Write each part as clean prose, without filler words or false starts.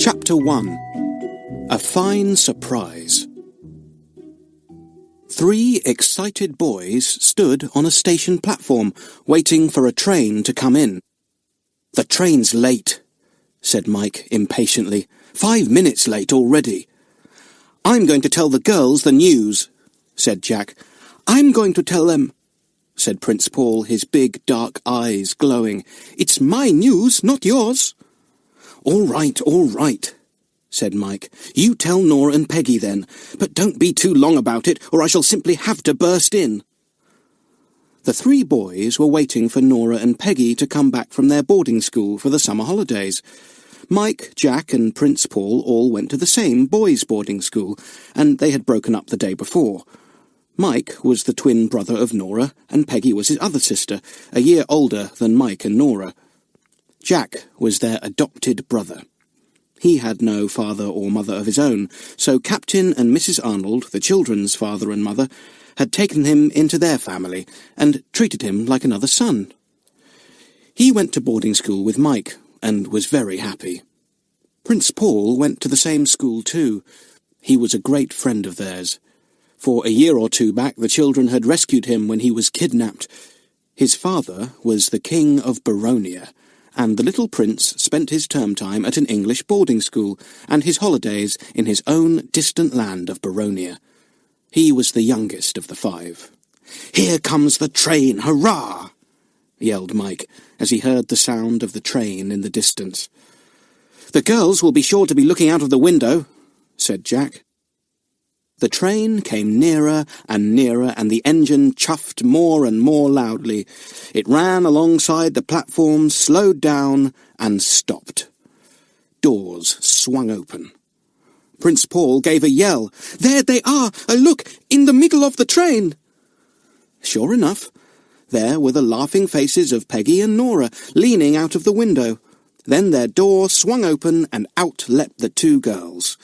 Chapter 1. A Fine Surprise. 3 excited boys stood on a station platform, waiting for a train to come in. "The train's late," said Mike impatiently. 5 minutes late already." "I'm going to tell the girls the news," said Jack. "I'm going to tell them," said Prince Paul, his big dark eyes glowing. "It's my news, not yours." All right, said Mike. "You tell Nora and Peggy then, but don't be too long about it, or I shall simply have to burst in." The 3 boys were waiting for Nora and Peggy to come back from their boarding school for the summer holidays. Mike, Jack and Prince Paul all went to the same boys' boarding school, and they had broken up the day before. Mike was the twin brother of Nora, and Peggy was his other sister, a year older than Mike and Nora. Jack was their adopted brother. He had no father or mother of his own, so Captain and Mrs. Arnold, the children's father and mother, had taken him into their family and treated him like another son. He went to boarding school with Mike and was very happy. Prince Paul went to the same school too. He was a great friend of theirs. For a year or 2 back the children had rescued him when he was kidnapped. His father was the King of Baronia, and the little prince spent his term time at an English boarding school and his holidays in his own distant land of Baronia. He was the youngest of the 5. "Here comes the train, hurrah!" yelled Mike, as he heard the sound of the train in the distance. "The girls will be sure to be looking out of the window," said Jack. The train came nearer and nearer, and the engine chuffed more and more loudly. It ran alongside the platform, slowed down, and stopped. Doors swung open. Prince Paul gave a yell. "There they are! Look, in the middle of the train!" Sure enough, there were the laughing faces of Peggy and Nora, leaning out of the window. Then their door swung open, and out leapt the 2 girls.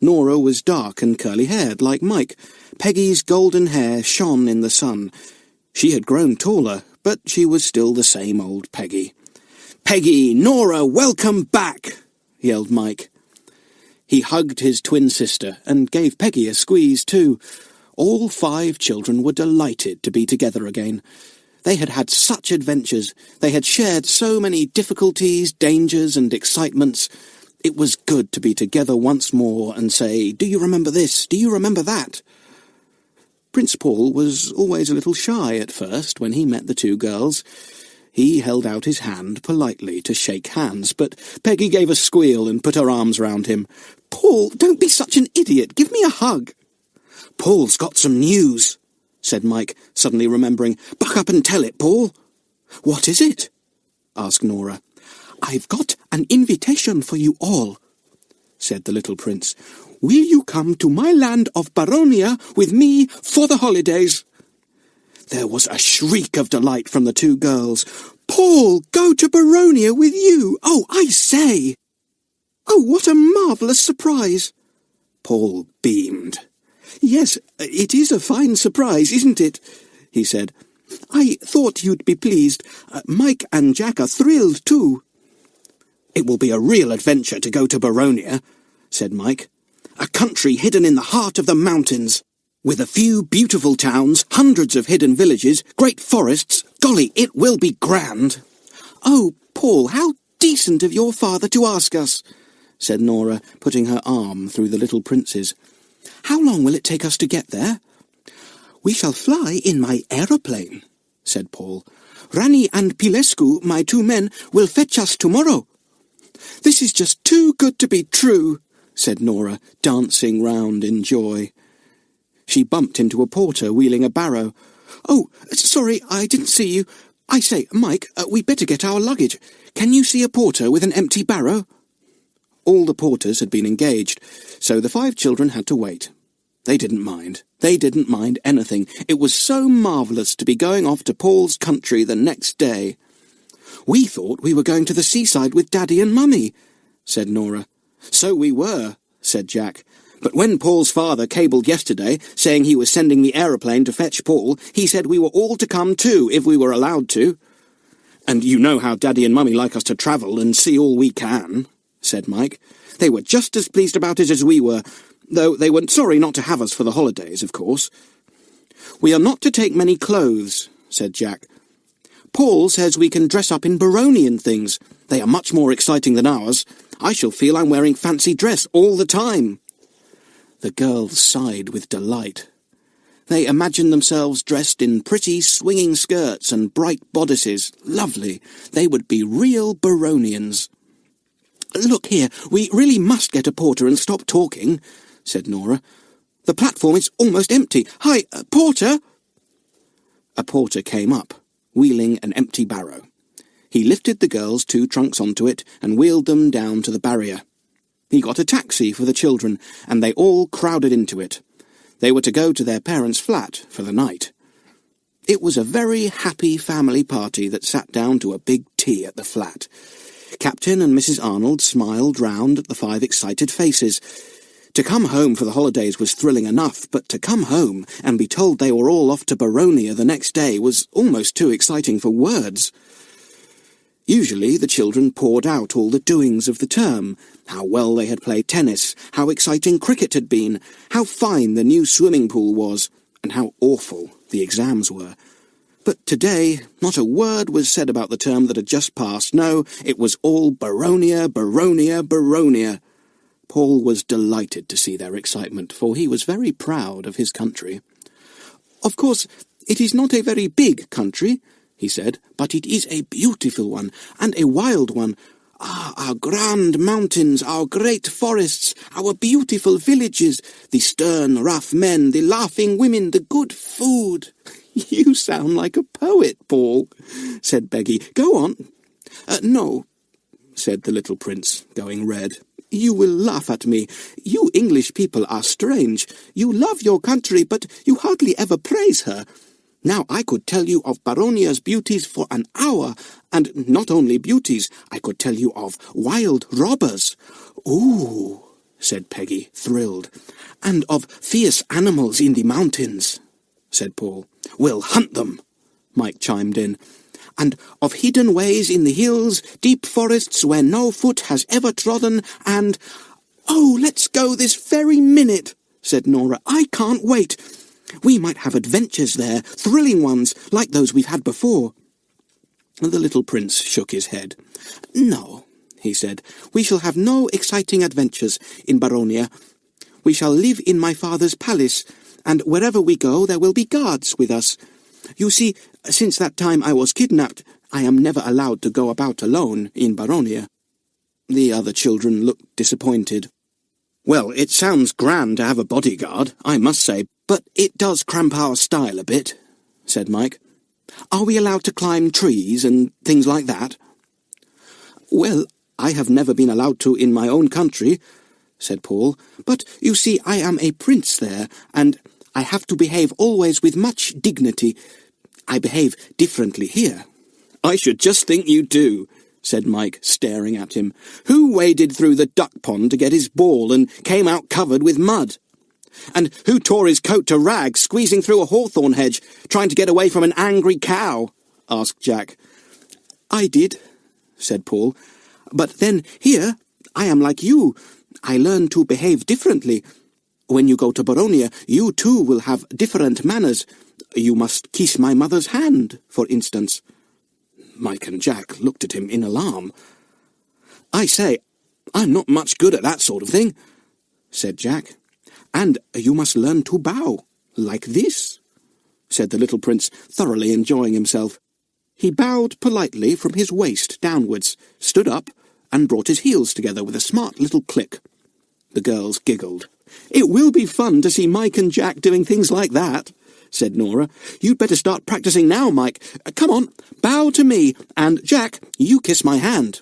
Nora was dark and curly-haired, like Mike. Peggy's golden hair shone in the sun. She had grown taller, but she was still the same old Peggy. "Peggy, Nora, welcome back!" yelled Mike. He hugged his twin sister and gave Peggy a squeeze too. All 5 children were delighted to be together again. They had had such adventures. They had shared so many difficulties, dangers, and excitements. It was good to be together once more and say, "Do you remember this? Do you remember that?" Prince Paul was always a little shy at first when he met the 2 girls. He held out his hand politely to shake hands, but Peggy gave a squeal and put her arms round him. "Paul, don't be such an idiot. Give me a hug." "Paul's got some news," said Mike, suddenly remembering. "Buck up and tell it, Paul." "What is it?" asked Nora. "I've got an invitation for you all," said the little prince. "Will you come to my land of Baronia with me for the holidays?" There was a shriek of delight from the 2 girls. "Paul, go to Baronia with you! Oh, I say!" "Oh, what a marvellous surprise!" Paul beamed. "Yes, it is a fine surprise, isn't it?" he said. "I thought you'd be pleased. Mike and Jack are thrilled too." "It will be a real adventure to go to Baronia," said Mike. "A country hidden in the heart of the mountains, with a few beautiful towns, hundreds of hidden villages, great forests. Golly, it will be grand." "Oh, Paul, how decent of your father to ask us," said Nora, putting her arm through the little prince's. "How long will it take us to get there?" "We shall fly in my aeroplane," said Paul. "Rani and Pilescu, my 2 men, will fetch us tomorrow." "This is just too good to be true," said Nora, dancing round in joy. She bumped into a porter wheeling a barrow. "Oh, sorry, I didn't see you. I say, Mike, we'd better get our luggage. Can you see a porter with an empty barrow?" All the porters had been engaged, so the 5 children had to wait. They didn't mind. They didn't mind anything. It was so marvellous to be going off to Paul's country the next day. "We thought we were going to the seaside with Daddy and Mummy," said Nora. "So we were," said Jack. "But when Paul's father cabled yesterday, saying he was sending the aeroplane to fetch Paul, he said we were all to come too, if we were allowed to. And you know how Daddy and Mummy like us to travel and see all we can," said Mike. "They were just as pleased about it as we were, though they weren't sorry not to have us for the holidays, of course." "We are not to take many clothes," said Jack. "Paul says we can dress up in Baronian things. They are much more exciting than ours. I shall feel I'm wearing fancy dress all the time." The girls sighed with delight. They imagined themselves dressed in pretty swinging skirts and bright bodices. Lovely. They would be real Baronians. "Look here, we really must get a porter and stop talking," said Nora. "The platform is almost empty. Hi, porter!" A porter came up, wheeling an empty barrow. He lifted the girls' 2 trunks onto it and wheeled them down to the barrier. He got a taxi for the children, and they all crowded into it. They were to go to their parents' flat for the night. It was a very happy family party that sat down to a big tea at the flat. Captain and Mrs. Arnold smiled round at the 5 excited faces. To come home for the holidays was thrilling enough, but to come home and be told they were all off to Baronia the next day was almost too exciting for words. Usually the children poured out all the doings of the term, how well they had played tennis, how exciting cricket had been, how fine the new swimming pool was, and how awful the exams were. But today not a word was said about the term that had just passed. No, it was all Baronia, Baronia, Baronia. Paul was delighted to see their excitement, for he was very proud of his country. "Of course, it is not a very big country," he said, "but it is a beautiful one, and a wild one. Ah, our grand mountains, our great forests, our beautiful villages, the stern, rough men, the laughing women, the good food." "You sound like a poet, Paul," said Peggy. "Go on." "No," said the little prince, going red. "You will laugh at me. You English people are strange. You love your country, but you hardly ever praise her. Now I could tell you of Baronia's beauties for an hour, and not only beauties, I could tell you of wild robbers." "Ooh," said Peggy, thrilled. "And of fierce animals in the mountains," said Paul. "We'll hunt them," Mike chimed in. "And of hidden ways in the hills, deep forests where no foot has ever trodden, and—" "Oh, let's go this very minute," said Nora. "I can't wait. We might have adventures there, thrilling ones, like those we've had before." The little prince shook his head. "No," he said, "we shall have no exciting adventures in Baronia. We shall live in my father's palace, and wherever we go there will be guards with us. You see, since that time I was kidnapped, I am never allowed to go about alone in Baronia." The other children looked disappointed. "Well, it sounds grand to have a bodyguard, I must say, but it does cramp our style a bit," said Mike. "Are we allowed to climb trees and things like that?" "Well, I have never been allowed to in my own country," said Paul. "But, you see, I am a prince there, and I have to behave always with much dignity. I behave differently here." "I should just think you do," said Mike, staring at him. "Who waded through the duck pond to get his ball and came out covered with mud? And who tore his coat to rags, squeezing through a hawthorn hedge, trying to get away from an angry cow?" asked Jack. "I did," said Paul. "But then here I am like you. I learn to behave differently. When you go to Baronia, you too will have different manners. You must kiss my mother's hand, for instance." Mike and Jack looked at him in alarm. "I say, I'm not much good at that sort of thing," said Jack. "And you must learn to bow, like this," said the little prince, thoroughly enjoying himself. He bowed politely from his waist downwards, stood up, and brought his heels together with a smart little click. The girls giggled. "It will be fun to see Mike and Jack doing things like that," said Nora. "You'd better start practising now, Mike. Come on, bow to me, and Jack, you kiss my hand."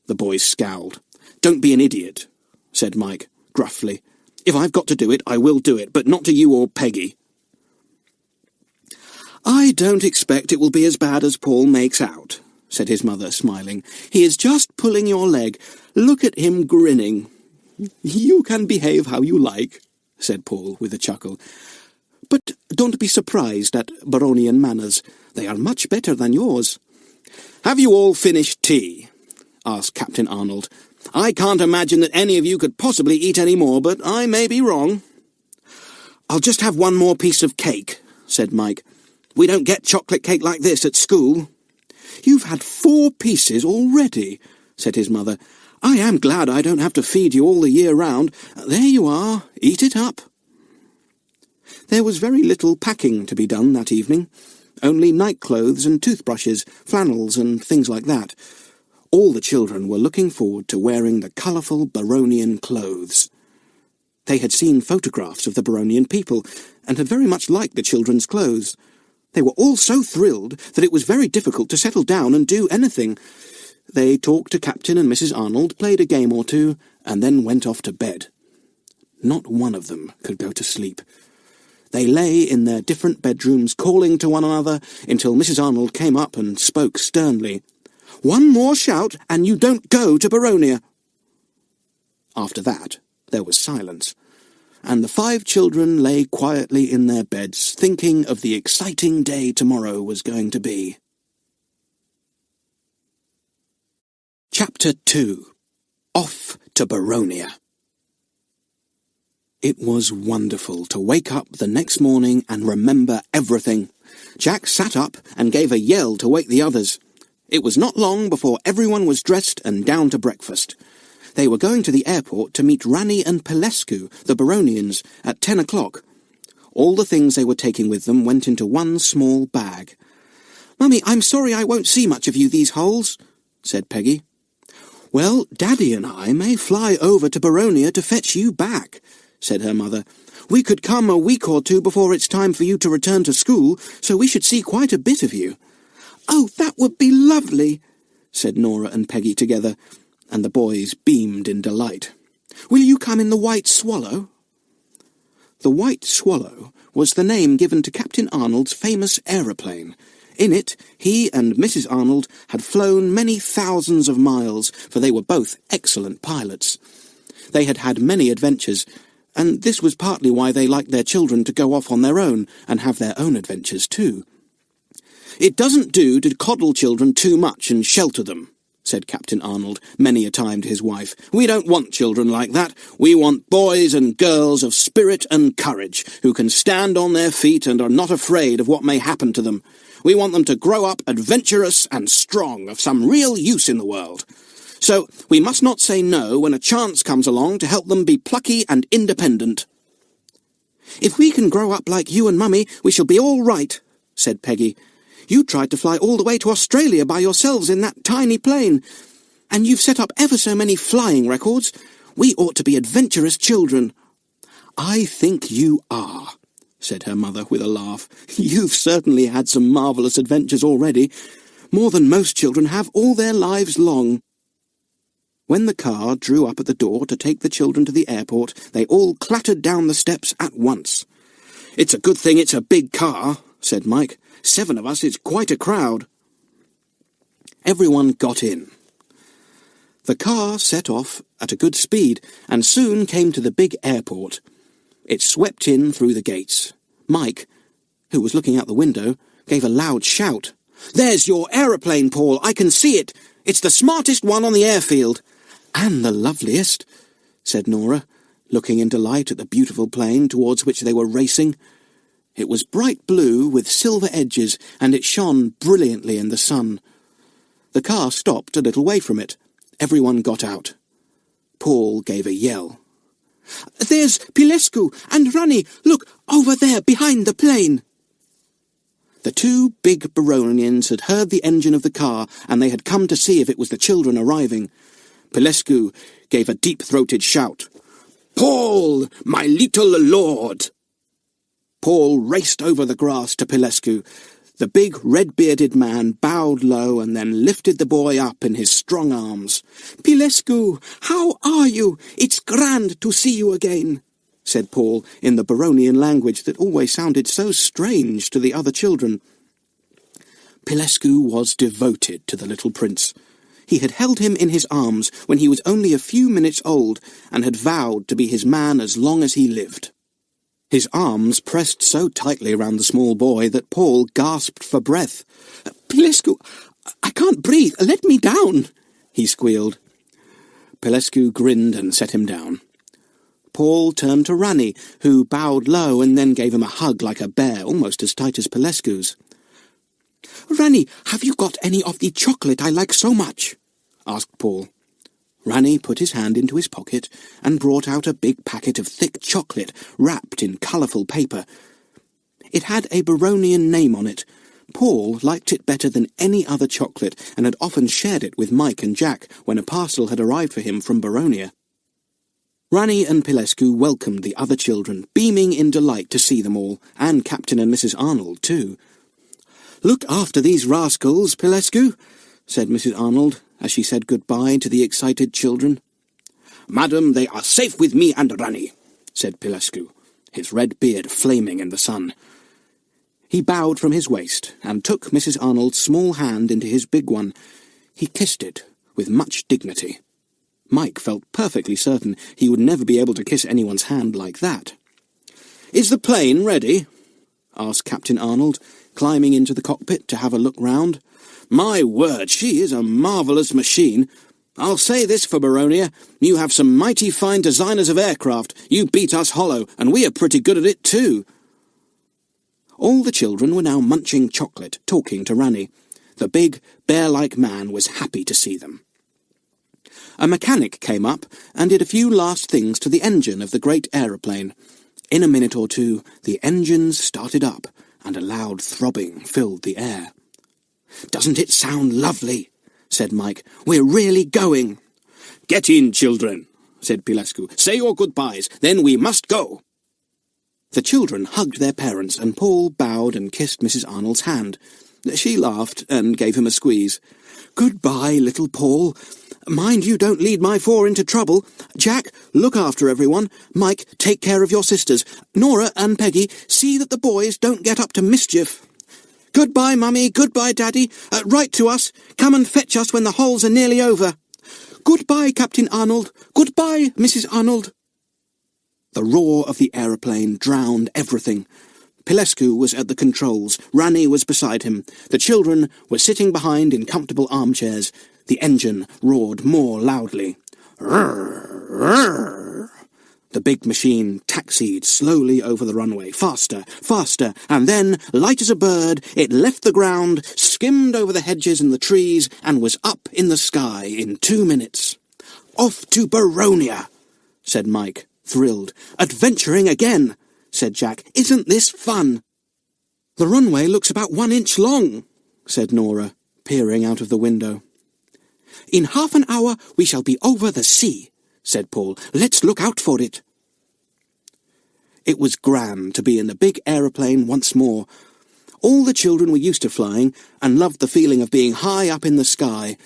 The boys scowled. "Don't be an idiot," said Mike, gruffly. "If I've got to do it, I will do it, but not to you or Peggy." "I don't expect it will be as bad as Paul makes out," said his mother, smiling. "He is just pulling your leg. Look at him grinning." "You can behave how you like," said Paul with a chuckle. "But don't be surprised at Baronian manners. They are much better than yours." "Have you all finished tea?" asked Captain Arnold. I can't imagine that any of you could possibly eat any more, but I may be wrong. I'll just have one more piece of cake, said Mike. We don't get chocolate cake like this at school. You've had 4 pieces already, said his mother. I am glad I don't have to feed you all the year round. There you are, eat it up. There was very little packing to be done that evening, only nightclothes and toothbrushes, flannels and things like that. All the children were looking forward to wearing the colourful Baronian clothes. They had seen photographs of the Baronian people, and had very much liked the children's clothes. They were all so thrilled that it was very difficult to settle down and do anything. They talked to Captain and Mrs. Arnold, played a game or two, and then went off to bed. Not one of them could go to sleep. They lay in their different bedrooms, calling to one another, until Mrs. Arnold came up and spoke sternly. "One more shout, and you don't go to Baronia." After that, there was silence, and the 5 children lay quietly in their beds, thinking of the exciting day tomorrow was going to be. Chapter 2. Off to Baronia. It was wonderful to wake up the next morning and remember everything. Jack sat up and gave a yell to wake the others. It was not long before everyone was dressed and down to breakfast. They were going to the airport to meet Rani and Pelescu, the Baronians, at 10 o'clock. All the things they were taking with them went into one small bag. "Mummy, I'm sorry I won't see much of you these holes," said Peggy. "Well, Daddy and I may fly over to Baronia to fetch you back," said her mother. "We could come a week or 2 before it's time for you to return to school, so we should see quite a bit of you." "Oh, that would be lovely," said Nora and Peggy together, and the boys beamed in delight. "Will you come in the White Swallow?" The White Swallow was the name given to Captain Arnold's famous aeroplane. In it, he and Mrs. Arnold had flown many thousands of miles, for they were both excellent pilots. They had had many adventures, and this was partly why they liked their children to go off on their own and have their own adventures too. "It doesn't do to coddle children too much and shelter them," said Captain Arnold many a time to his wife. "We don't want children like that. We want boys and girls of spirit and courage, who can stand on their feet and are not afraid of what may happen to them. We want them to grow up adventurous and strong, of some real use in the world. So we must not say no when a chance comes along to help them be plucky and independent." "If we can grow up like you and Mummy, we shall be all right," said Peggy. "You tried to fly all the way to Australia by yourselves in that tiny plane, and you've set up ever so many flying records. We ought to be adventurous children." "I think you are," said her mother with a laugh. "You've certainly had some marvellous adventures already, more than most children have all their lives long." When the car drew up at the door to take the children to the airport, they all clattered down the steps at once. "It's a good thing it's a big car," said Mike. 7 of us is quite a crowd." Everyone got in. The car set off at a good speed and soon came to the big airport. It swept in through the gates. Mike, who was looking out the window, gave a loud shout. "There's your aeroplane, Paul! I can see it! It's the smartest one on the airfield!" "And the loveliest," said Nora, looking in delight at the beautiful plane towards which they were racing. It was bright blue with silver edges, and it shone brilliantly in the sun. The car stopped a little way from it. Everyone got out. Paul gave a yell. "There's Pelescu and Rani! Look, over there, behind the plane!" The 2 big Baronians had heard the engine of the car, and they had come to see if it was the children arriving. Pelescu gave a deep-throated shout. "Paul, my little lord!" Paul raced over the grass to Pelescu. The big red-bearded man bowed low and then lifted the boy up in his strong arms. "Pelescu, how are you? It's grand to see you again," said Paul in the Baronian language that always sounded so strange to the other children. Pelescu was devoted to the little prince. He had held him in his arms when he was only a few minutes old, and had vowed to be his man as long as he lived. His arms pressed so tightly round the small boy that Paul gasped for breath. "Pelescu, I can't breathe. Let me down," he squealed. Pilescu grinned and set him down. Paul turned to Ranny, who bowed low and then gave him a hug like a bear, almost as tight as Pilescu's. "Ranny, have you got any of the chocolate I like so much?" asked Paul. Ranny put his hand into his pocket and brought out a big packet of thick chocolate wrapped in colourful paper. It had a Baronian name on it. Paul liked it better than any other chocolate and had often shared it with Mike and Jack when a parcel had arrived for him from Baronia. Ranny and Pilescu welcomed the other children, beaming in delight to see them all, and Captain and Mrs. Arnold too. "Look after these rascals, Pilescu," said Mrs. Arnold, as she said goodbye to the excited children. "Madam, they are safe with me and Ranny," said Pilescu, his red beard flaming in the sun. He bowed from his waist and took Mrs. Arnold's small hand into his big one. He kissed it with much dignity. Mike felt perfectly certain he would never be able to kiss anyone's hand like that. "Is the plane ready?" asked Captain Arnold, climbing into the cockpit to have a look round. "My word, she is a marvellous machine. I'll say this for Baronia, you have some mighty fine designers of aircraft. You beat us hollow, and we are pretty good at it too." All the children were now munching chocolate, talking to Ranny. The big, bear-like man was happy to see them. A mechanic came up and did a few last things to the engine of the great aeroplane. In a minute or two, the engines started up, and a loud throbbing filled the air. "Doesn't it sound lovely?" said Mike. "We're really going." "Get in, children," said Pilescu. "Say your goodbyes, then we must go." The children hugged their parents, and Paul bowed and kissed Mrs. Arnold's hand. She laughed and gave him a squeeze. "Goodbye, little Paul. Mind you don't lead my four into trouble. Jack, look after everyone. Mike, take care of your sisters. Nora and Peggy, see that the boys don't get up to mischief. Goodbye, Mummy. Goodbye, Daddy. Write to us. Come and fetch us when the holes are nearly over. Goodbye, Captain Arnold. Goodbye, Mrs. Arnold." The roar of the aeroplane drowned everything. Pilescu was at the controls. Ranny was beside him. The children were sitting behind in comfortable armchairs. The engine roared more loudly. "Rrr, rrr." The big machine taxied slowly over the runway, faster, faster, and then, light as a bird, it left the ground, skimmed over the hedges and the trees, and was up in the sky in 2 minutes. "Off to Baronia," said Mike, thrilled. "Adventuring again," said Jack. "Isn't this fun?" "The runway looks about 1 inch long," said Nora, peering out of the window. "In half an hour we shall be over the sea," said Paul. "Let's look out for it." It was grand to be in the big aeroplane once more. All the children were used to flying and loved the feeling of being high up in the sky.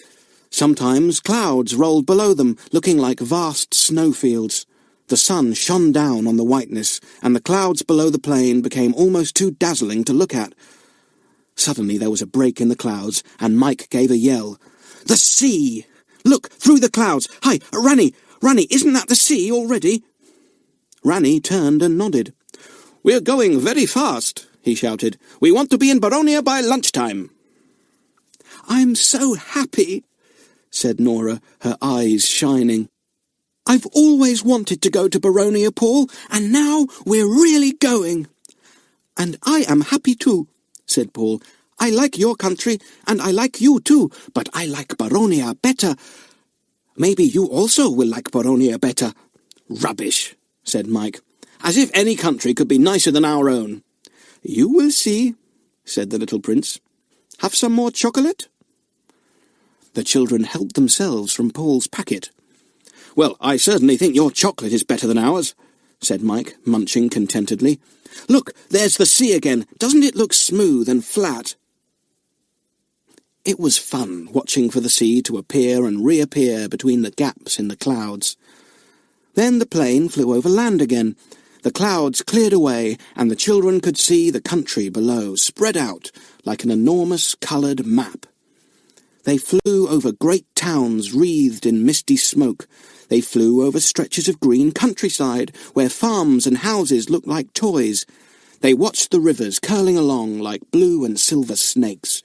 Sometimes clouds rolled below them, looking like vast snowfields. The sun shone down on the whiteness, and the clouds below the plane became almost too dazzling to look at. Suddenly there was a break in the clouds, and Mike gave a yell. "The sea! Look, through the clouds! Hi, Ranny! Ranny, isn't that the sea already?" Ranny turned and nodded. "We're going very fast," he shouted. "We want to be in Baronia by lunchtime." "I'm so happy," said Nora, her eyes shining. "I've always wanted to go to Baronia, Paul, and now we're really going." "And I am happy too," said Paul. "I like your country, and I like you too, but I like Baronia better. Maybe you also will like Baronia better." "Rubbish," said Mike. "As if any country could be nicer than our own." "You will see," said the little prince. "Have some more chocolate?" The children helped themselves from Paul's packet. "Well, I certainly think your chocolate is better than ours," said Mike, munching contentedly. "Look, there's the sea again. Doesn't it look smooth and flat?" It was fun watching for the sea to appear and reappear between the gaps in the clouds. Then the plane flew over land again. The clouds cleared away, and the children could see the country below, spread out like an enormous coloured map. They flew over great towns wreathed in misty smoke. They flew over stretches of green countryside, where farms and houses looked like toys. They watched the rivers curling along like blue and silver snakes.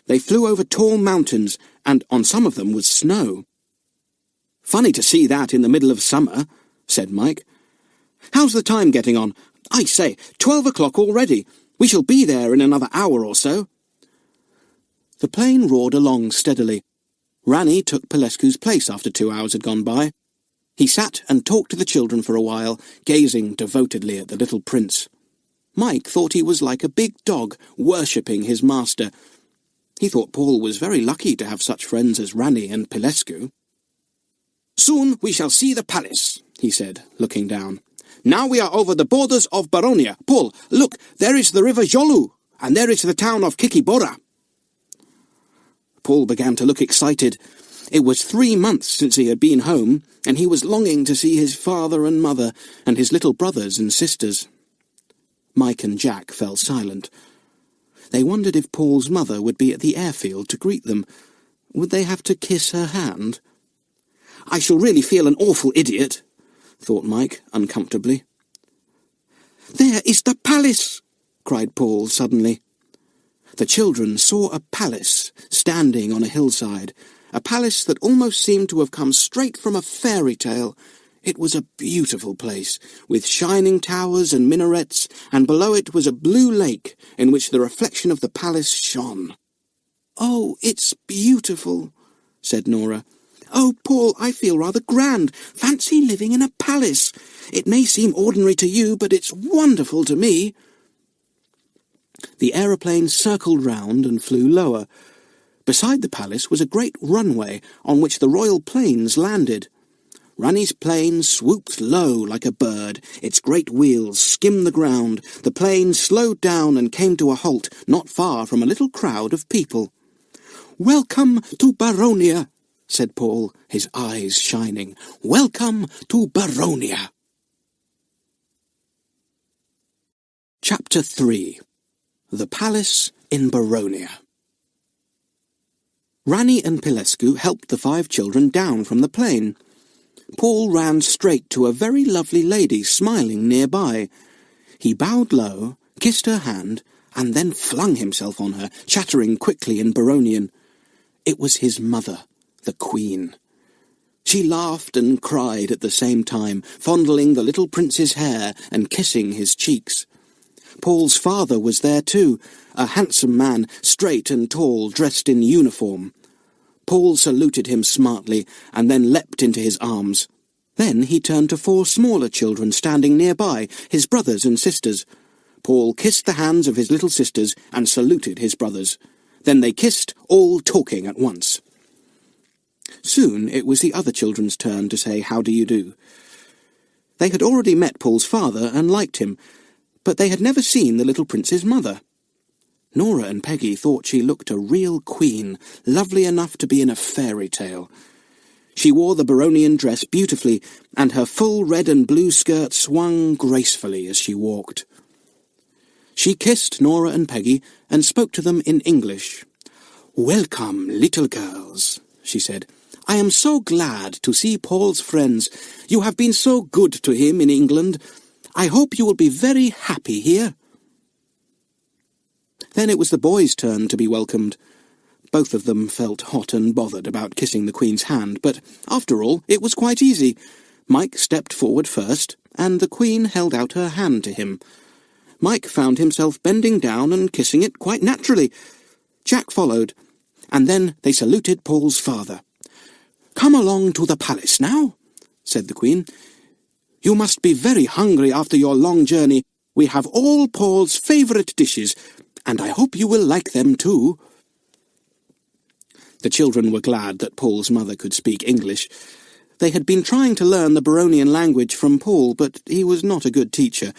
They flew over tall mountains, and on some of them was snow. "Funny to see that in the middle of summer," said Mike. "How's the time getting on? I say, 12 o'clock already. We shall be there in another hour or so." The plane roared along steadily. Rani took Pelescu's place after 2 hours had gone by. He sat and talked to the children for a while, gazing devotedly at the little prince. Mike thought he was like a big dog, worshipping his master. He thought Paul was very lucky to have such friends as Rani and Pelescu. "Soon we shall see the palace," he said, looking down. "Now we are over the borders of Baronia. Paul, look, there is the river Jolu, and there is the town of Kikibora." Paul began to look excited. It was 3 months since he had been home, and he was longing to see his father and mother, and his little brothers and sisters. Mike and Jack fell silent. They wondered if Paul's mother would be at the airfield to greet them. Would they have to kiss her hand? "I shall really feel an awful idiot," thought Mike uncomfortably. "There is the palace!" cried Paul suddenly. The children saw a palace standing on a hillside, a palace that almost seemed to have come straight from a fairy tale. It was a beautiful place, with shining towers and minarets, and below it was a blue lake in which the reflection of the palace shone. "Oh, it's beautiful," said Nora. "Oh, Paul, I feel rather grand. Fancy living in a palace. It may seem ordinary to you, but it's wonderful to me." The aeroplane circled round and flew lower. Beside the palace was a great runway on which the royal planes landed. Rani's plane swooped low like a bird. Its great wheels skimmed the ground. The plane slowed down and came to a halt not far from a little crowd of people. "Welcome to Baronia," said Paul, his eyes shining. "Welcome to Baronia." Chapter 3. The Palace in Baronia. Rani and Pelescu helped the 5 children down from the plane. Paul ran straight to a very lovely lady smiling nearby. He bowed low, kissed her hand, and then flung himself on her, chattering quickly in Baronian. It was his mother, the Queen. She laughed and cried at the same time, fondling the little prince's hair and kissing his cheeks. Paul's father was there too, a handsome man, straight and tall, dressed in uniform. Paul saluted him smartly, and then leapt into his arms. Then he turned to 4 smaller children standing nearby, his brothers and sisters. Paul kissed the hands of his little sisters and saluted his brothers. Then they kissed, all talking at once. Soon it was the other children's turn to say how do you do. They had already met Paul's father and liked him, but they had never seen the little prince's mother. Nora and Peggy thought she looked a real queen, lovely enough to be in a fairy tale. She wore the Baronian dress beautifully, and her full red and blue skirt swung gracefully as she walked. She kissed Nora and Peggy and spoke to them in English. "Welcome, little girls," she said. "I am so glad to see Paul's friends. You have been so good to him in England. I hope you will be very happy here." Then it was the boys' turn to be welcomed. Both of them felt hot and bothered about kissing the Queen's hand, but after all, it was quite easy. Mike stepped forward first, and the Queen held out her hand to him. Mike found himself bending down and kissing it quite naturally. Jack followed, and then they saluted Paul's father. "Come along to the palace now," said the Queen. "You must be very hungry after your long journey. We have all Paul's favourite dishes, and I hope you will like them too." The children were glad that Paul's mother could speak English. They had been trying to learn the Baronian language from Paul, but he was not a good teacher.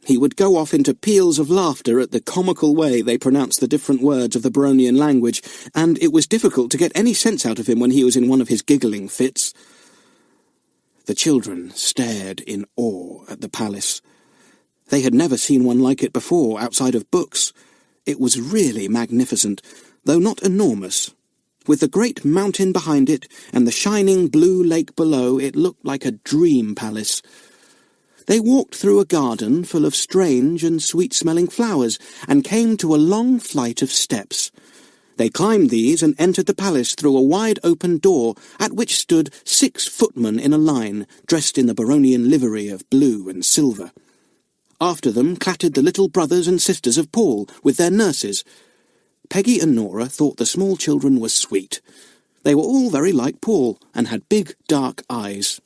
He would go off into peals of laughter at the comical way they pronounced the different words of the Baronian language, and it was difficult to get any sense out of him when he was in one of his giggling fits. The children stared in awe at the palace. They had never seen one like it before, outside of books. It was really magnificent, though not enormous. With the great mountain behind it and the shining blue lake below, it looked like a dream palace. They walked through a garden full of strange and sweet-smelling flowers and came to a long flight of steps. They climbed these and entered the palace through a wide open door, at which stood 6 footmen in a line, dressed in the Baronian livery of blue and silver. After them clattered the little brothers and sisters of Paul, with their nurses. Peggy and Nora thought the small children were sweet. They were all very like Paul, and had big, dark eyes.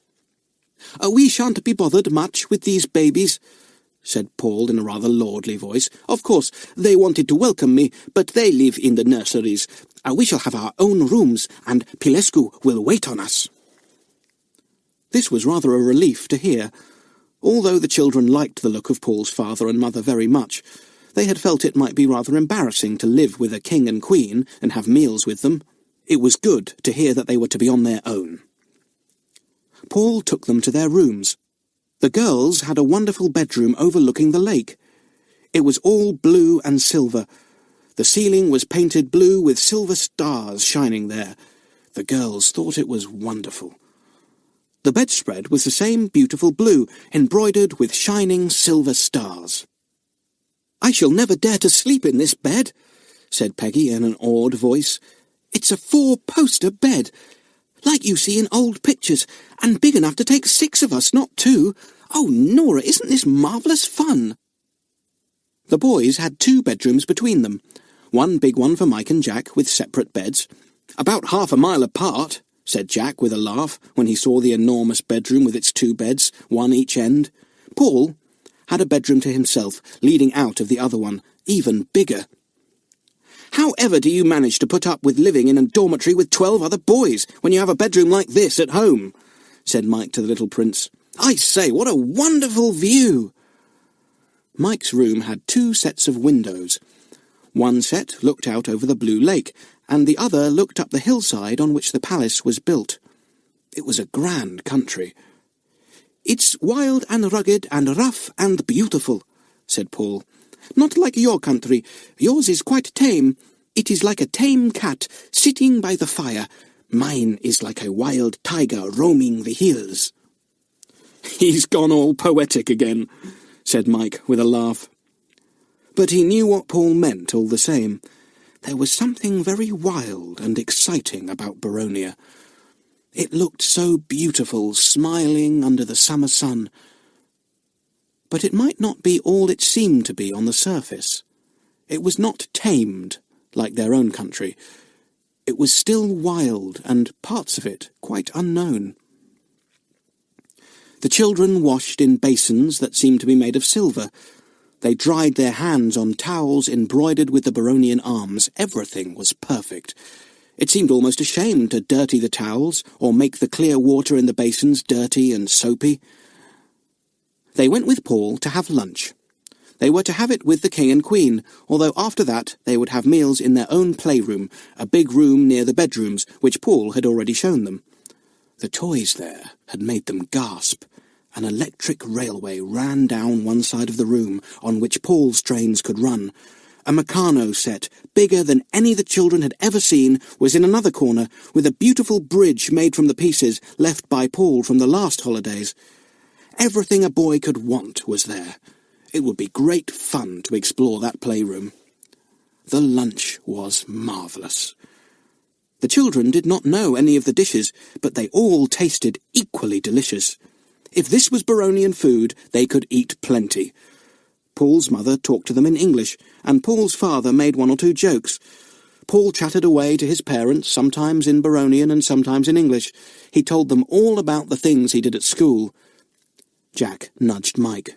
"We shan't be bothered much with these babies," said Paul in a rather lordly voice. "Of course, they wanted to welcome me, but they live in the nurseries. We shall have our own rooms, and Pilescu will wait on us." This was rather a relief to hear. Although the children liked the look of Paul's father and mother very much, they had felt it might be rather embarrassing to live with a king and queen and have meals with them. It was good to hear that they were to be on their own. Paul took them to their rooms. The girls had a wonderful bedroom overlooking the lake. It was all blue and silver. The ceiling was painted blue with silver stars shining there. The girls thought it was wonderful. The bedspread was the same beautiful blue, embroidered with shining silver stars. "I shall never dare to sleep in this bed," said Peggy in an awed voice. "It's a 4-poster bed, like you see in old pictures, and big enough to take 6 of us, not 2. Oh, Nora, isn't this marvellous fun?" The boys had 2 bedrooms between them. One big one for Mike and Jack, with separate beds. "About half a mile apart," said Jack with a laugh, when he saw the enormous bedroom with its 2 beds, one each end. Paul had a bedroom to himself, leading out of the other one, even bigger. "How ever do you manage to put up with living in a dormitory with 12 other boys, when you have a bedroom like this at home?" said Mike to the little prince. "I say, what a wonderful view!" Mike's room had 2 sets of windows. One set looked out over the blue lake, and the other looked up the hillside on which the palace was built. It was a grand country. "It's wild and rugged and rough and beautiful," said Paul. "Not like your country. Yours is quite tame. It is like a tame cat sitting by the fire. Mine is like a wild tiger roaming the hills." "He's gone all poetic again," said Mike with a laugh. But he knew what Paul meant all the same. There was something very wild and exciting about Baronia. It looked so beautiful, smiling under the summer sun. But it might not be all it seemed to be on the surface. It was not tamed, like their own country. It was still wild, and parts of it quite unknown. The children washed in basins that seemed to be made of silver. They dried their hands on towels embroidered with the Baronian arms. Everything was perfect. It seemed almost a shame to dirty the towels, or make the clear water in the basins dirty and soapy. They went with Paul to have lunch. They were to have it with the king and queen, although after that they would have meals in their own playroom, a big room near the bedrooms, which Paul had already shown them. The toys there had made them gasp. An electric railway ran down one side of the room, on which Paul's trains could run. A Meccano set, bigger than any the children had ever seen, was in another corner, with a beautiful bridge made from the pieces left by Paul from the last holidays. Everything a boy could want was there. It would be great fun to explore that playroom. The lunch was marvellous. The children did not know any of the dishes, but they all tasted equally delicious. If this was Baronian food, they could eat plenty. Paul's mother talked to them in English, and Paul's father made 1 or 2 jokes. Paul chatted away to his parents, sometimes in Baronian and sometimes in English. He told them all about the things he did at school. Jack nudged Mike.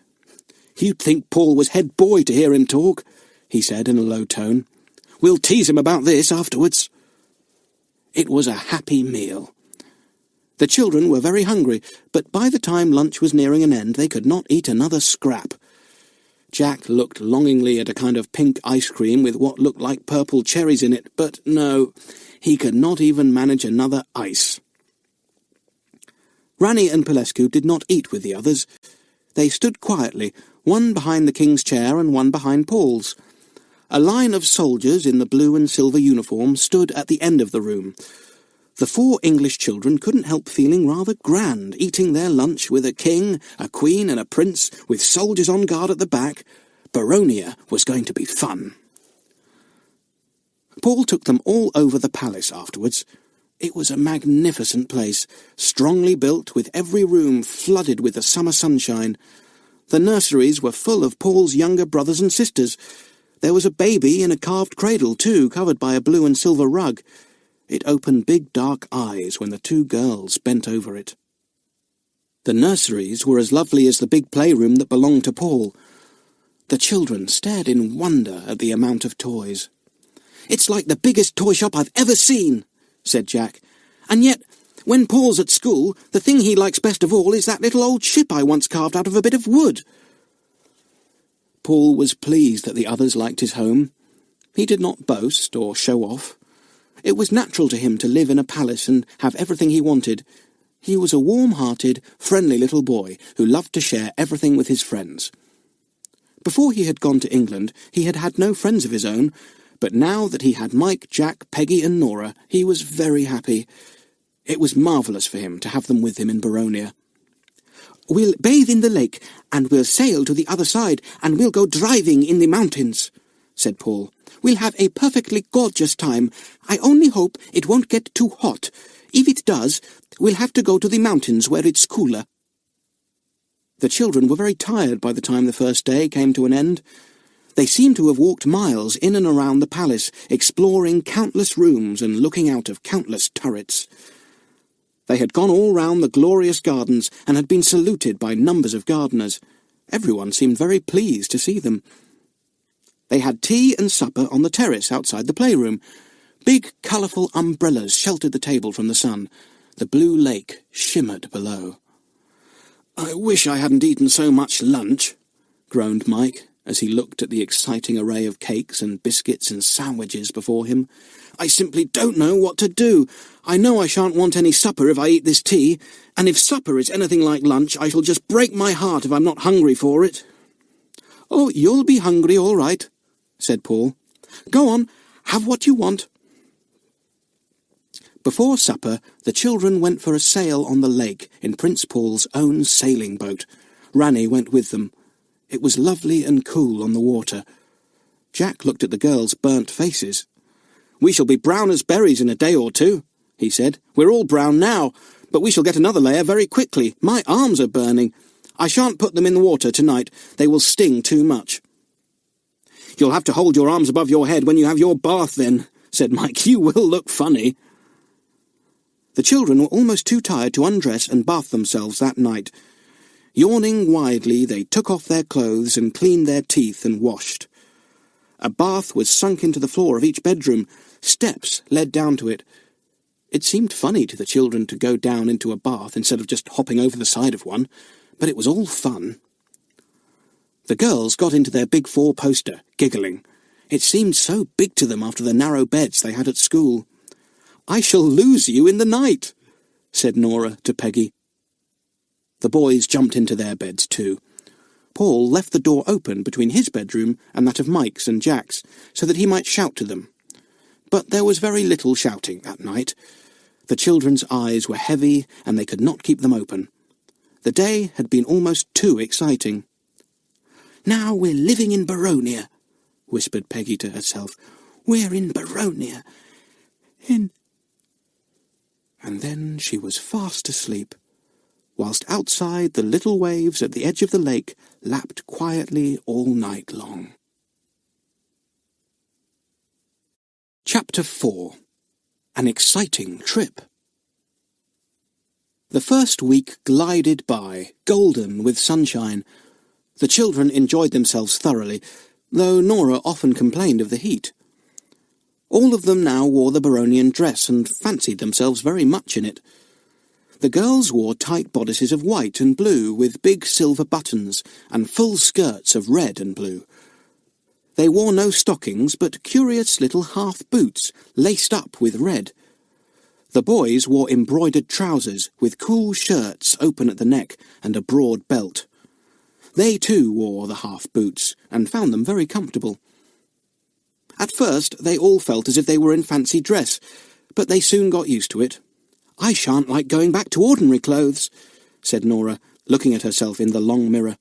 "You'd think Paul was head boy to hear him talk," he said in a low tone. "We'll tease him about this afterwards." It was a happy meal. The children were very hungry, but by the time lunch was nearing an end, they could not eat another scrap. Jack looked longingly at a kind of pink ice cream with what looked like purple cherries in it, but no, he could not even manage another ice. Rani and Pilescu did not eat with the others. They stood quietly, one behind the king's chair and one behind Paul's. A line of soldiers in the blue and silver uniform stood at the end of the room. The 4 English children couldn't help feeling rather grand, eating their lunch with a king, a queen and a prince, with soldiers on guard at the back. Baronia was going to be fun. Paul took them all over the palace afterwards. It was a magnificent place, strongly built, with every room flooded with the summer sunshine. The nurseries were full of Paul's younger brothers and sisters. There was a baby in a carved cradle, too, covered by a blue and silver rug. It opened big dark eyes when the two girls bent over it. The nurseries were as lovely as the big playroom that belonged to Paul. The children stared in wonder at the amount of toys. "It's like the biggest toy shop I've ever seen," said Jack. "And yet, when Paul's at school, the thing he likes best of all is that little old ship I once carved out of a bit of wood." Paul was pleased that the others liked his home. He did not boast or show off. It was natural to him to live in a palace and have everything he wanted. He was a warm-hearted, friendly little boy who loved to share everything with his friends. Before he had gone to England, he had had no friends of his own, but now that he had Mike, Jack, Peggy and Nora, he was very happy. It was marvellous for him to have them with him in Baronia. "We'll bathe in the lake, and we'll sail to the other side, and we'll go driving in the mountains," said Paul. "We'll have a perfectly gorgeous time. I only hope it won't get too hot. If it does, we'll have to go to the mountains where it's cooler." The children were very tired by the time the first day came to an end. They seemed to have walked miles in and around the palace, exploring countless rooms and looking out of countless turrets. They had gone all round the glorious gardens and had been saluted by numbers of gardeners. Everyone seemed very pleased to see them. They had tea and supper on the terrace outside the playroom. Big, colourful umbrellas sheltered the table from the sun. The blue lake shimmered below. "I wish I hadn't eaten so much lunch," groaned Mike, as he looked at the exciting array of cakes and biscuits and sandwiches before him. "I simply don't know what to do. I know I shan't want any supper if I eat this tea, and if supper is anything like lunch, I shall just break my heart if I'm not hungry for it." "Oh, you'll be hungry all right," said Paul. "Go on, have what you want." Before supper, the children went for a sail on the lake in Prince Paul's own sailing boat. Ranny went with them. It was lovely and cool on the water. Jack looked at the girls' burnt faces. "We shall be brown as berries in a day or two," he said. "We're all brown now, but we shall get another layer very quickly. My arms are burning. I shan't put them in the water tonight. They will sting too much." "You'll have to hold your arms above your head when you have your bath then," said Mike. "You will look funny." The children were almost too tired to undress and bath themselves that night. Yawning widely, they took off their clothes and cleaned their teeth and washed. A bath was sunk into the floor of each bedroom. Steps led down to it. It seemed funny to the children to go down into a bath instead of just hopping over the side of one, but it was all fun. The girls got into their big four-poster, giggling. It seemed so big to them after the narrow beds they had at school. "I shall lose you in the night," said Nora to Peggy. The boys jumped into their beds too. Paul left the door open between his bedroom and that of Mike's and Jack's, so that he might shout to them. But there was very little shouting that night. The children's eyes were heavy, and they could not keep them open. The day had been almost too exciting. "Now we're living in Baronia," whispered Peggy to herself. "We're in Baronia. And then she was fast asleep, whilst outside the little waves at the edge of the lake lapped quietly all night long. Chapter 4. An Exciting Trip. The first week glided by, golden with sunshine. The children enjoyed themselves thoroughly, though Nora often complained of the heat. All of them now wore the Baronian dress and fancied themselves very much in it. The girls wore tight bodices of white and blue with big silver buttons and full skirts of red and blue. They wore no stockings but curious little half boots laced up with red. The boys wore embroidered trousers with cool shirts open at the neck and a broad belt. They too wore the half boots and found them very comfortable. At first they all felt as if they were in fancy dress, but they soon got used to it. "I shan't like going back to ordinary clothes," said Nora, looking at herself in the long mirror.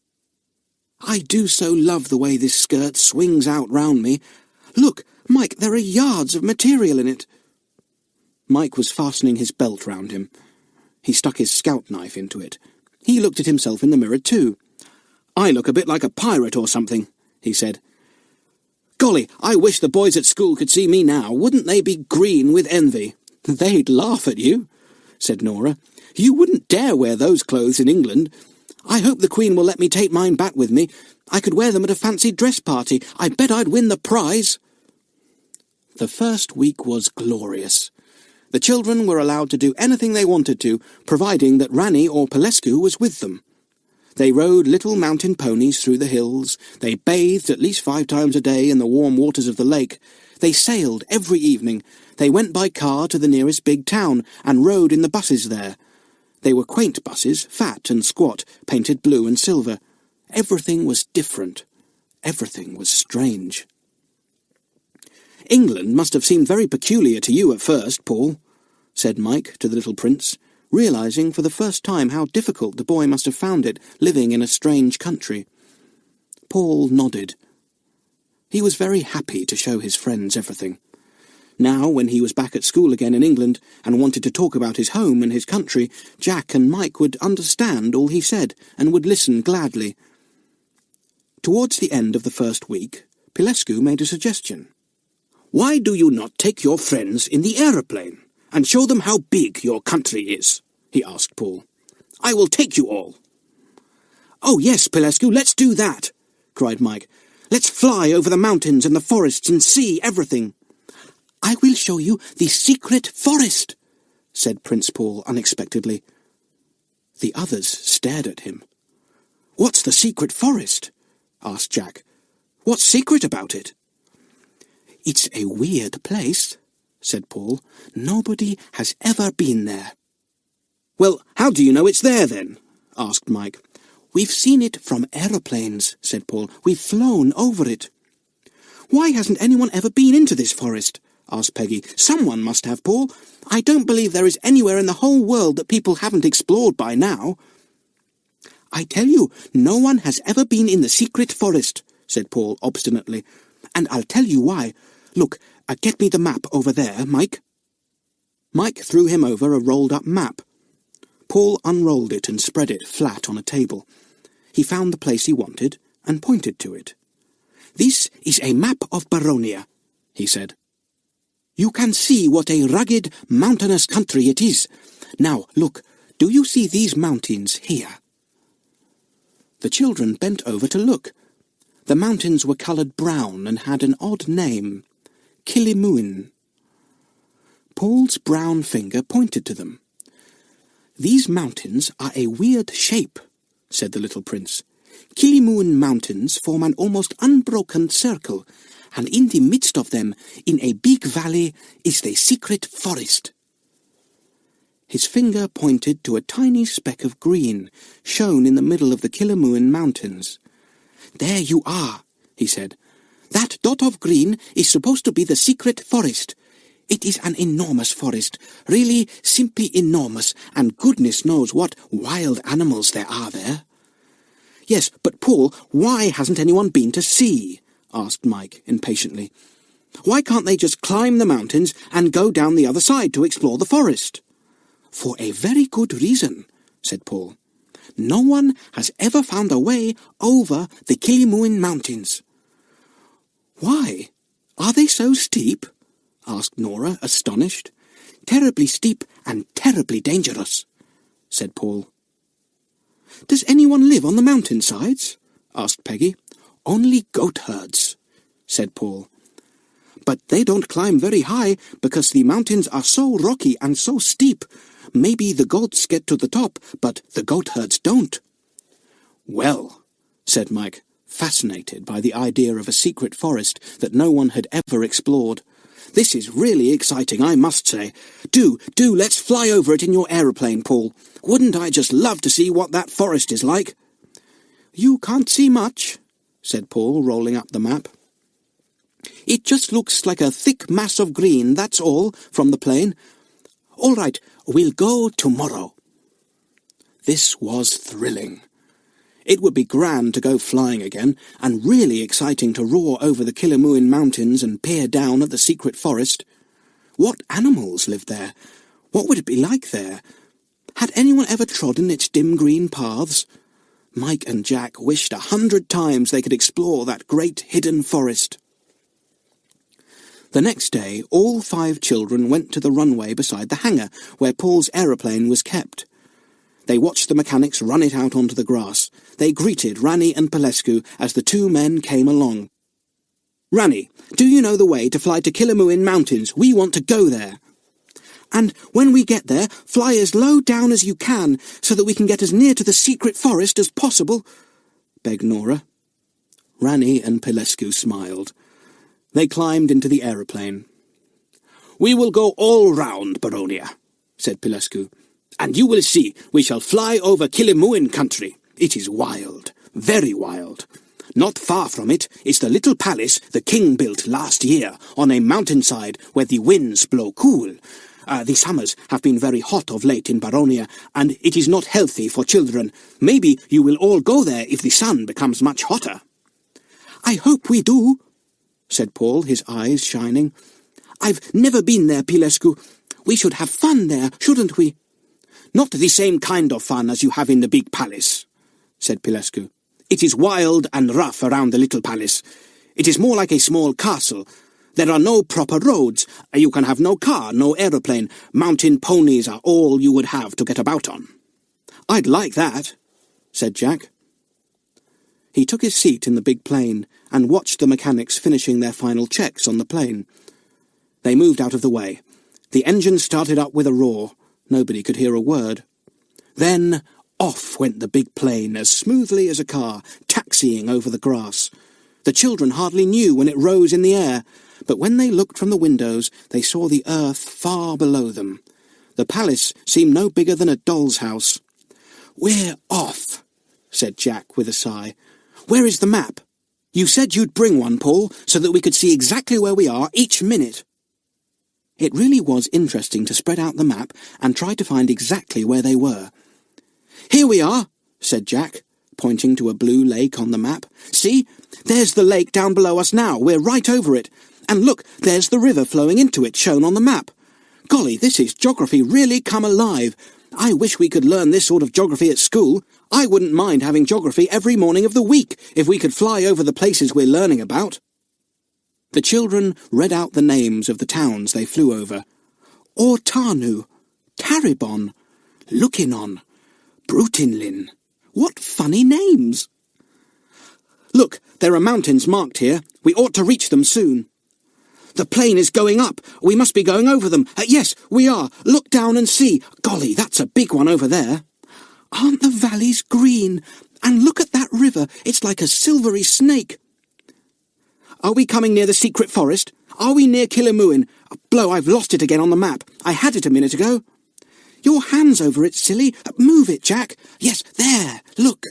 "I do so love the way this skirt swings out round me. Look, Mike, there are yards of material in it." Mike was fastening his belt round him. He stuck his scout knife into it. He looked at himself in the mirror too. "I look a bit like a pirate or something," he said. "Golly, I wish the boys at school could see me now. Wouldn't they be green with envy?" "They'd laugh at you," said Nora. "You wouldn't dare wear those clothes in England. I hope the Queen will let me take mine back with me. I could wear them at a fancy dress party. I bet I'd win the prize." The first week was glorious. The children were allowed to do anything they wanted to, providing that Ranny or Pelescu was with them. They rode little mountain ponies through the hills, they bathed at least 5 times a day in the warm waters of the lake, they sailed every evening, they went by car to the nearest big town and rode in the buses there. They were quaint buses, fat and squat, painted blue and silver. Everything was different. Everything was strange. "England must have seemed very peculiar to you at first, Paul," said Mike to the little prince, realizing for the first time how difficult the boy must have found it, living in a strange country. Paul nodded. He was very happy to show his friends everything. Now, when he was back at school again in England, and wanted to talk about his home and his country, Jack and Mike would understand all he said, and would listen gladly. Towards the end of the first week, Pelescu made a suggestion. "Why do you not take your friends in the aeroplane, and show them how big your country is?" he asked Paul. "I will take you all." "Oh yes, Pelescu, let's do that," cried Mike. "Let's fly over the mountains and the forests and see everything." "I will show you the secret forest," said Prince Paul unexpectedly. The others stared at him. "What's the secret forest?" asked Jack. "What's secret about it?" "It's a weird place," said Paul. "Nobody has ever been there." "Well, how do you know it's there, then?" asked Mike. "We've seen it from aeroplanes," said Paul. "We've flown over it." "Why hasn't anyone ever been into this forest?" asked Peggy. "Someone must have, Paul. I don't believe there is anywhere in the whole world that people haven't explored by now." "I tell you, no one has ever been in the secret forest," said Paul obstinately. "And I'll tell you why. Look, get me the map over there, Mike." Mike threw him over a rolled-up map. Paul unrolled it and spread it flat on a table. He found the place he wanted and pointed to it. "This is a map of Baronia," he said. "You can see what a rugged, mountainous country it is. Now, look, do you see these mountains here?" The children bent over to look. The mountains were coloured brown and had an odd name, Killimoon. Paul's brown finger pointed to them. "These mountains are a weird shape," said the little prince. "Killimoon mountains form an almost unbroken circle, and in the midst of them, in a big valley, is the secret forest." His finger pointed to a tiny speck of green, shown in the middle of the Killimoon mountains. "There you are," he said. "That dot of green is supposed to be the secret forest. It is an enormous forest, really simply enormous, and goodness knows what wild animals there are there." "Yes, but Paul, why hasn't anyone been to see?" asked Mike impatiently. "Why can't they just climb the mountains and go down the other side to explore the forest?" "For a very good reason," said Paul. "No one has ever found a way over the Killimoon mountains." "Why? Are they so steep?" asked Nora, astonished. "Terribly steep and terribly dangerous," said Paul. "Does anyone live on the mountainsides?" asked Peggy. "Only goat herds," said Paul. "But they don't climb very high because the mountains are so rocky and so steep. Maybe the goats get to the top, but the goat herds don't." "Well," said Mike, fascinated by the idea of a secret forest that no one had ever explored. "This is really exciting, I must say. Do, let's fly over it in your aeroplane, Paul. Wouldn't I just love to see what that forest is like?" "You can't see much," said Paul, rolling up the map. "It just looks like a thick mass of green, that's all, from the plane. All right, we'll go tomorrow." This was thrilling. It would be grand to go flying again, and really exciting to roar over the Killimoon mountains and peer down at the secret forest. What animals lived there? What would it be like there? Had anyone ever trodden its dim green paths? Mike and Jack wished 100 times they could explore that great hidden forest. The next day, all 5 children went to the runway beside the hangar, where Paul's aeroplane was kept. They watched the mechanics run it out onto the grass. They greeted Rani and Pelescu as the 2 men came along. "Rani, do you know the way to fly to Killimoon Mountains? We want to go there." "And when we get there, fly as low down as you can, so that we can get as near to the secret forest as possible," begged Nora. Rani and Pelescu smiled. They climbed into the aeroplane. "We will go all round Baronia," said Pelescu, "and you will see we shall fly over Killimoon country. It is wild, very wild. Not far from it is the little palace the king built last year on a mountainside where the winds blow cool. The summers have been very hot of late in Baronia, and it is not healthy for children. Maybe you will all go there if the sun becomes much hotter." "I hope we do," said Paul, his eyes shining. "I've never been there, Pelescu. We should have fun there, shouldn't we?" "Not the same kind of fun as you have in the big palace," said Pelescu. "It is wild and rough around the little palace. It is more like a small castle. There are no proper roads. You can have no car, no aeroplane. Mountain ponies are all you would have to get about on." "I'd like that," said Jack. He took his seat in the big plane and watched the mechanics finishing their final checks on the plane. They moved out of the way. The engine started up with a roar. Nobody could hear a word. Then off went the big plane as smoothly as a car, taxiing over the grass. The children hardly knew when it rose in the air, but when they looked from the windows, they saw the earth far below them. The palace seemed no bigger than a doll's house. "We're off," said Jack with a sigh. "Where is the map? You said you'd bring one, Paul, so that we could see exactly where we are each minute." It really was interesting to spread out the map and try to find exactly where they were. "Here we are," said Jack, pointing to a blue lake on the map. "See, there's the lake down below us now. We're right over it. And look, there's the river flowing into it, shown on the map. Golly, this is geography really come alive. I wish we could learn this sort of geography at school. I wouldn't mind having geography every morning of the week, if we could fly over the places we're learning about." The children read out the names of the towns they flew over. Ortanu, Taribon, Lukinon, Brutinlin. What funny names! "Look, there are mountains marked here. We ought to reach them soon." "The plane is going up. We must be going over them. Yes, we are. Look down and see. Golly, that's a big one over there." "Aren't the valleys green? And look at that river. It's like a silvery snake." "Are we coming near the secret forest? Are we near Killimoon? Blow, I've lost it again on the map. I had it a minute ago." "Your hand's over it, silly. Move it, Jack. Yes, there. Look.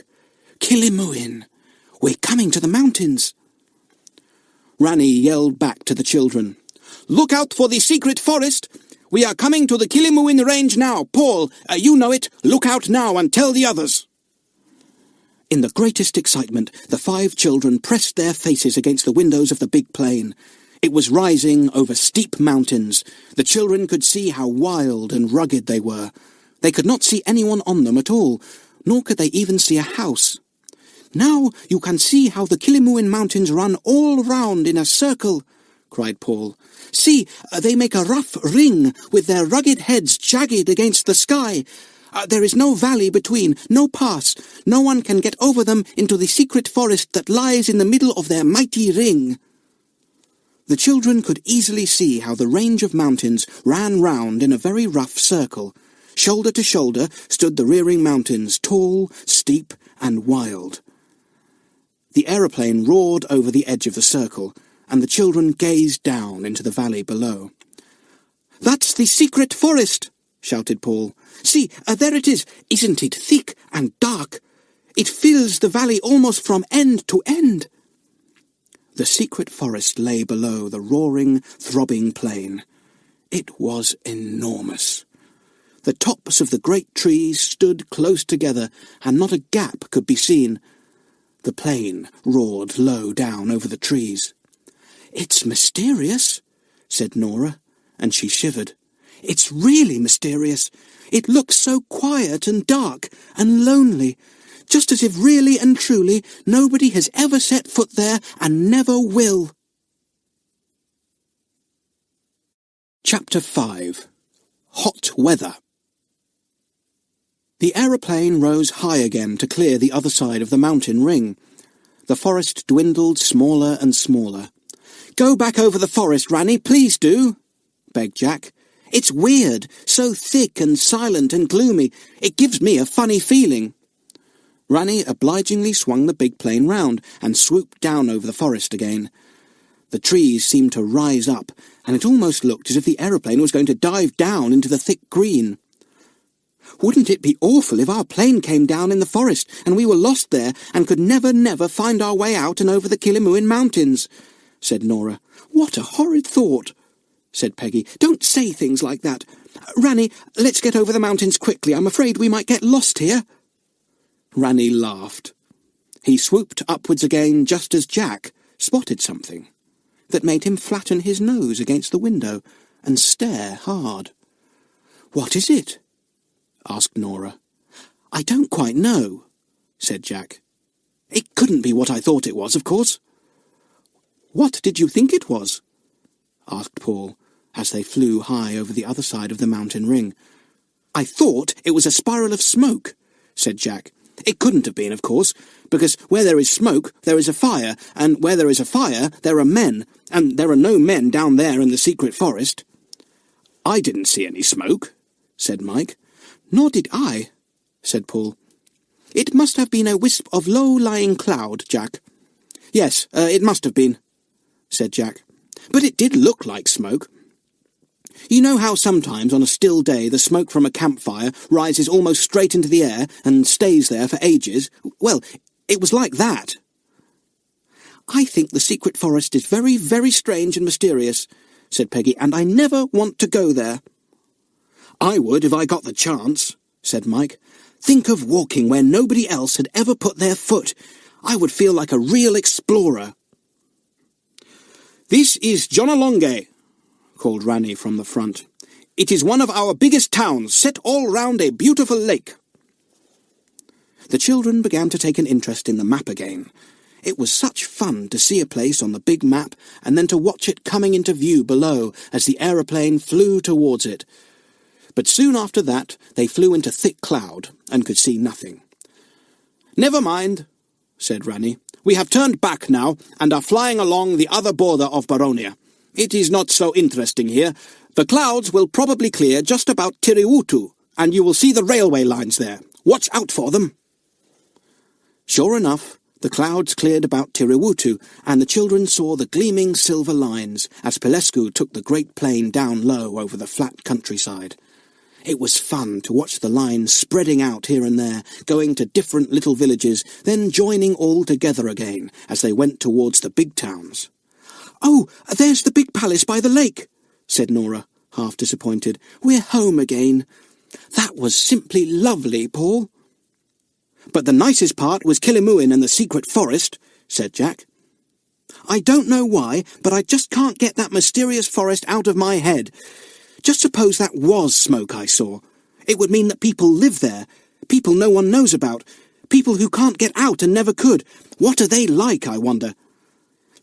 Killimoon. We're coming to the mountains." Rani yelled back to the children. "Look out for the secret forest! We are coming to the Killimoon range now. Paul, you know it. Look out now and tell the others." In the greatest excitement, the 5 children pressed their faces against the windows of the big plane. It was rising over steep mountains. The children could see how wild and rugged they were. They could not see anyone on them at all, nor could they even see a house. "Now you can see how the Killimoon mountains run all round in a circle," cried Paul. "See, they make a rough ring with their rugged heads jagged against the sky. There is no valley between, no pass. No one can get over them into the secret forest that lies in the middle of their mighty ring." The children could easily see how the range of mountains ran round in a very rough circle. Shoulder to shoulder stood the rearing mountains, tall, steep, and wild. The aeroplane roared over the edge of the circle, and the children gazed down into the valley below. "That's the secret forest!" shouted Paul. "See, there it is. Isn't it thick and dark? It fills the valley almost from end to end." The secret forest lay below the roaring, throbbing plain. It was enormous. The tops of the great trees stood close together, and not a gap could be seen. The plane roared low down over the trees. "It's mysterious," said Nora, and she shivered. "It's really mysterious. It looks so quiet and dark and lonely, just as if really and truly nobody has ever set foot there and never will." Chapter 5. Hot Weather. The aeroplane rose high again to clear the other side of the mountain ring. The forest dwindled smaller and smaller. "Go back over the forest, Ranny, please do," begged Jack. "It's weird, so thick and silent and gloomy. It gives me a funny feeling." Ranny obligingly swung the big plane round and swooped down over the forest again. The trees seemed to rise up, and it almost looked as if the aeroplane was going to dive down into the thick green. "Wouldn't it be awful if our plane came down in the forest and we were lost there and could never find our way out and over the Killimoon mountains?" said Nora. "What a horrid thought," said Peggy. "Don't say things like that. Ranny, let's get over the mountains quickly. I'm afraid we might get lost here." Ranny laughed. He swooped upwards again just as Jack spotted something that made him flatten his nose against the window and stare hard. "What is it?" asked Nora. "I don't quite know," said Jack. "It couldn't be what I thought it was, of course." "What did you think it was?" asked Paul, as they flew high over the other side of the mountain ring. "I thought it was a spiral of smoke," said Jack. "It couldn't have been, of course, because where there is smoke, there is a fire, and where there is a fire, there are men, and there are no men down there in the secret forest." "I didn't see any smoke," said Mike. "Nor did I," said Paul. "It must have been a wisp of low-lying cloud, Jack." "Yes, it must have been," said Jack. "But it did look like smoke. You know how sometimes on a still day the smoke from a campfire rises almost straight into the air and stays there for ages? Well, it was like that." "I think the secret forest is very strange and mysterious," said Peggy, "and I never want to go there." "I would if I got the chance," said Mike. "Think of walking where nobody else had ever put their foot. I would feel like a real explorer." "This is Jonalonge," called Ranny from the front. "It is one of our biggest towns, set all round a beautiful lake." The children began to take an interest in the map again. It was such fun to see a place on the big map and then to watch it coming into view below as the aeroplane flew towards it. But soon after that they flew into thick cloud and could see nothing. "Never mind," said Ranny. "We have turned back now and are flying along the other border of Baronia. It is not so interesting here. The clouds will probably clear just about Tiriwutu, and you will see the railway lines there. Watch out for them." Sure enough, the clouds cleared about Tiriwutu, and the children saw the gleaming silver lines as Pelescu took the great plane down low over the flat countryside. It was fun to watch the lines spreading out here and there, going to different little villages, then joining all together again as they went towards the big towns. "Oh, there's the big palace by the lake," said Nora, half disappointed. "We're home again. That was simply lovely, Paul." "But the nicest part was Killimoon and the secret forest," said Jack. "I don't know why, but I just can't get that mysterious forest out of my head. Just suppose that was smoke I saw. It would mean that people live there, people no one knows about, people who can't get out and never could. What are they like, I wonder?"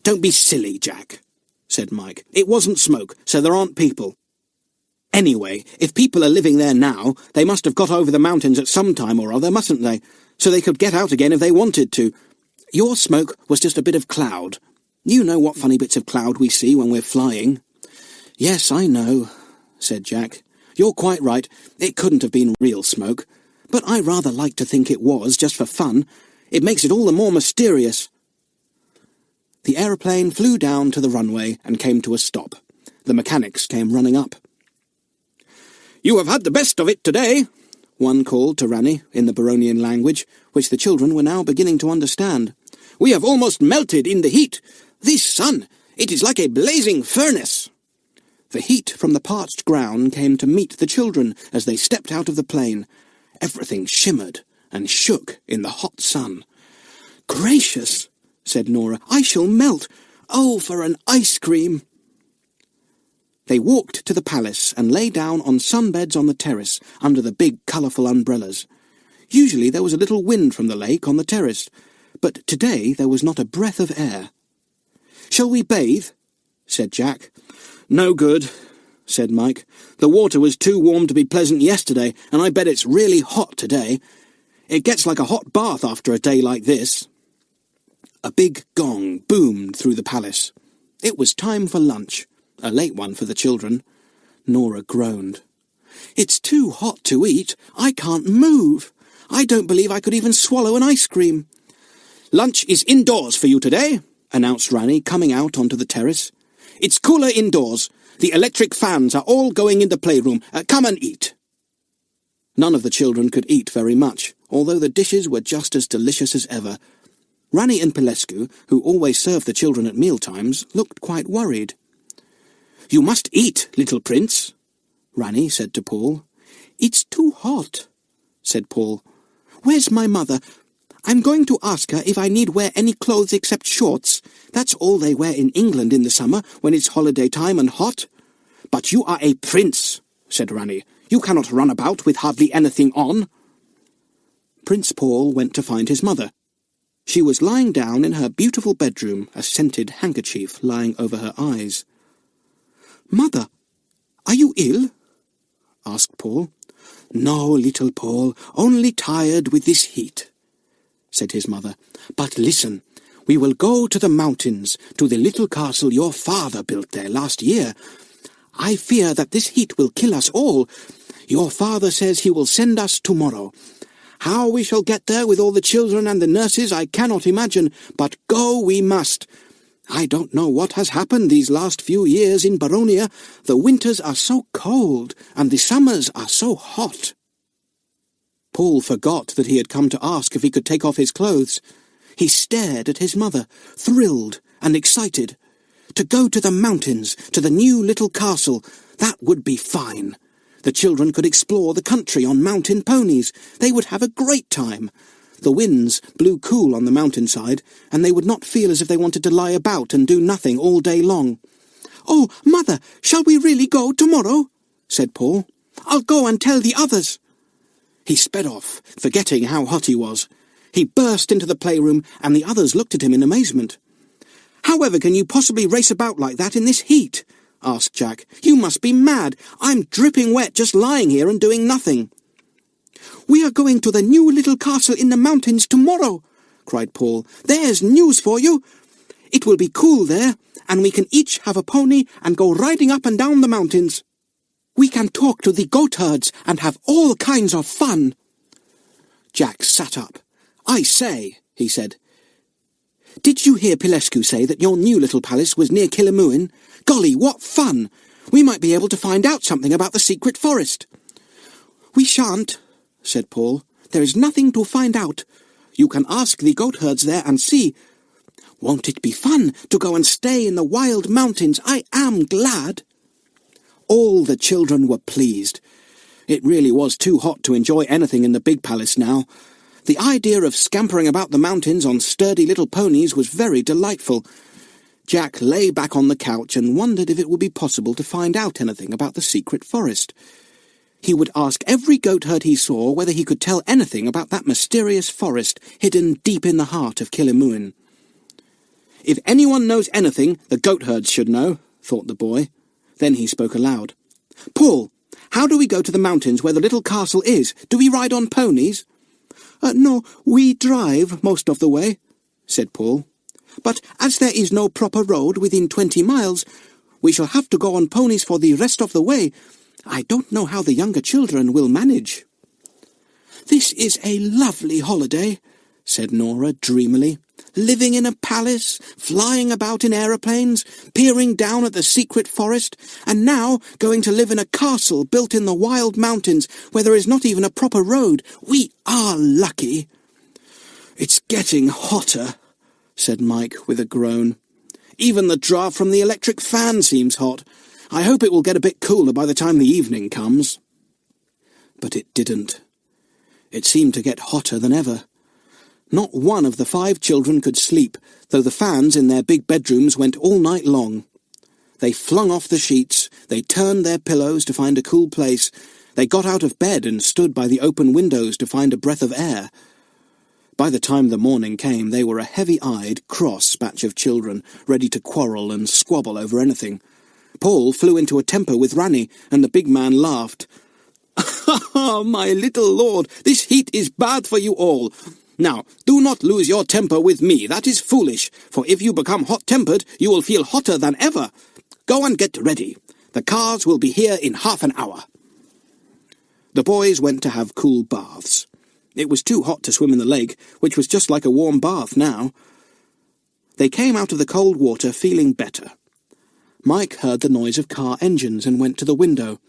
"Don't be silly, Jack," said Mike. "It wasn't smoke, so there aren't people. Anyway, if people are living there now, they must have got over the mountains at some time or other, mustn't they? So they could get out again if they wanted to. Your smoke was just a bit of cloud. You know what funny bits of cloud we see when we're flying." "Yes, I know," said Jack. "You're quite right. It couldn't have been real smoke. But I rather like to think it was, just for fun. It makes it all the more mysterious." The aeroplane flew down to the runway and came to a stop. The mechanics came running up. "You have had the best of it today," one called to Ranny in the Baronian language, which the children were now beginning to understand. "We have almost melted in the heat. This sun, it is like a blazing furnace." The heat from the parched ground came to meet the children as they stepped out of the plane. Everything shimmered and shook in the hot sun. "Gracious," said Nora, "I shall melt. Oh, for an ice cream." They walked to the palace and lay down on sunbeds on the terrace under the big colourful umbrellas. Usually there was a little wind from the lake on the terrace, but today there was not a breath of air. "Shall we bathe?" said Jack. "No good," said Mike. "The water was too warm to be pleasant yesterday, and I bet it's really hot today. It gets like a hot bath after a day like this." A big gong boomed through the palace. It was time for lunch, a late one for the children. Nora groaned. "It's too hot to eat. I can't move. I don't believe I could even swallow an ice cream." "Lunch is indoors for you today," announced Ranny, coming out onto the terrace. "It's cooler indoors. The electric fans are all going in the playroom. Come and eat." None of the children could eat very much, although the dishes were just as delicious as ever. Ranny and Pilescu, who always served the children at mealtimes, looked quite worried. "You must eat, little prince," Ranny said to Paul. "It's too hot," said Paul. "Where's my mother? I'm going to ask her if I need wear any clothes except shorts. That's all they wear in England in the summer, when it's holiday time and hot." "But you are a prince," said Ranny. "You cannot run about with hardly anything on." Prince Paul went to find his mother. She was lying down in her beautiful bedroom, a scented handkerchief lying over her eyes. "Mother, are you ill?" asked Paul. "No, little Paul, only tired with this heat," said his mother. "But listen, we will go to the mountains, to the little castle your father built there last year. I fear that this heat will kill us all. Your father says he will send us tomorrow. How we shall get there with all the children and the nurses I cannot imagine, but go we must. I don't know what has happened these last few years in Baronia. The winters are so cold, and the summers are so hot." Paul forgot that he had come to ask if he could take off his clothes. He stared at his mother, thrilled and excited. To go to the mountains, to the new little castle, that would be fine. The children could explore the country on mountain ponies. They would have a great time. The winds blew cool on the mountainside, and they would not feel as if they wanted to lie about and do nothing all day long. "Oh, Mother, shall we really go tomorrow?" said Paul. "I'll go and tell the others." He sped off, forgetting how hot he was. He burst into the playroom, and the others looked at him in amazement. "However can you possibly race about like that in this heat?" asked Jack. "You must be mad. I'm dripping wet just lying here and doing nothing." "We are going to the new little castle in the mountains tomorrow," cried Paul. "There's news for you. It will be cool there, and we can each have a pony and go riding up and down the mountains. We can talk to the goatherds and have all kinds of fun." Jack sat up. "I say," he said, "did you hear Pilescu say that your new little palace was near Killimoon? Golly, what fun! We might be able to find out something about the secret forest." "We shan't," said Paul. "There is nothing to find out. You can ask the goatherds there and see. Won't it be fun to go and stay in the wild mountains? I am glad." All the children were pleased. It really was too hot to enjoy anything in the big palace now. The idea of scampering about the mountains on sturdy little ponies was very delightful. Jack lay back on the couch and wondered if it would be possible to find out anything about the secret forest. He would ask every goatherd he saw whether he could tell anything about that mysterious forest hidden deep in the heart of Killimoon. "If anyone knows anything, the goatherds should know," thought the boy. Then he spoke aloud. "Paul, how do we go to the mountains where the little castle is? Do we ride on ponies?" "No, we drive most of the way," said Paul. "But as there is no proper road within 20 miles, we shall have to go on ponies for the rest of the way. I don't know how the younger children will manage." "This is a lovely holiday," said Nora dreamily. "Living in a palace, flying about in aeroplanes, peering down at the secret forest, and now going to live in a castle built in the wild mountains where there is not even a proper road. We are lucky." "It's getting hotter," said Mike with a groan. "Even the draft from the electric fan seems hot. I hope it will get a bit cooler by the time the evening comes." But it didn't. It seemed to get hotter than ever. Not one of the 5 children could sleep, though the fans in their big bedrooms went all night long. They flung off the sheets, they turned their pillows to find a cool place, they got out of bed and stood by the open windows to find a breath of air. By the time the morning came, they were a heavy-eyed, cross batch of children, ready to quarrel and squabble over anything. Paul flew into a temper with Ranny, and the big man laughed. "Ah, my little lord, this heat is bad for you all. Now, do not lose your temper with me, that is foolish, for if you become hot-tempered, you will feel hotter than ever. Go and get ready. The cars will be here in half an hour." The boys went to have cool baths. It was too hot to swim in the lake, which was just like a warm bath now. They came out of the cold water feeling better. Mike heard the noise of car engines and went to the window.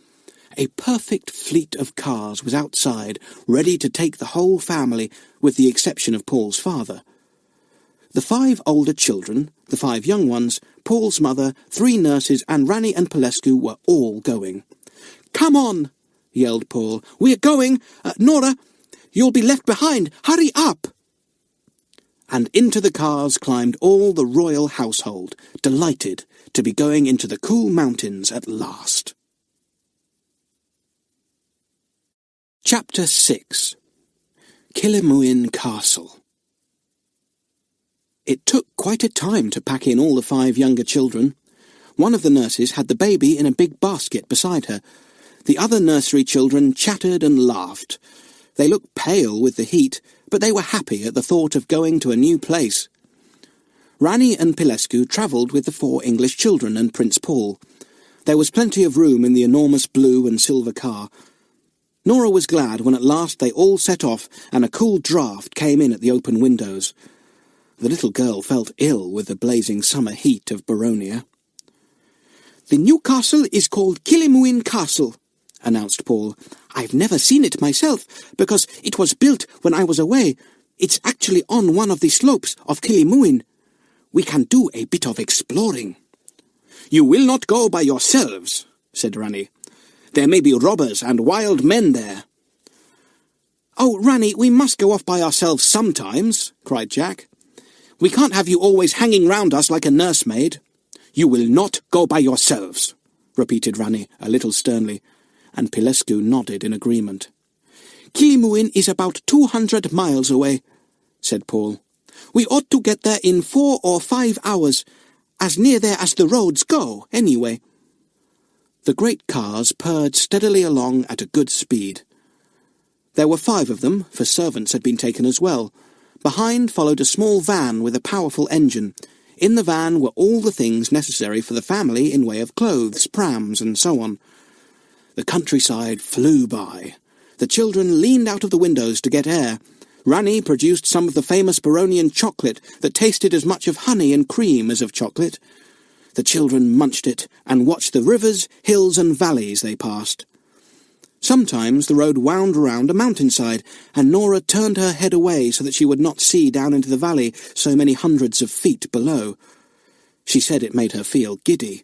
A perfect fleet of cars was outside, ready to take the whole family, with the exception of Paul's father. The 5 older children, the 5 young ones, Paul's mother, 3 nurses, and Ranny and Pelescu were all going. "Come on!" yelled Paul. "We're going! Nora, you'll be left behind! Hurry up!" And into the cars climbed all the royal household, delighted to be going into the cool mountains at last. Chapter 6. Killimoon Castle. It took quite a time to pack in all the 5 younger children. One of the nurses had the baby in a big basket beside her. The other nursery children chattered and laughed. They looked pale with the heat, but they were happy at the thought of going to a new place. Ranny and Pelescu travelled with the 4 English children and Prince Paul. There was plenty of room in the enormous blue and silver car. Nora was glad when at last they all set off and a cool draught came in at the open windows. The little girl felt ill with the blazing summer heat of Baronia. "The new castle is called Killimoon Castle," announced Paul. "I've never seen it myself, because it was built when I was away. It's actually on one of the slopes of Killimoon. We can do a bit of exploring." "You will not go by yourselves," said Ranny. "There may be robbers and wild men there." "Oh, Ranny, we must go off by ourselves sometimes," cried Jack. "We can't have you always hanging round us like a nursemaid." "You will not go by yourselves," repeated Ranny a little sternly, and Pelescu nodded in agreement. "Killimoon is about 200 miles away," said Paul. "We ought to get there in 4 or 5 hours, as near there as the roads go, anyway." The great cars purred steadily along at a good speed. There were 5 of them, for servants had been taken as well. Behind followed a small van with a powerful engine. In the van were all the things necessary for the family in way of clothes, prams, and so on. The countryside flew by. The children leaned out of the windows to get air. Ranny produced some of the famous Baronian chocolate that tasted as much of honey and cream as of chocolate. The children munched it and watched the rivers, hills, and valleys they passed. Sometimes the road wound round a mountainside, and Nora turned her head away so that she would not see down into the valley so many hundreds of feet below. She said it made her feel giddy.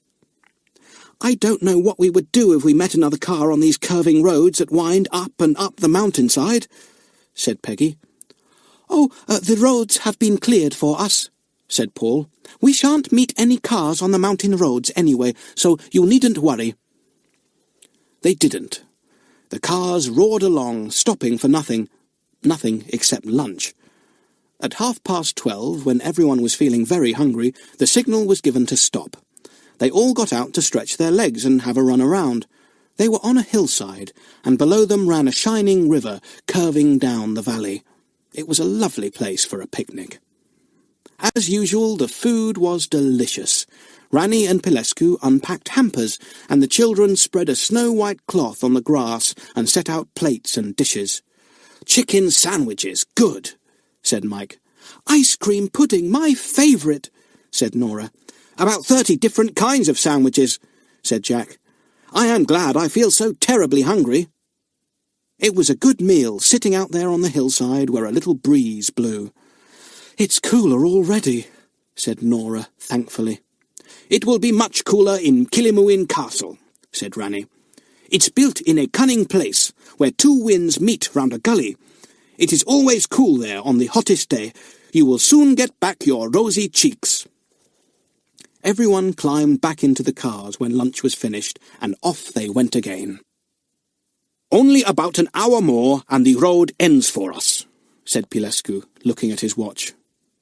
"I don't know what we would do if we met another car on these curving roads that wind up and up the mountainside," said Peggy. "Oh, the roads have been cleared for us," said Paul. "We shan't meet any cars on the mountain roads anyway, so you needn't worry." They didn't. The cars roared along, stopping for nothing except lunch. At 12:30, when everyone was feeling very hungry, the signal was given to stop. They all got out to stretch their legs and have a run around. They were on a hillside, and below them ran a shining river curving down the valley. It was a lovely place for a picnic. As usual, the food was delicious. Ranny and Pelescu unpacked hampers, and the children spread a snow-white cloth on the grass and set out plates and dishes. "Chicken sandwiches, good," said Mike. "Ice cream pudding, my favourite," said Nora. "About 30 different kinds of sandwiches," said Jack. "I am glad I feel so terribly hungry." It was a good meal, sitting out there on the hillside where a little breeze blew. "It's cooler already," said Nora thankfully. "It will be much cooler in Killimoon Castle," said Ranny. "It's built in a cunning place, where two winds meet round a gully. It is always cool there on the hottest day. You will soon get back your rosy cheeks." Everyone climbed back into the cars when lunch was finished, and off they went again. "Only about an hour more, and the road ends for us," said Pilescu, looking at his watch.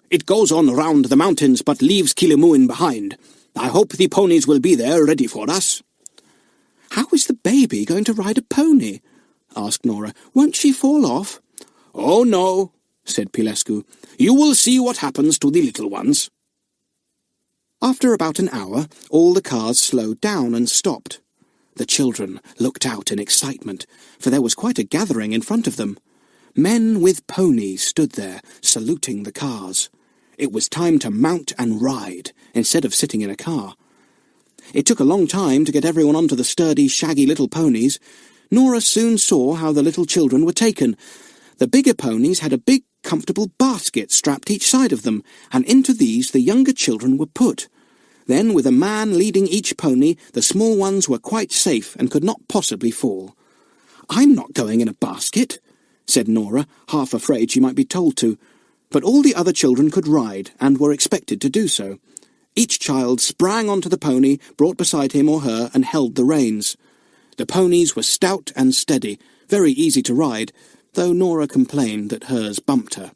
"It goes on round the mountains, but leaves Killimoon behind. I hope the ponies will be there ready for us." "How is the baby going to ride a pony?" asked Nora. "Won't she fall off?" "Oh, no," said Pilescu. "You will see what happens to the little ones." After about an hour, all the cars slowed down and stopped. The children looked out in excitement, for there was quite a gathering in front of them. Men with ponies stood there, saluting the cars. It was time to mount and ride, instead of sitting in a car. It took a long time to get everyone onto the sturdy, shaggy little ponies. Nora soon saw how the little children were taken. The bigger ponies had a big, comfortable basket strapped each side of them, and into these the younger children were put. Then, with a man leading each pony, the small ones were quite safe and could not possibly fall. "I'm not going in a basket," said Nora, half afraid she might be told to. But all the other children could ride, and were expected to do so. Each child sprang onto the pony brought beside him or her and held the reins. The ponies were stout and steady, very easy to ride, though Nora complained that hers bumped her.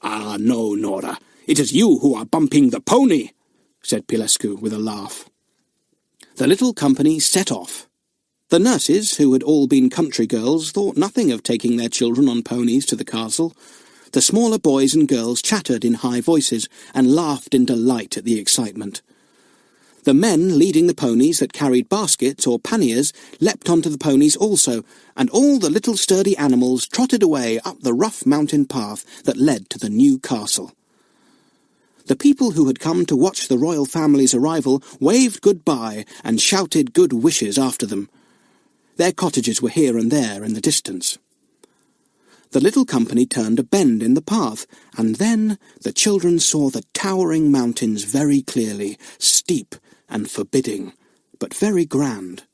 "Ah, no, Nora, it is you who are bumping the pony," said Pilescu with a laugh. The little company set off. The nurses, who had all been country girls, thought nothing of taking their children on ponies to the castle. The smaller boys and girls chattered in high voices and laughed in delight at the excitement. The men leading the ponies that carried baskets or panniers leapt onto the ponies also, and all the little sturdy animals trotted away up the rough mountain path that led to the new castle. The people who had come to watch the royal family's arrival waved goodbye and shouted good wishes after them. Their cottages were here and there in the distance. The little company turned a bend in the path, and then the children saw the towering mountains very clearly, steep and forbidding, but very grand.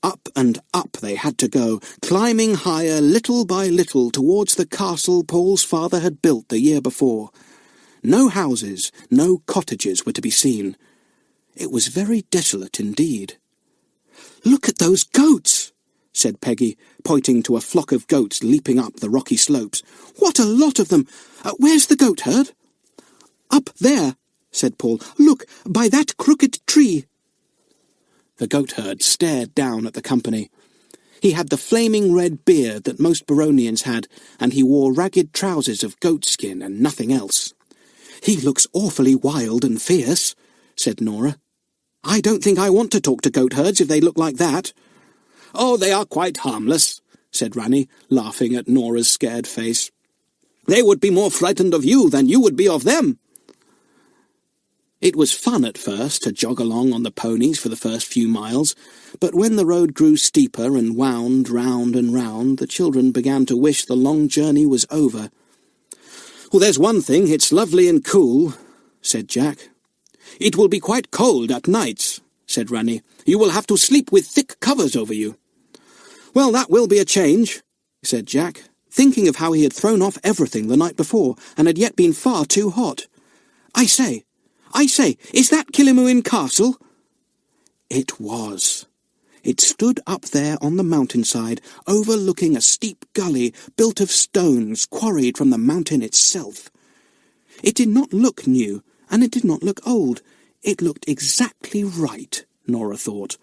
Up and up they had to go, climbing higher little by little towards the castle Paul's father had built the year before. No houses, no cottages were to be seen. It was very desolate indeed. "Look at those goats!" said Peggy, pointing to a flock of goats leaping up the rocky slopes. "What a lot of them! Where's the goat herd?" "Up there," said Paul. "Look, by that crooked tree." The goatherd stared down at the company. He had the flaming red beard that most Baronians had, and he wore ragged trousers of goatskin and nothing else. "He looks awfully wild and fierce," said Nora. "I don't think I want to talk to goatherds if they look like that." "Oh, they are quite harmless," said Ranny, laughing at Nora's scared face. "They would be more frightened of you than you would be of them." It was fun at first to jog along on the ponies for the first few miles, but when the road grew steeper and wound round and round, the children began to wish the long journey was over. "Well, there's one thing, it's lovely and cool," said Jack. "It will be quite cold at nights," said Ranny. "You will have to sleep with thick covers over you." "Well, that will be a change," said Jack, thinking of how he had thrown off everything the night before, and had yet been far too hot. I say, is that Killimoon Castle?" It was. It stood up there on the mountainside, overlooking a steep gully built of stones quarried from the mountain itself. It did not look new, and it did not look old. It looked exactly right, Nora thought.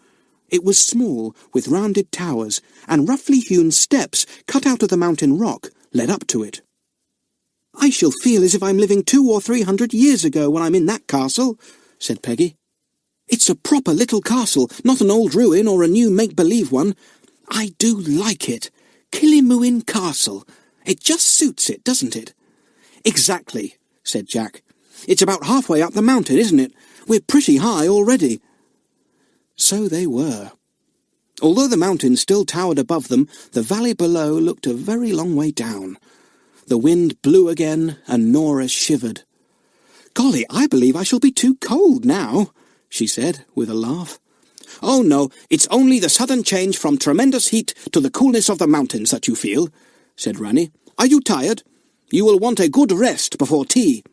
It was small, with rounded towers, and roughly hewn steps cut out of the mountain rock led up to it. "I shall feel as if I'm living 200 or 300 years ago when I'm in that castle," said Peggy. "It's a proper little castle, not an old ruin or a new make-believe one. I do like it. Killimoon Castle. It just suits it, doesn't it?" "Exactly," said Jack. "It's about halfway up the mountain, isn't it? We're pretty high already." So they were. Although the mountain still towered above them, the valley below looked a very long way down. The wind blew again, and Nora shivered. "Golly, I believe I shall be too cold now," she said, with a laugh. "Oh, no, it's only the sudden change from tremendous heat to the coolness of the mountains that you feel," said Ranny. "Are you tired? You will want a good rest before tea."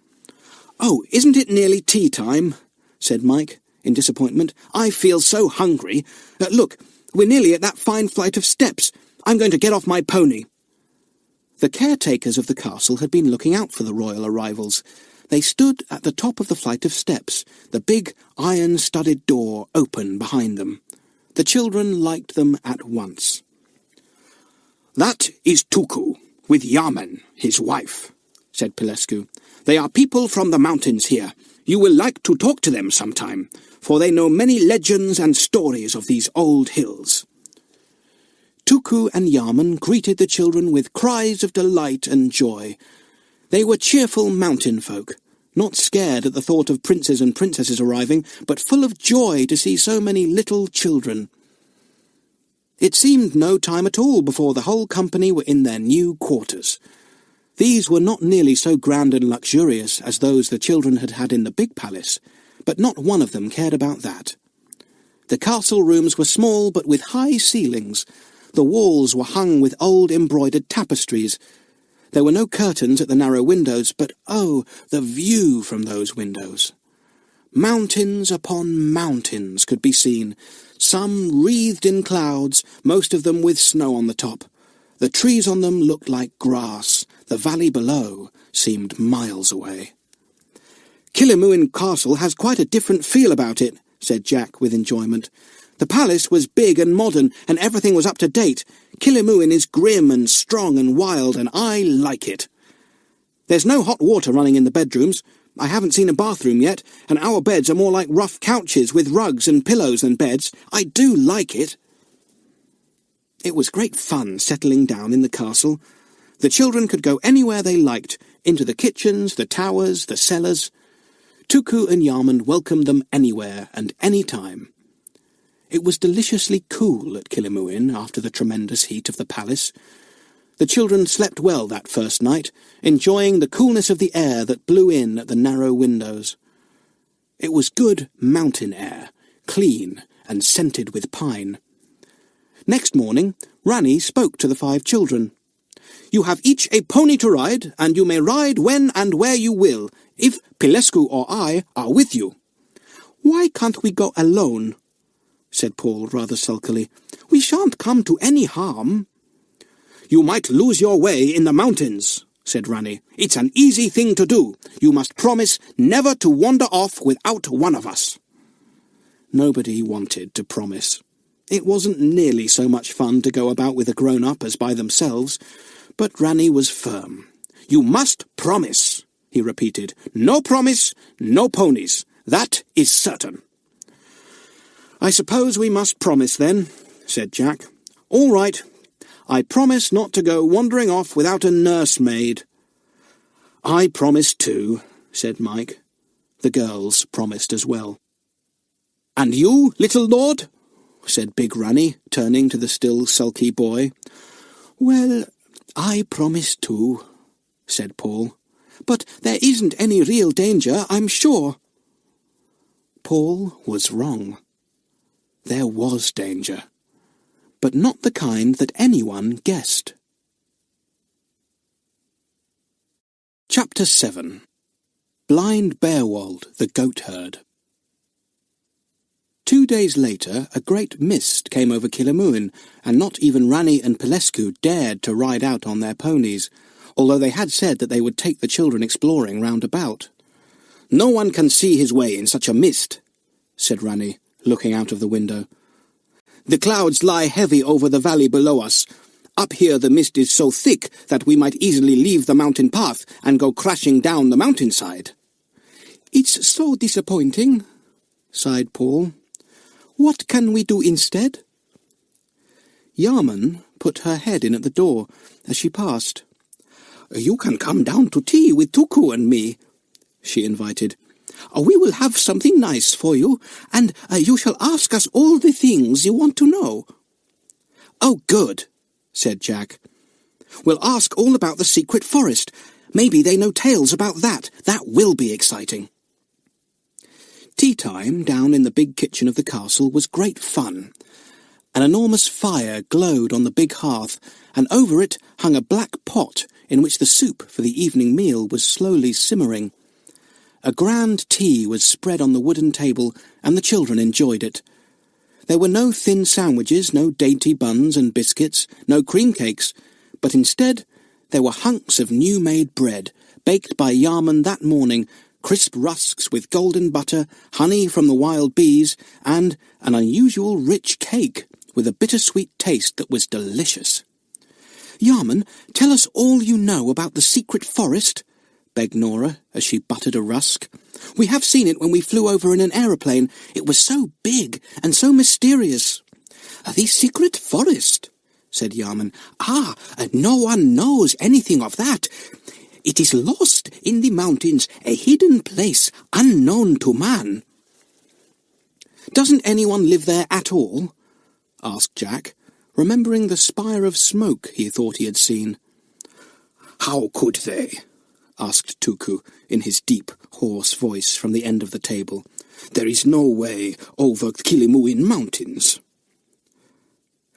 "Oh, isn't it nearly tea time?" said Mike, in disappointment. "I feel so hungry. Look, we're nearly at that fine flight of steps. I'm going to get off my pony." The caretakers of the castle had been looking out for the royal arrivals. They stood at the top of the flight of steps, the big iron-studded door open behind them. The children liked them at once. "That is Tuku, with Yamen, his wife," said Pilescu. "They are people from the mountains here. You will like to talk to them sometime, for they know many legends and stories of these old hills." Tuku and Yamen greeted the children with cries of delight and joy. They were cheerful mountain folk, not scared at the thought of princes and princesses arriving, but full of joy to see so many little children. It seemed no time at all before the whole company were in their new quarters. These were not nearly so grand and luxurious as those the children had had in the big palace, but not one of them cared about that. The castle rooms were small but with high ceilings. The walls were hung with old embroidered tapestries. There were no curtains at the narrow windows, but oh, the view from those windows! Mountains upon mountains could be seen, some wreathed in clouds, most of them with snow on the top. The trees on them looked like grass. The valley below seemed miles away. "Killimoon Castle has quite a different feel about it," said Jack with enjoyment. "The palace was big and modern, and everything was up to date. Killimoon is grim and strong and wild, and I like it. There's no hot water running in the bedrooms. I haven't seen a bathroom yet, and our beds are more like rough couches with rugs and pillows than beds. I do like it." It was great fun settling down in the castle. The children could go anywhere they liked, into the kitchens, the towers, the cellars. Tuku and Yamen welcomed them anywhere and any time. It was deliciously cool at Killimoon after the tremendous heat of the palace. The children slept well that first night, enjoying the coolness of the air that blew in at the narrow windows. It was good mountain air, clean and scented with pine. Next morning, Ranny spoke to the 5 children. "You have each a pony to ride, and you may ride when and where you will, if Pilescu or I are with you." "Why can't we go alone?" said Paul rather sulkily. "We shan't come to any harm." "You might lose your way in the mountains," said Ranny. "It's an easy thing to do. You must promise never to wander off without one of us." Nobody wanted to promise. It wasn't nearly so much fun to go about with a grown-up as by themselves, but Ranny was firm. "You must promise," he repeated. "No promise, no ponies. That is certain." "I suppose we must promise, then," said Jack. "All right. I promise not to go wandering off without a nursemaid." "I promise too," said Mike. The girls promised as well. "And you, little lord?" said Big Ranny, turning to the still sulky boy. "Well, I promise too," said Paul. "But there isn't any real danger, I'm sure." Paul was wrong. There was danger, but not the kind that anyone guessed. Chapter 7. Blind Bearwald, the Goatherd. 2 days later, a great mist came over Killimoon, and not even Ranny and Pilescu dared to ride out on their ponies, although they had said that they would take the children exploring round about. "No one can see his way in such a mist," said Ranny, looking out of the window. "The clouds lie heavy over the valley below us. Up here the mist is so thick that we might easily leave the mountain path and go crashing down the mountainside." "It's so disappointing," sighed Paul. "What can we do instead?" Yamen put her head in at the door as she passed. "You can come down to tea with Tuku and me," she invited. "We will have something nice for you, and you shall ask us all the things you want to know." "Oh, good," said Jack. "We'll ask all about the secret forest. Maybe they know tales about that. That will be exciting." Tea time down in the big kitchen of the castle was great fun. An enormous fire glowed on the big hearth, and over it hung a black pot in which the soup for the evening meal was slowly simmering. A grand tea was spread on the wooden table, and the children enjoyed it. There were no thin sandwiches, no dainty buns and biscuits, no cream cakes, but instead there were hunks of new-made bread, baked by Yarman that morning, crisp rusks with golden butter, honey from the wild bees, and an unusual rich cake with a bittersweet taste that was delicious. "Yarman, tell us all you know about the secret forest," begged Nora as she buttered a rusk. "We have seen it when we flew over in an aeroplane. It was so big and so mysterious." "The secret forest," said Yarman. No one knows anything of that. It is lost in the mountains, a hidden place unknown to man." "Doesn't anyone live there at all?" asked Jack, remembering the spire of smoke he thought he had seen. "How could they?" asked Tuku in his deep, hoarse voice from the end of the table. "There is no way over Killimoon mountains."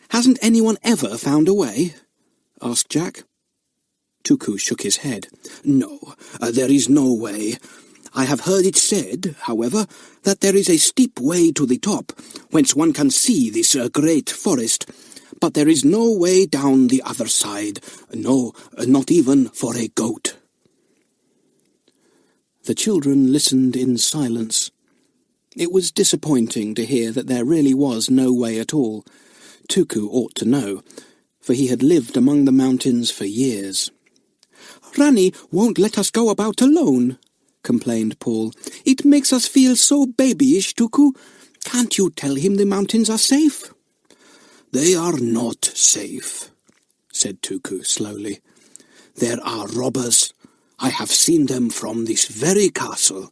"Hasn't anyone ever found a way?" asked Jack. Tuku shook his head. "No, there is no way. I have heard it said, however, that there is a steep way to the top, whence one can see this great forest, but there is no way down the other side. No, not even for a goat." The children listened in silence. It was disappointing to hear that there really was no way at all. Tuku ought to know, for he had lived among the mountains for years. "Ranny won't let us go about alone," complained Paul. "It makes us feel so babyish, Tuku. Can't you tell him the mountains are safe?" "They are not safe," said Tuku slowly. "There are robbers. I have seen them from this very castle.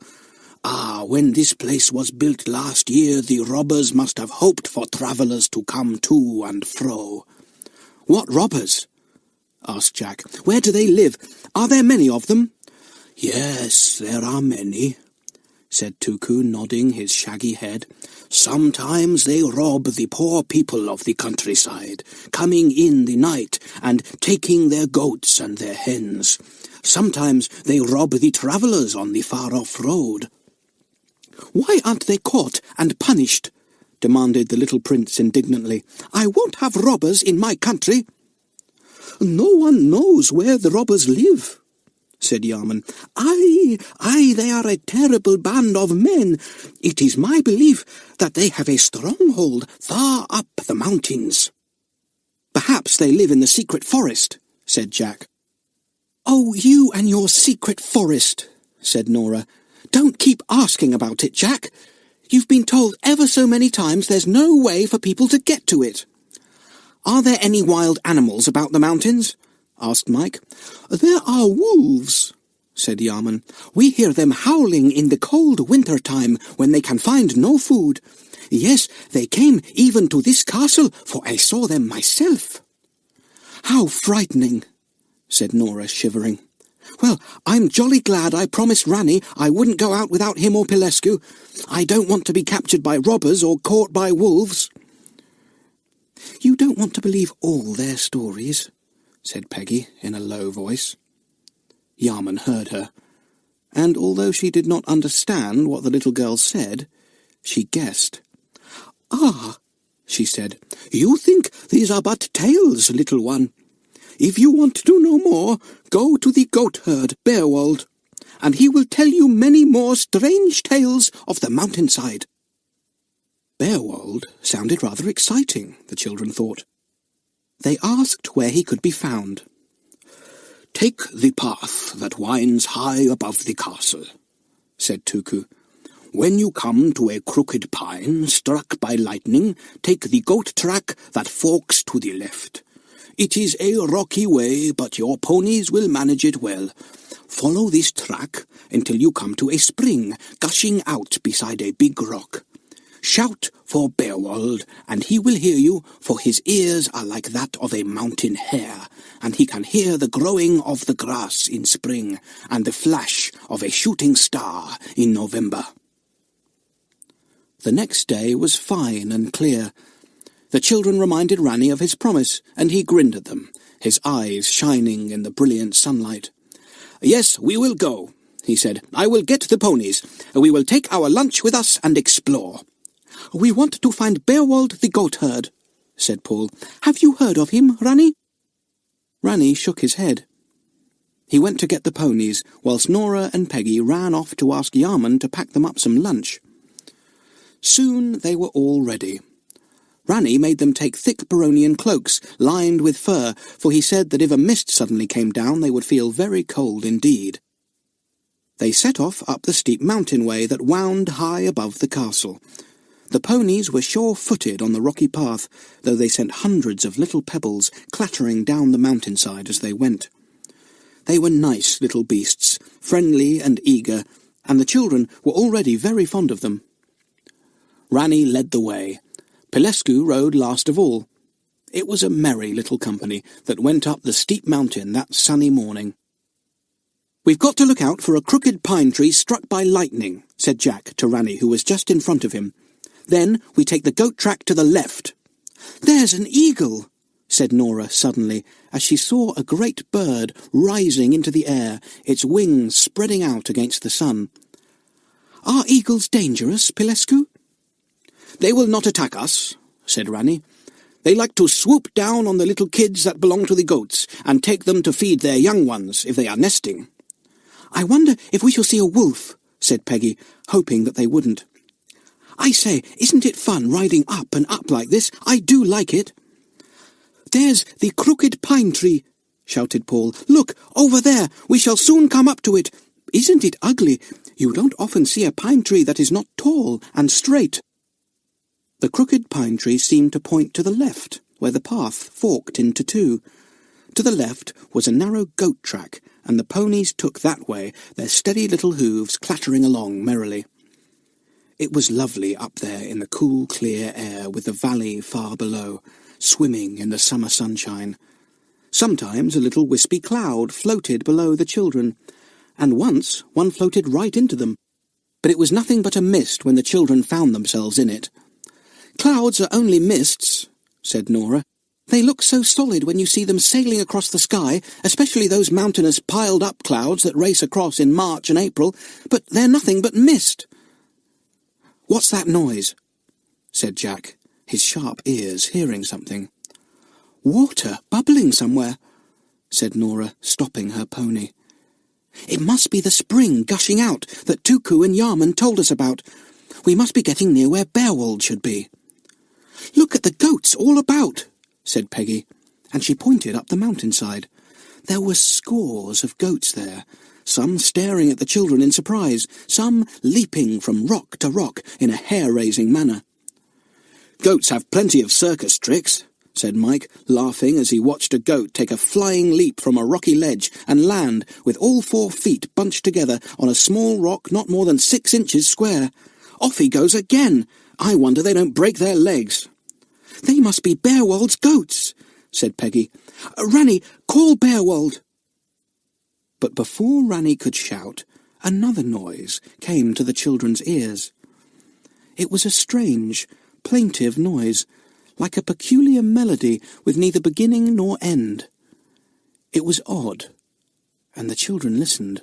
When this place was built last year, the robbers must have hoped for travellers to come to and fro." "What robbers?" asked Jack. "Where do they live? Are there many of them?" "Yes, there are many," said Tuku, nodding his shaggy head. "Sometimes they rob the poor people of the countryside, coming in the night and taking their goats and their hens. Sometimes they rob the travellers on the far-off road." "Why aren't they caught and punished?" demanded the little prince indignantly. "I won't have robbers in my country." "No one knows where the robbers live," said Yarman. Aye, they are a terrible band of men. It is my belief that they have a stronghold far up the mountains." "Perhaps they live in the secret forest," said Jack. "Oh, you and your secret forest," said Nora. "Don't keep asking about it, Jack. You've been told ever so many times there's no way for people to get to it." "Are there any wild animals about the mountains?" asked Mike. "There are wolves," said Yarman. "We hear them howling in the cold winter time when they can find no food. Yes, they came even to this castle, for I saw them myself." "How frightening," said Nora, shivering. "Well, I'm jolly glad I promised Ranny I wouldn't go out without him or Pilescu. I don't want to be captured by robbers or caught by wolves." "You don't want to believe all their stories," said Peggy in a low voice. Yarman heard her, and although she did not understand what the little girl said, she guessed. "Ah," she said, "you think these are but tales, little one. If you want to know more, go to the goat-herd, Beowald, and he will tell you many more strange tales of the mountainside." Beowald sounded rather exciting, the children thought. They asked where he could be found. "Take the path that winds high above the castle," said Tuku. "When you come to a crooked pine struck by lightning, take the goat track that forks to the left. It is a rocky way, but your ponies will manage it well. Follow this track until you come to a spring gushing out beside a big rock. Shout for Beowald, and he will hear you, for his ears are like that of a mountain hare, and he can hear the growing of the grass in spring, and the flash of a shooting star in November." The next day was fine and clear. The children reminded Ranny of his promise, and he grinned at them, his eyes shining in the brilliant sunlight. "Yes, we will go," he said. "I will get the ponies. We will take our lunch with us and explore." "We want to find Beowald the goatherd," said Paul. "Have you heard of him, Ranny?" Ranny shook his head. He went to get the ponies, whilst Nora and Peggy ran off to ask Yarman to pack them up some lunch. Soon they were all ready. Ranny made them take thick Baronian cloaks, lined with fur, for he said that if a mist suddenly came down they would feel very cold indeed. They set off up the steep mountain way that wound high above the castle. The ponies were sure-footed on the rocky path, though they sent hundreds of little pebbles clattering down the mountainside as they went. They were nice little beasts, friendly and eager, and the children were already very fond of them. Ranny led the way. Pilescu rode last of all. It was a merry little company that went up the steep mountain that sunny morning. "We've got to look out for a crooked pine tree struck by lightning," said Jack to Ranny, who was just in front of him. "Then we take the goat track to the left." "There's an eagle," said Nora suddenly, as she saw a great bird rising into the air, its wings spreading out against the sun. "Are eagles dangerous, Pilescu?" "They will not attack us," said Ranny. "They like to swoop down on the little kids that belong to the goats, and take them to feed their young ones if they are nesting." "I wonder if we shall see a wolf," said Peggy, hoping that they wouldn't. "I say, isn't it fun riding up and up like this? I do like it." "There's the crooked pine tree," shouted Paul. "Look, over there, we shall soon come up to it. Isn't it ugly? You don't often see a pine tree that is not tall and straight." The crooked pine tree seemed to point to the left, where the path forked into two. To the left was a narrow goat track, and the ponies took that way, their steady little hooves clattering along merrily. It was lovely up there in the cool, clear air, with the valley far below, swimming in the summer sunshine. Sometimes a little wispy cloud floated below the children, and once one floated right into them, but it was nothing but a mist when the children found themselves in it. "Clouds are only mists," said Nora. "They look so solid when you see them sailing across the sky, especially those mountainous piled-up clouds that race across in March and April, but they're nothing but mist." "What's that noise?" said Jack, his sharp ears hearing something. "Water bubbling somewhere," said Nora, stopping her pony. "It must be the spring gushing out that Tuku and Yarman told us about. We must be getting near where Beowald should be." "Look at the goats all about," said Peggy, and she pointed up the mountainside. There were scores of goats there, some staring at the children in surprise, some leaping from rock to rock in a hair-raising manner. "Goats have plenty of circus tricks," said Mike, laughing as he watched a goat take a flying leap from a rocky ledge and land with all 4 feet bunched together on a small rock not more than 6 inches square. "Off he goes again. I wonder they don't break their legs." "They must be Beowald's goats," said Peggy. "Ranny, call Beowald." But before Ranny could shout, another noise came to the children's ears. It was a strange, plaintive noise, like a peculiar melody with neither beginning nor end. It was odd, and the children listened,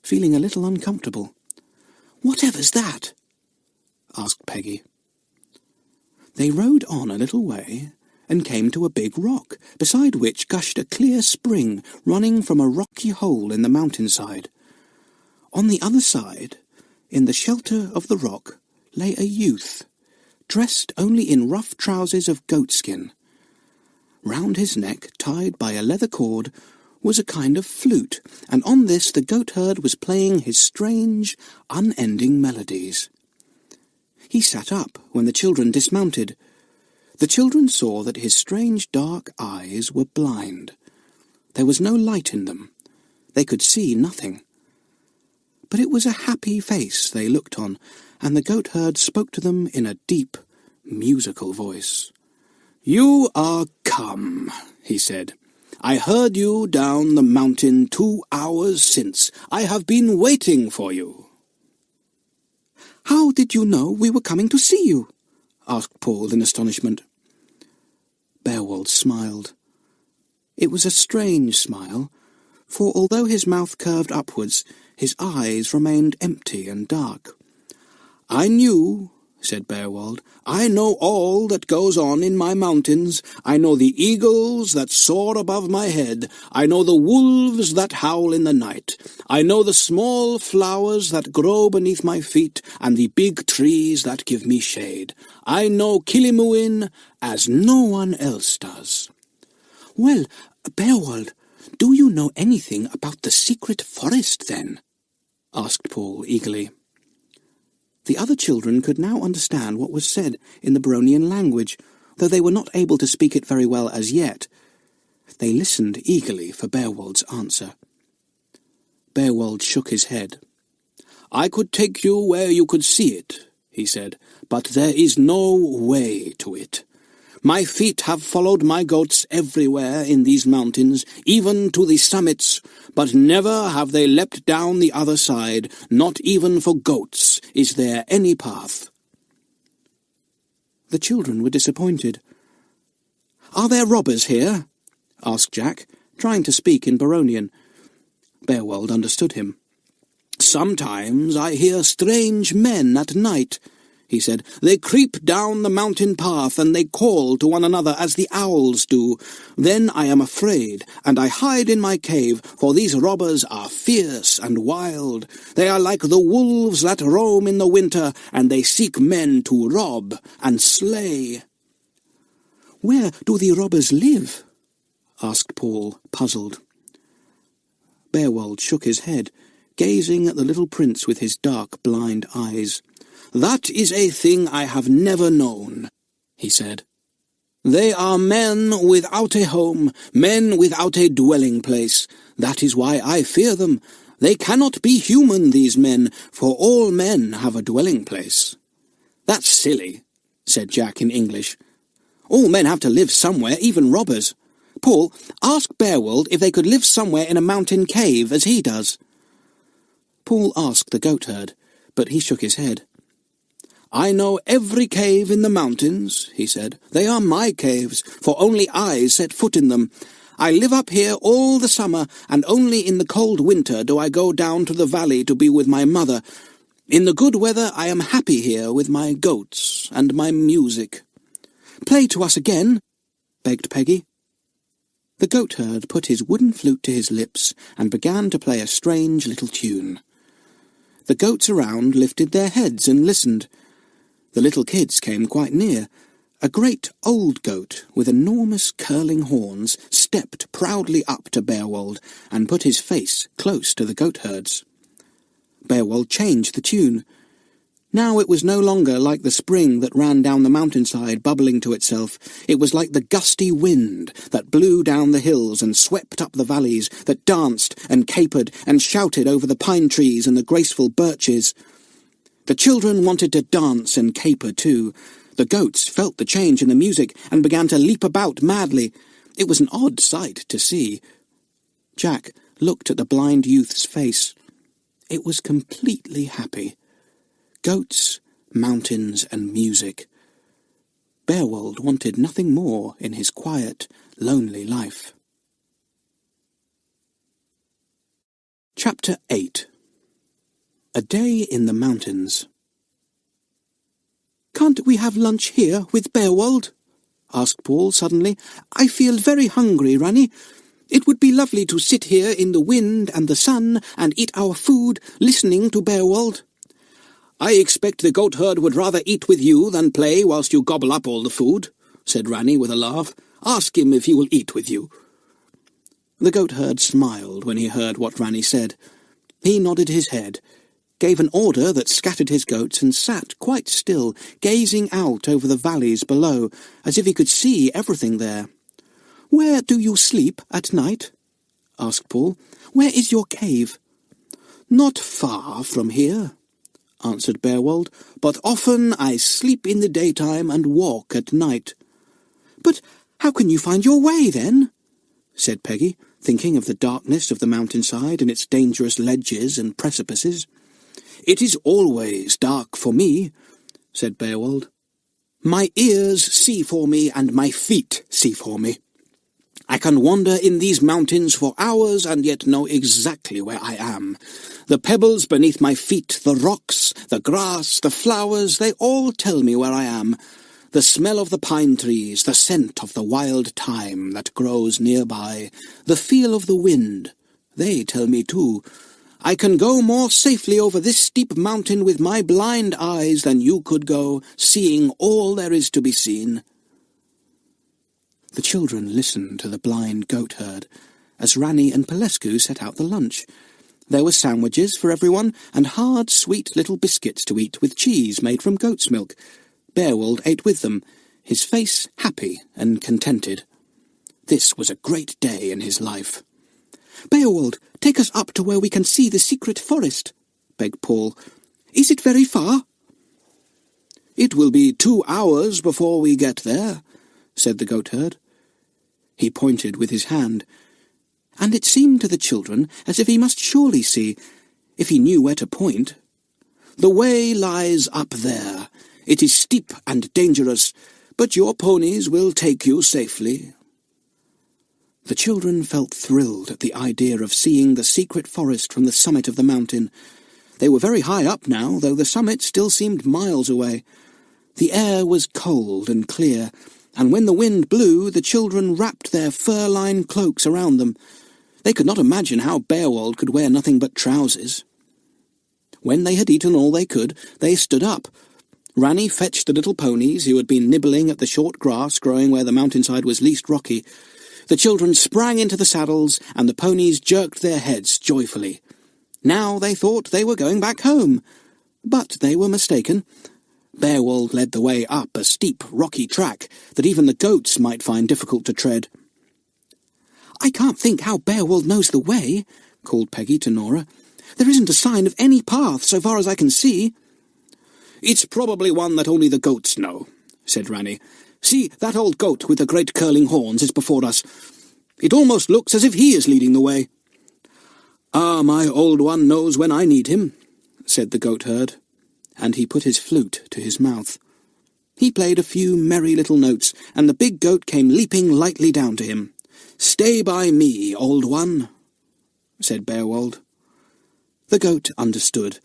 feeling a little uncomfortable. "Whatever's that?" asked Peggy. They rode on a little way and came to a big rock, beside which gushed a clear spring running from a rocky hole in the mountainside. On the other side, in the shelter of the rock, lay a youth, dressed only in rough trousers of goatskin. Round his neck, tied by a leather cord, was a kind of flute, and on this the goatherd was playing his strange, unending melodies. He sat up when the children dismounted. The children saw that his strange dark eyes were blind. There was no light in them. They could see nothing. But it was a happy face they looked on, and the goatherd spoke to them in a deep, musical voice. "You are come," he said. "I heard you down the mountain 2 hours since. I have been waiting for you." "How did you know we were coming to see you?" asked Paul in astonishment. Beowulf smiled. It was a strange smile, for although his mouth curved upwards, his eyes remained empty and dark. "I knew," said Beowulf. "I know all that goes on in my mountains. I know the eagles that soar above my head. I know the wolves that howl in the night. I know the small flowers that grow beneath my feet, and the big trees that give me shade. I know Killimoon as no one else does." "Well, Beowulf, do you know anything about the secret forest, then?" asked Paul eagerly. The other children could now understand what was said in the Baronian language, though they were not able to speak it very well as yet. They listened eagerly for Beowulf's answer. Beowulf shook his head. "I could take you where you could see it," he said, "but there is no way to it. My feet have followed my goats everywhere in these mountains, even to the summits, but never have they leapt down the other side. Not even for goats is there any path." The children were disappointed. "Are there robbers here?" asked Jack, trying to speak in Baronian. Beowulf understood him. "Sometimes I hear strange men at night," he said. "They creep down the mountain path, and they call to one another as the owls do. Then I am afraid, and I hide in my cave, for these robbers are fierce and wild. They are like the wolves that roam in the winter, and they seek men to rob and slay." "Where do the robbers live?" asked Paul, puzzled. Beowulf shook his head, gazing at the little prince with his dark, blind eyes. "That is a thing I have never known," he said. "They are men without a home, men without a dwelling place. That is why I fear them. They cannot be human, these men, for all men have a dwelling place." "That's silly," said Jack in English. "All men have to live somewhere, even robbers. Paul, ask Beowulf if they could live somewhere in a mountain cave, as he does." Paul asked the goatherd, but he shook his head. "I know every cave in the mountains," he said. "They are my caves, for only I set foot in them. I live up here all the summer, and only in the cold winter do I go down to the valley to be with my mother. In the good weather I am happy here with my goats and my music." "Play to us again," begged Peggy. The goatherd put his wooden flute to his lips and began to play a strange little tune. The goats around lifted their heads and listened. The little kids came quite near. A great old goat with enormous curling horns stepped proudly up to Beowulf and put his face close to the goatherd's. Beowulf changed the tune. Now it was no longer like the spring that ran down the mountainside bubbling to itself. It was like the gusty wind that blew down the hills and swept up the valleys, that danced and capered and shouted over the pine trees and the graceful birches. The children wanted to dance and caper too. The goats felt the change in the music and began to leap about madly. It was an odd sight to see. Jack looked at the blind youth's face. It was completely happy. Goats, mountains, and music. Beowulf wanted nothing more in his quiet, lonely life. Chapter 8. A Day in the Mountains. "Can't we have lunch here with Beowulf?" asked Paul suddenly. "I feel very hungry, Ranny. It would be lovely to sit here in the wind and the sun and eat our food, listening to Beowulf." "I expect the goatherd would rather eat with you than play whilst you gobble up all the food," said Ranny with a laugh. "Ask him if he will eat with you." The goatherd smiled when he heard what Ranny said. He nodded his head, gave an order that scattered his goats, and sat quite still, gazing out over the valleys below, as if he could see everything there. "Where do you sleep at night?" asked Paul. "Where is your cave?" "Not far from here," answered Beowulf, "but often I sleep in the daytime and walk at night." "But how can you find your way, then?" said Peggy, thinking of the darkness of the mountainside and its dangerous ledges and precipices. "It is always dark for me," said Beowulf. "My ears see for me, and my feet see for me. I can wander in these mountains for hours and yet know exactly where I am. The pebbles beneath my feet, the rocks, the grass, the flowers, they all tell me where I am. The smell of the pine trees, the scent of the wild thyme that grows nearby, the feel of the wind, they tell me too. I can go more safely over this steep mountain with my blind eyes than you could go, seeing all there is to be seen." The children listened to the blind goatherd as Rani and Pelescu set out the lunch. There were sandwiches for everyone, and hard, sweet little biscuits to eat with cheese made from goat's milk. Beowulf ate with them, his face happy and contented. This was a great day in his life. "Beowulf, take us up to where we can see the secret forest," begged Paul. "Is it very far?" "It will be 2 hours before we get there," said the goatherd. He pointed with his hand, and it seemed to the children as if he must surely see, if he knew where to point. "The way lies up there. It is steep and dangerous, but your ponies will take you safely." The children felt thrilled at the idea of seeing the secret forest from the summit of the mountain. They were very high up now, though the summit still seemed miles away. The air was cold and clear, and when the wind blew, the children wrapped their fur-lined cloaks around them. They could not imagine how Beowulf could wear nothing but trousers. When they had eaten all they could, they stood up. Rani fetched the little ponies who had been nibbling at the short grass growing where the mountainside was least rocky. The children sprang into the saddles, and the ponies jerked their heads joyfully. Now they thought they were going back home, but they were mistaken. Beowulf led the way up a steep, rocky track that even the goats might find difficult to tread. "I can't think how Beowulf knows the way," called Peggy to Nora. "There isn't a sign of any path so far as I can see." "It's probably one that only the goats know," said Rani. "See, that old goat with the great curling horns is before us. It almost looks as if he is leading the way." "Ah, my old one knows when I need him," said the goatherd, and he put his flute to his mouth. He played a few merry little notes, and the big goat came leaping lightly down to him. "Stay by me, old one," said Beowulf. The goat understood.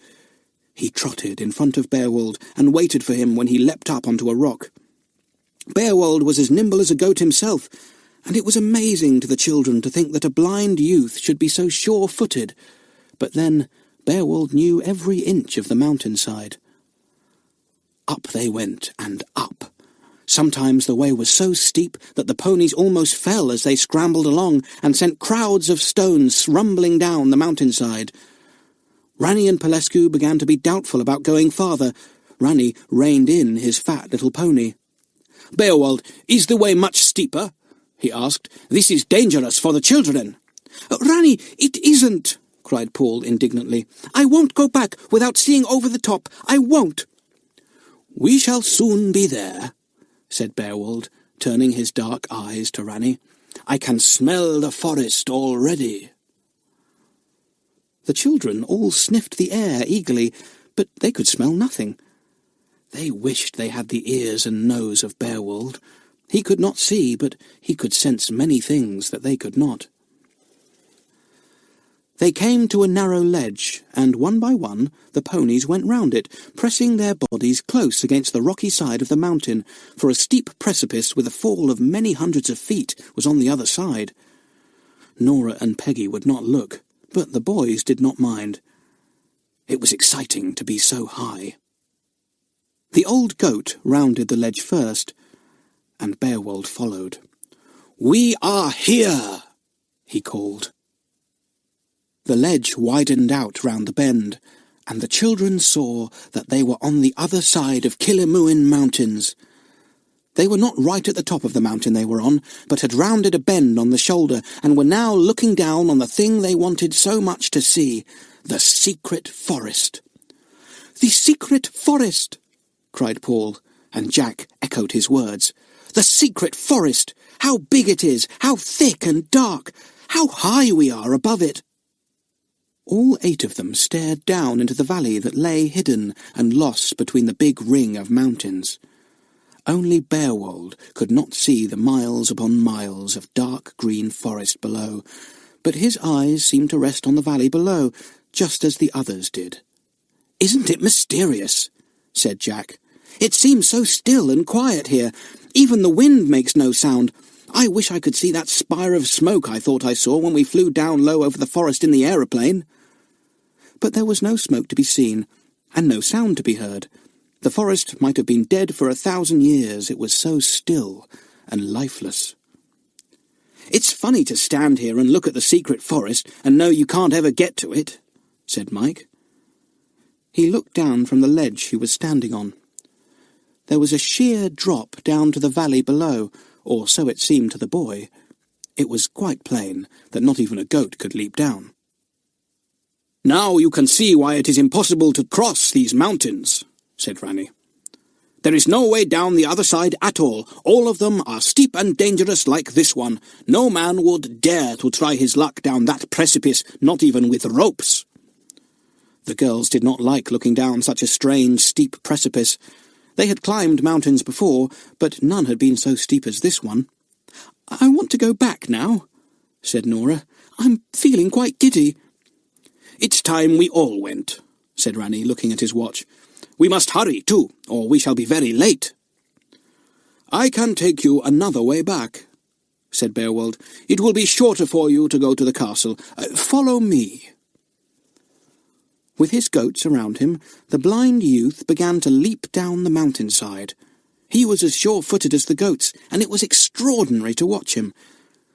He trotted in front of Beowulf and waited for him when he leapt up onto a rock. Beowulf was as nimble as a goat himself, and it was amazing to the children to think that a blind youth should be so sure-footed. But then Beowulf knew every inch of the mountainside. Up they went, and up. Sometimes the way was so steep that the ponies almost fell as they scrambled along and sent crowds of stones rumbling down the mountainside. Rani and Pelescu began to be doubtful about going farther. Rani reined in his fat little pony. "Beowulf, is the way much steeper?" he asked. "This is dangerous for the children." "Rani, it isn't," cried Paul indignantly. "I won't go back without seeing over the top. I won't." "We shall soon be there," said Beowulf, turning his dark eyes to Rani. "I can smell the forest already." The children all sniffed the air eagerly, but they could smell nothing. They wished they had the ears and nose of Beowulf. He could not see, but he could sense many things that they could not. They came to a narrow ledge, and one by one the ponies went round it, pressing their bodies close against the rocky side of the mountain, for a steep precipice with a fall of many hundreds of feet was on the other side. Nora and Peggy would not look, but the boys did not mind. It was exciting to be so high. The old goat rounded the ledge first, and Beowulf followed. "We are here!" he called. The ledge widened out round the bend, and the children saw that they were on the other side of Killimoon mountains. They were not right at the top of the mountain they were on, but had rounded a bend on the shoulder, and were now looking down on the thing they wanted so much to see, the secret forest. "The secret forest!" cried Paul, and Jack echoed his words. "The secret forest! How big it is! How thick and dark! How high we are above it!" All 8 of them stared down into the valley that lay hidden and lost between the big ring of mountains. Only Beowulf could not see the miles upon miles of dark green forest below, but his eyes seemed to rest on the valley below, just as the others did. "Isn't it mysterious?" said Jack. "It seems so still and quiet here. Even the wind makes no sound. I wish I could see that spire of smoke I thought I saw when we flew down low over the forest in the aeroplane." But there was no smoke to be seen, and no sound to be heard. The forest might have been dead for 1,000 years, it was so still and lifeless. "It's funny to stand here and look at the secret forest and know you can't ever get to it," said Mike. He looked down from the ledge he was standing on. There was a sheer drop down to the valley below, or so it seemed to the boy. It was quite plain that not even a goat could leap down. "Now you can see why it is impossible to cross these mountains," said Ranni. "There is no way down the other side at all. All of them are steep and dangerous like this one. No man would dare to try his luck down that precipice, not even with ropes." The girls did not like looking down such a strange, steep precipice. They had climbed mountains before, but none had been so steep as this one. "I want to go back now," said Nora. "I'm feeling quite giddy." "It's time we all went," said Ranni, looking at his watch. "We must hurry, too, or we shall be very late." "I can take you another way back," said Beowulf. "It will be shorter for you to go to the castle. Follow me." With his goats around him, the blind youth began to leap down the mountainside. He was as sure-footed as the goats, and it was extraordinary to watch him.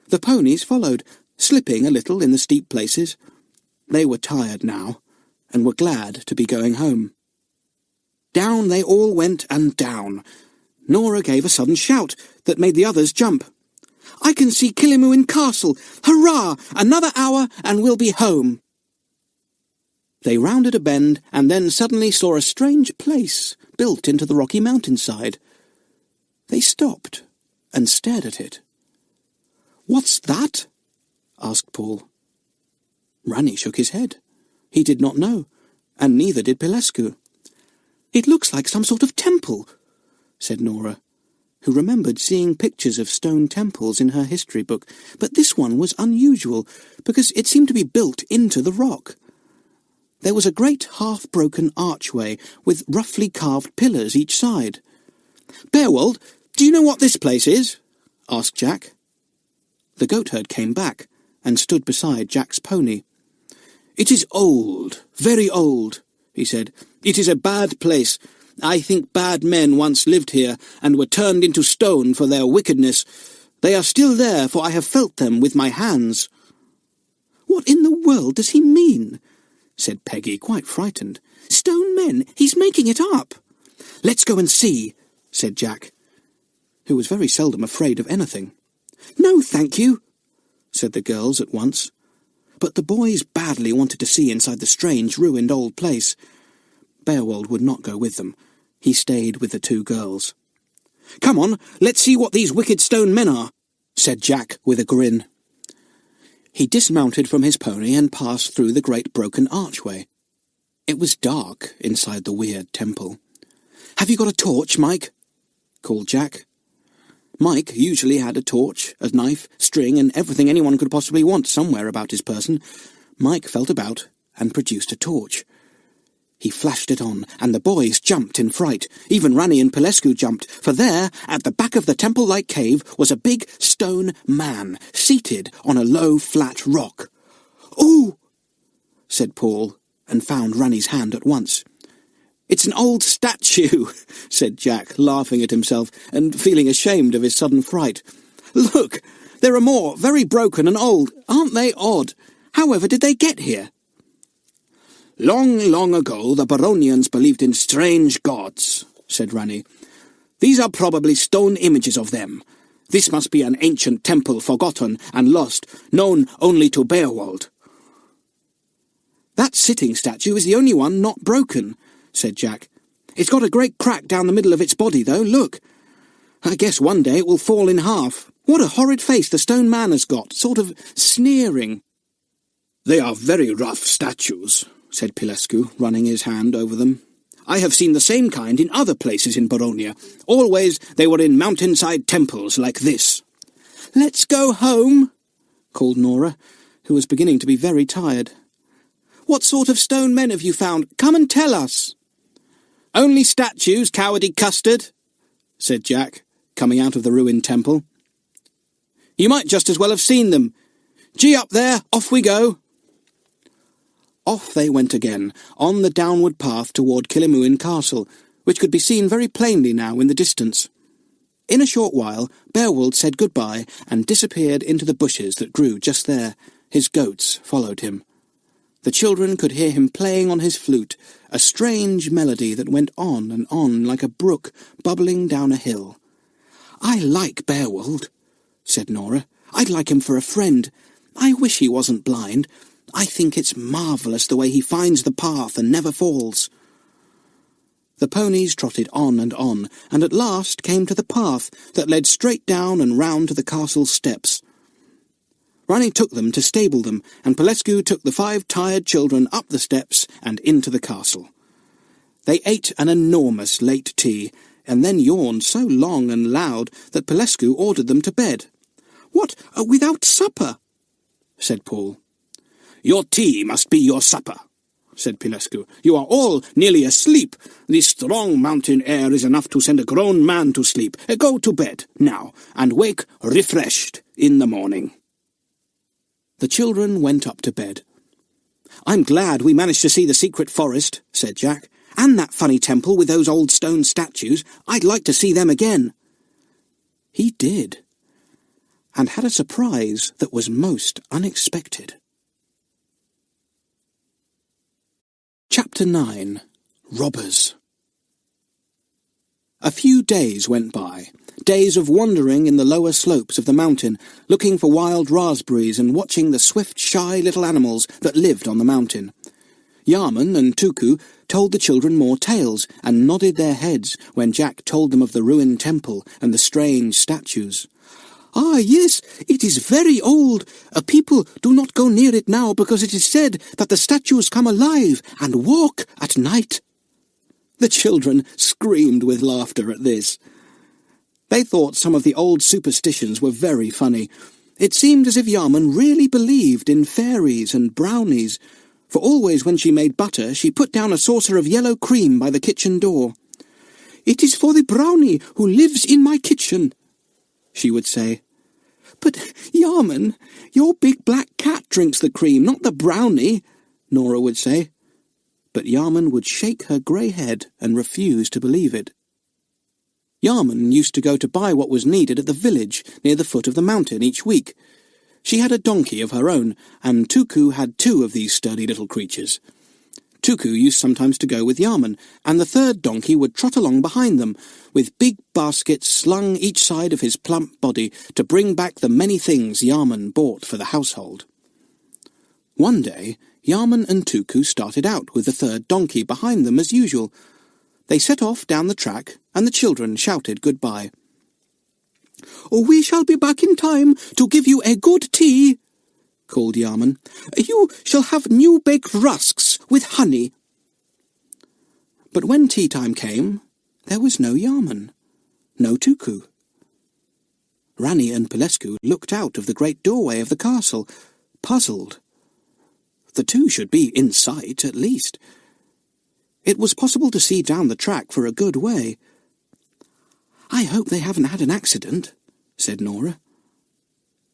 The ponies followed, slipping a little in the steep places. They were tired now, and were glad to be going home. Down they all went, and down. Nora gave a sudden shout that made the others jump. "I can see Killimoon Castle! Hurrah! Another hour, and we'll be home!" They rounded a bend, and then suddenly saw a strange place built into the rocky mountainside. They stopped and stared at it. "What's that?" asked Paul. Ranni shook his head. He did not know, and neither did Pilescu. "It looks like some sort of temple," said Nora, who remembered seeing pictures of stone temples in her history book, but this one was unusual, because it seemed to be built into the rock. There was a great half-broken archway with roughly carved pillars each side. "Beowulf, do you know what this place is?" asked Jack. The goatherd came back and stood beside Jack's pony. "It is old, very old," he said. "It is a bad place. I think bad men once lived here and were turned into stone for their wickedness. They are still there, for I have felt them with my hands." "What in the world does he mean?" said Peggy, quite frightened. "Stone men! He's making it up!" "Let's go and see," said Jack, who was very seldom afraid of anything. "No, thank you," said the girls at once. But the boys badly wanted to see inside the strange, ruined old place. Beowulf would not go with them. He stayed with the 2 girls. "Come on, let's see what these wicked stone men are," said Jack with a grin. He dismounted from his pony and passed through the great broken archway. It was dark inside the weird temple. "Have you got a torch, Mike?" called Jack. Mike usually had a torch, a knife, string, and everything anyone could possibly want somewhere about his person. Mike felt about and produced a torch. He flashed it on, and the boys jumped in fright. Even Ranni and Pilescu jumped, for there, at the back of the temple-like cave, was a big stone man, seated on a low, flat rock. "Oh!" said Paul, and found Ranni's hand at once. "It's an old statue," said Jack, laughing at himself, and feeling ashamed of his sudden fright. "Look, there are more, very broken and old. Aren't they odd? However did they get here?" "Long, long ago the Baronians believed in strange gods," said Ranni. "These are probably stone images of them. This must be an ancient temple forgotten and lost, known only to Beowulf." "That sitting statue is the only one not broken," said Jack. "It's got a great crack down the middle of its body, though, look. I guess one day it will fall in half. What a horrid face the stone man has got, sort of sneering." "They are very rough statues," said Pilescu, running his hand over them. "I have seen the same kind in other places in Baronia. Always they were in mountainside temples like this." "Let's go home," called Nora, who was beginning to be very tired. "What sort of stone men have you found? Come and tell us." "Only statues, cowardy custard," said Jack, coming out of the ruined temple. "You might just as well have seen them. Gee up there, off we go." Off they went again, on the downward path toward Killimoon Castle, which could be seen very plainly now in the distance. In a short while, Beowulf said goodbye and disappeared into the bushes that grew just there. His goats followed him. The children could hear him playing on his flute, a strange melody that went on and on like a brook bubbling down a hill. "I like Beowulf," said Nora. "I'd like him for a friend. I wish he wasn't blind. I think it's marvellous the way he finds the path and never falls." The ponies trotted on, and at last came to the path that led straight down and round to the castle steps. Ranni took them to stable them, and Pilescu took the 5 tired children up the steps and into the castle. They ate an enormous late tea, and then yawned so long and loud that Pilescu ordered them to bed. "What, without supper?" said Paul. "Your tea must be your supper," said Pilescu. "You are all nearly asleep. The strong mountain air is enough to send a grown man to sleep. Go to bed, now, and wake refreshed in the morning." The children went up to bed. "I'm glad we managed to see the secret forest," said Jack, "and that funny temple with those old stone statues. I'd like to see them again." He did, and had a surprise that was most unexpected. Chapter 9. Robbers. A few days went by, days of wandering in the lower slopes of the mountain, looking for wild raspberries and watching the swift, shy little animals that lived on the mountain. Yarman and Tuku told the children more tales, and nodded their heads when Jack told them of the ruined temple and the strange statues. "Ah, yes, it is very old. People do not go near it now because it is said that the statues come alive and walk at night." The children screamed with laughter at this. They thought some of the old superstitions were very funny. It seemed as if Yarman really believed in fairies and brownies, for always when she made butter she put down a saucer of yellow cream by the kitchen door. "It is for the brownie who lives in my kitchen," she would say. "But, Yarman, your big black cat drinks the cream, not the brownie," Nora would say. But Yarman would shake her grey head and refuse to believe it. Yarman used to go to buy what was needed at the village near the foot of the mountain each week. She had a donkey of her own, and Tuku had 2 of these sturdy little creatures. Tuku used sometimes to go with Yarman, and the 3rd donkey would trot along behind them, with big baskets slung each side of his plump body to bring back the many things Yarman bought for the household. One day, Yarman and Tuku started out with the 3rd donkey behind them as usual. They set off down the track, and the children shouted goodbye. "We shall be back in time to give you a good tea," called Yarman. "You shall have new-baked rusks with honey." But when tea-time came, there was no Yarman, no Tuku. Ranni and Pilescu looked out of the great doorway of the castle, puzzled. The 2 should be in sight, at least. It was possible to see down the track for a good way. "I hope they haven't had an accident," said Nora.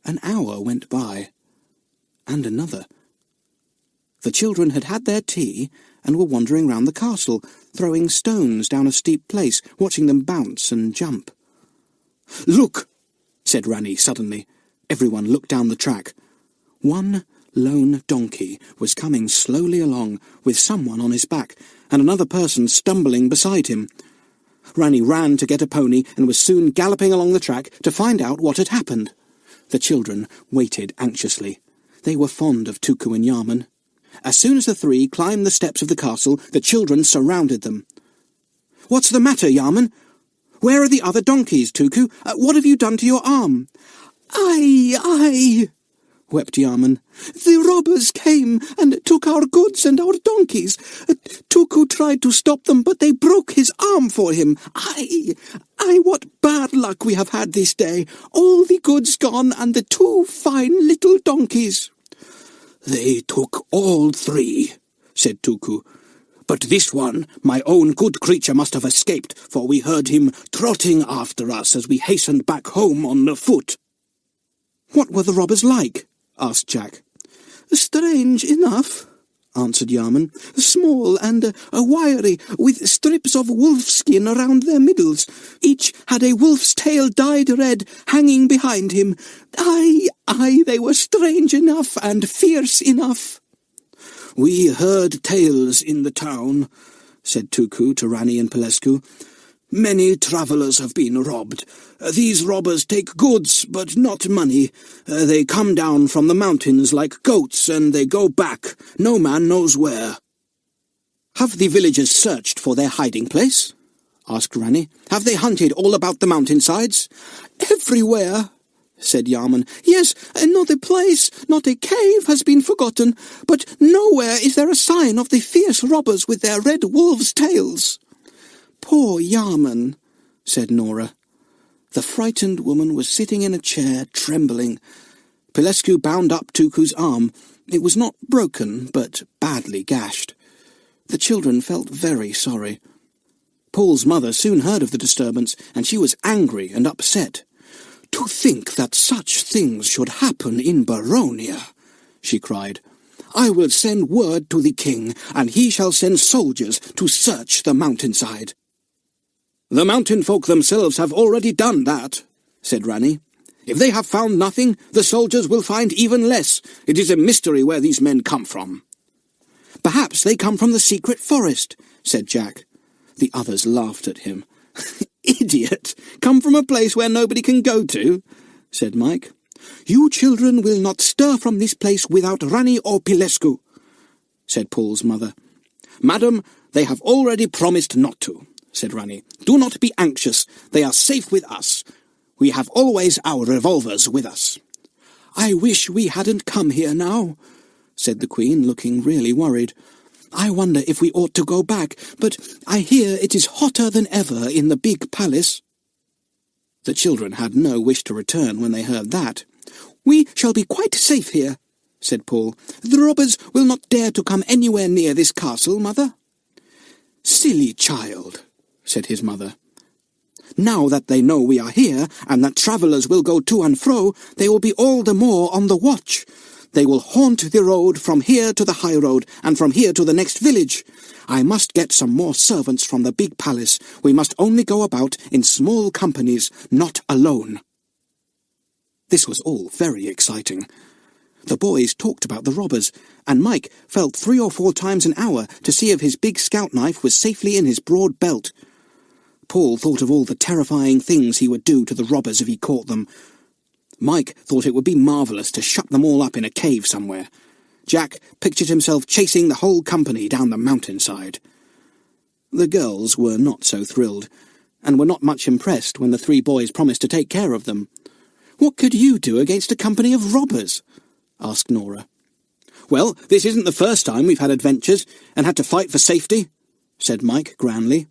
An hour went by, and another. The children had had their tea and were wandering round the castle, throwing stones down a steep place, watching them bounce and jump. "Look!" said Ranni suddenly. Everyone looked down the track. One lone donkey was coming slowly along, with someone on his back, and another person stumbling beside him. Ranni ran to get a pony and was soon galloping along the track to find out what had happened. The children waited anxiously. They were fond of Tuku and Yarman. As soon as the 3 climbed the steps of the castle, the children surrounded them. "What's the matter, Yarman? Where are the other donkeys, Tuku? What have you done to your arm?" "Aye, aye," wept Yarman. "The robbers came and took our goods and our donkeys. Tuku tried to stop them, but they broke his arm for him. Ay, what bad luck we have had this day. All the goods gone and the 2 fine little donkeys." "They took all 3, said Tuku. "But this one, my own good creature, must have escaped, for we heard him trotting after us as we hastened back home on foot." "What were the robbers like?" asked Jack. "Strange enough," answered Yarman. "Small and wiry, with strips of wolfskin around their middles. Each had a wolf's tail dyed red hanging behind him. Aye, they were strange enough and fierce enough." "We heard tales in the town," said Tuku to Rani and Pelescu. "Many travellers have been robbed. These robbers take goods, but not money. They come down from the mountains like goats, and they go back, no man knows where." "Have the villagers searched for their hiding place?" asked Rani. "Have they hunted all about the mountainsides?" "Everywhere," said Yarman. "Yes, not a place, not a cave has been forgotten, but nowhere is there a sign of the fierce robbers with their red wolves' tails." "Poor Yarman," said Nora. The frightened woman was sitting in a chair, trembling. Pelescu bound up Tuku's arm. It was not broken, but badly gashed. The children felt very sorry. Paul's mother soon heard of the disturbance, and she was angry and upset. "To think that such things should happen in Baronia," she cried. "I will send word to the king, and he shall send soldiers to search the mountainside." "The mountain folk themselves have already done that," said Rani. "If they have found nothing, the soldiers will find even less. It is a mystery where these men come from." "Perhaps they come from the secret forest," said Jack. The others laughed at him. "Idiot! Come from a place where nobody can go to," said Mike. "You children will not stir from this place without Rani or Pelescu," said Paul's mother. "Madam, they have already promised not to," said Rani. "Do not be anxious. They are safe with us. We have always our revolvers with us." "I wish we hadn't come here now," said the Queen, looking really worried. "I wonder if we ought to go back, but I hear it is hotter than ever in the big palace." The children had no wish to return when they heard that. "We shall be quite safe here," said Paul. "The robbers will not dare to come anywhere near this castle, Mother." "Silly child," said his mother. "Now that they know we are here, and that travellers will go to and fro, they will be all the more on the watch. They will haunt the road from here to the high road, and from here to the next village. I must get some more servants from the big palace. We must only go about in small companies, not alone." This was all very exciting. The boys talked about the robbers, and Mike felt 3 or 4 times an hour to see if his big scout knife was safely in his broad belt. Paul thought of all the terrifying things he would do to the robbers if he caught them. Mike thought it would be marvellous to shut them all up in a cave somewhere. Jack pictured himself chasing the whole company down the mountainside. The girls were not so thrilled, and were not much impressed when the 3 boys promised to take care of them. "What could you do against a company of robbers?" asked Nora. "Well, this isn't the first time we've had adventures and had to fight for safety," said Mike grandly.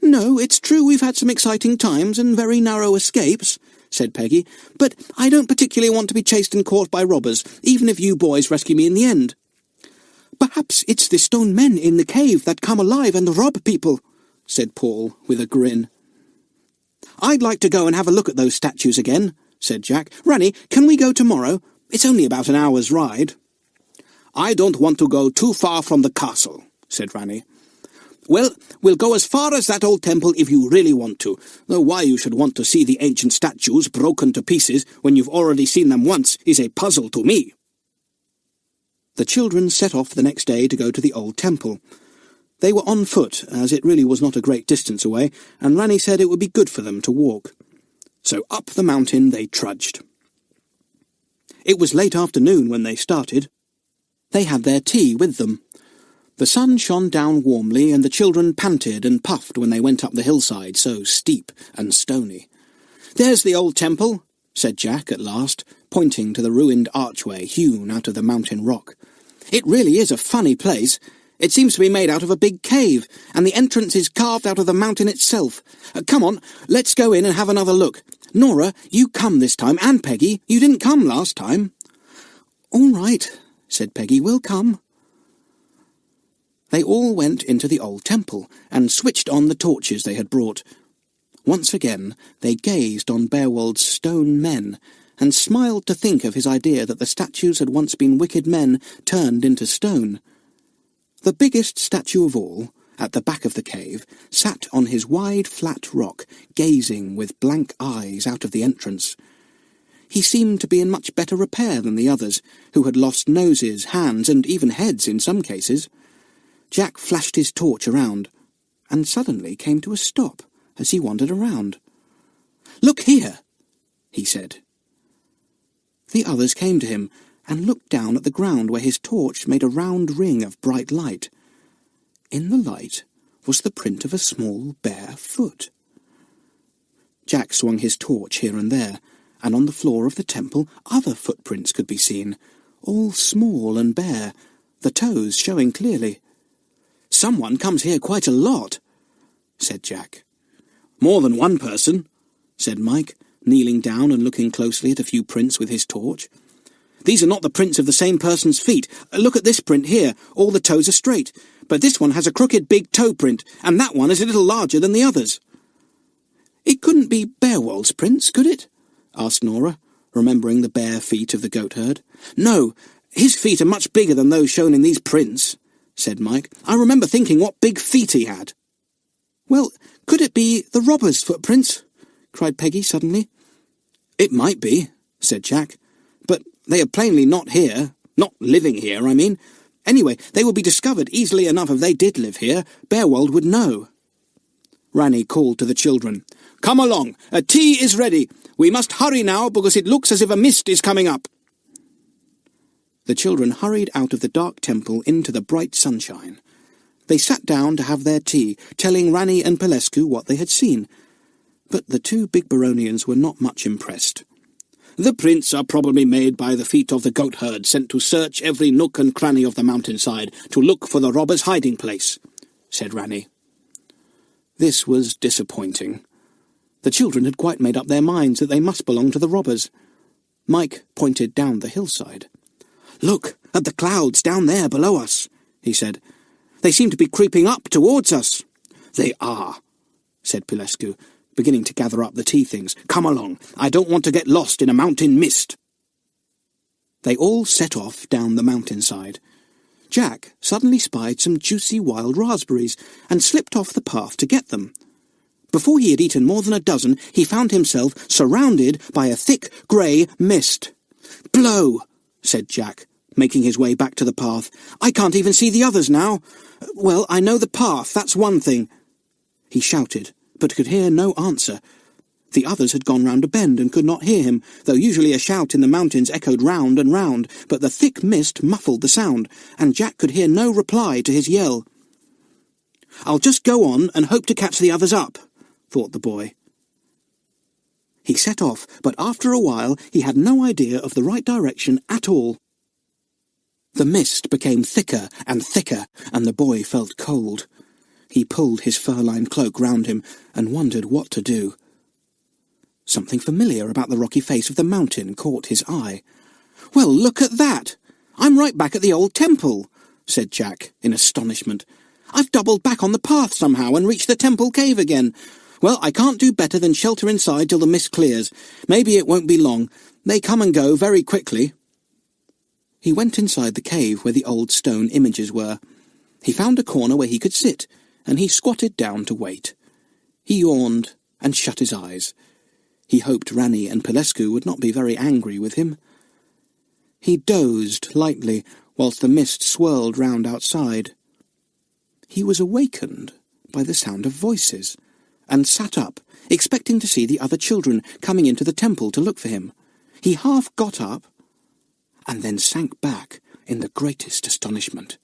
"No, it's true we've had some exciting times and very narrow escapes," said Peggy, "but I don't particularly want to be chased and caught by robbers, even if you boys rescue me in the end." "Perhaps it's the stone men in the cave that come alive and rob people," said Paul with a grin. "I'd like to go and have a look at those statues again," said Jack. "Rani, can we go tomorrow? It's only about an hour's ride." "I don't want to go too far from the castle," said Rani. "Well, we'll go as far as that old temple if you really want to, though why you should want to see the ancient statues broken to pieces when you've already seen them once is a puzzle to me." The children set off the next day to go to the old temple. They were on foot, as it really was not a great distance away, and Rani said it would be good for them to walk. So up the mountain they trudged. It was late afternoon when they started. They had their tea with them. The sun shone down warmly, and the children panted and puffed when they went up the hillside, so steep and stony. "There's the old temple," said Jack at last, pointing to the ruined archway hewn out of the mountain rock. "It really is a funny place. It seems to be made out of a big cave, and the entrance is carved out of the mountain itself. Come on, let's go in and have another look. Nora, you come this time, and Peggy, you didn't come last time." "All right," said Peggy, "we'll come." They all went into the old temple, and switched on the torches they had brought. Once again they gazed on Beowulf's stone men, and smiled to think of his idea that the statues had once been wicked men turned into stone. The biggest statue of all, at the back of the cave, sat on his wide flat rock, gazing with blank eyes out of the entrance. He seemed to be in much better repair than the others, who had lost noses, hands, and even heads in some cases. Jack flashed his torch around, and suddenly came to a stop as he wandered around. "Look here," he said. The others came to him, and looked down at the ground where his torch made a round ring of bright light. In the light was the print of a small bare foot. Jack swung his torch here and there, and on the floor of the temple other footprints could be seen, all small and bare, the toes showing clearly. "Someone comes here quite a lot," said Jack. "More than one person," said Mike, kneeling down and looking closely at a few prints with his torch. "These are not the prints of the same person's feet. Look at this print here. All the toes are straight. But this one has a crooked big toe print, and that one is a little larger than the others." "It couldn't be Beowulf's prints, could it?" asked Nora, remembering the bare feet of the goatherd. "No, his feet are much bigger than those shown in these prints," said Mike. "I remember thinking what big feet he had." "Well, could it be the robber's footprints?" cried Peggy suddenly. "It might be," said Jack. "But they are plainly not here. Not living here, I mean. Anyway, they would be discovered easily enough if they did live here. Beowulf would know." Ranni called to the children. "Come along, tea is ready. We must hurry now, because it looks as if a mist is coming up." The children hurried out of the dark temple into the bright sunshine. They sat down to have their tea, telling Ranni and Pelescu what they had seen. But the two big Baronians were not much impressed. "The prints are probably made by the feet of the goatherd sent to search every nook and cranny of the mountainside to look for the robber's hiding place," said Ranni. This was disappointing. The children had quite made up their minds that they must belong to the robbers. Mike pointed down the hillside. "Look at the clouds down there below us," he said. "They seem to be creeping up towards us." "They are," said Pelescu, beginning to gather up the tea things. "Come along. I don't want to get lost in a mountain mist." They all set off down the mountainside. Jack suddenly spied some juicy wild raspberries, and slipped off the path to get them. Before he had eaten more than a dozen, he found himself surrounded by a thick grey mist. "Blow!" said Jack, making his way back to the path. "I can't even see the others now. Well, I know the path, that's one thing." He shouted, but could hear no answer. The others had gone round a bend and could not hear him, though usually a shout in the mountains echoed round and round, but the thick mist muffled the sound, and Jack could hear no reply to his yell. "I'll just go on and hope to catch the others up," thought the boy. He set off, but after a while he had no idea of the right direction at all. The mist became thicker and thicker, and the boy felt cold. He pulled his fur-lined cloak round him and wondered what to do. Something familiar about the rocky face of the mountain caught his eye. "Well, look at that! I'm right back at the old temple," said Jack, in astonishment. "I've doubled back on the path somehow and reached the temple cave again. Well, I can't do better than shelter inside till the mist clears. Maybe it won't be long. They come and go very quickly." He went inside the cave where the old stone images were. He found a corner where he could sit, and he squatted down to wait. He yawned and shut his eyes. He hoped Ranni and Pelescu would not be very angry with him. He dozed lightly whilst the mist swirled round outside. He was awakened by the sound of voices, and sat up, expecting to see the other children coming into the temple to look for him. He half got up, and then sank back in the greatest astonishment.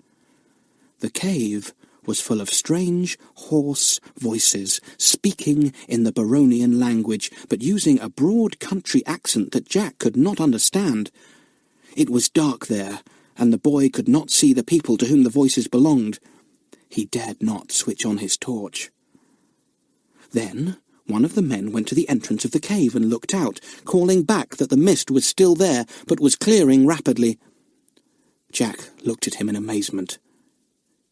The cave was full of strange, hoarse voices, speaking in the Baronian language, but using a broad country accent that Jack could not understand. It was dark there, and the boy could not see the people to whom the voices belonged. He dared not switch on his torch. Then one of the men went to the entrance of the cave and looked out, calling back that the mist was still there, but was clearing rapidly. Jack looked at him in amazement.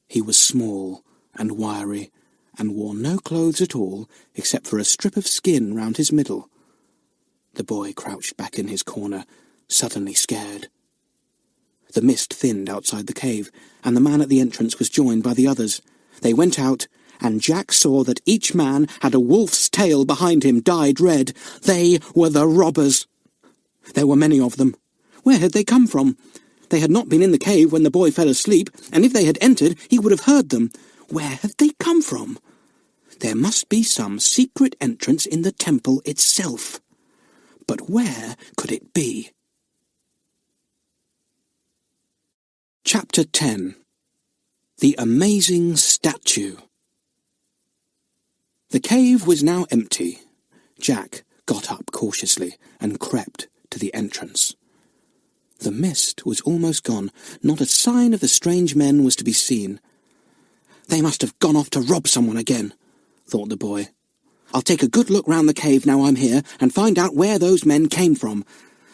He was small and wiry, and wore no clothes at all except for a strip of skin round his middle. The boy crouched back in his corner, suddenly scared. The mist thinned outside the cave, and the man at the entrance was joined by the others. They went out, and Jack saw that each man had a wolf's tail behind him dyed red. They were the robbers. There were many of them. Where had they come from? They had not been in the cave when the boy fell asleep, and if they had entered, he would have heard them. Where had they come from? There must be some secret entrance in the temple itself. But where could it be? Chapter 10. The Amazing Statue. The cave was now empty. Jack got up cautiously and crept to the entrance. The mist was almost gone. Not a sign of the strange men was to be seen. They must have gone off to rob someone again, thought the boy. I'll take a good look round the cave now I'm here and find out where those men came from.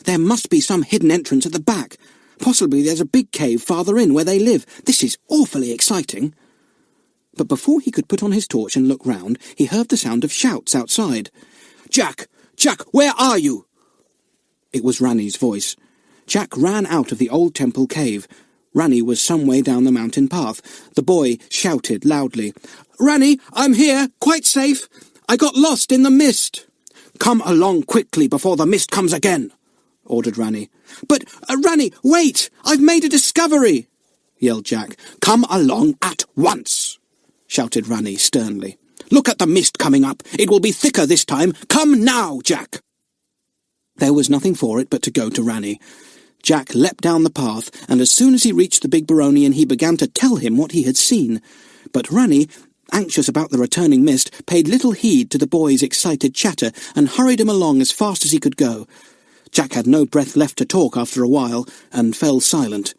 There must be some hidden entrance at the back. Possibly there's a big cave farther in where they live. This is awfully exciting. But before he could put on his torch and look round, he heard the sound of shouts outside. Jack! Jack, where are you? It was Ranni's voice. Jack ran out of the old temple cave. Ranni was some way down the mountain path. The boy shouted loudly, Ranni, I'm here, quite safe. I got lost in the mist. Come along quickly before the mist comes again, ordered Ranni. But, Ranni, wait! I've made a discovery, yelled Jack. Come along at once, shouted Ranni sternly. Look at the mist coming up. It will be thicker this time. Come now, Jack. There was nothing for it but to go to Ranni. Jack leapt down the path, and as soon as he reached the big Baronian, he began to tell him what he had seen. But Ranni, anxious about the returning mist, paid little heed to the boy's excited chatter and hurried him along as fast as he could go. Jack had no breath left to talk after a while, and fell silent.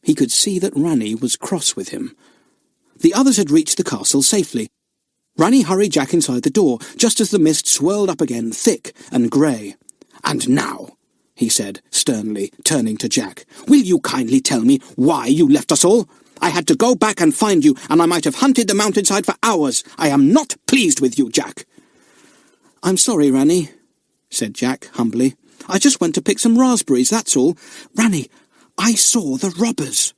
He could see that Ranni was cross with him. The others had reached the castle safely. Ranni hurried Jack inside the door, just as the mist swirled up again, thick and grey. And now, he said sternly, turning to Jack, will you kindly tell me why you left us all? I had to go back and find you, and I might have hunted the mountainside for hours. I am not pleased with you, Jack. I'm sorry, Ranni, said Jack humbly. I just went to pick some raspberries, that's all. Ranni, I saw the robbers.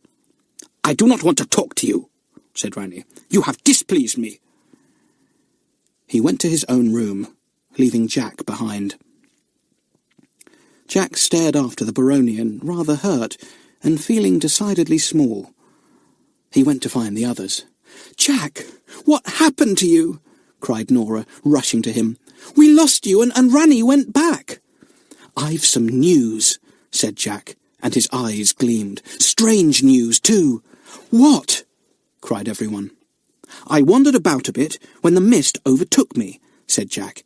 I do not want to talk to you, said Ranni. You have displeased me. He went to his own room, leaving Jack behind. Jack stared after the Baronian, rather hurt, and feeling decidedly small. He went to find the others. Jack, what happened to you? Cried Nora, rushing to him. We lost you, and Ranni went back. I've some news, said Jack, and his eyes gleamed. Strange news, too. What? Cried everyone. I wandered about a bit when the mist overtook me, said Jack.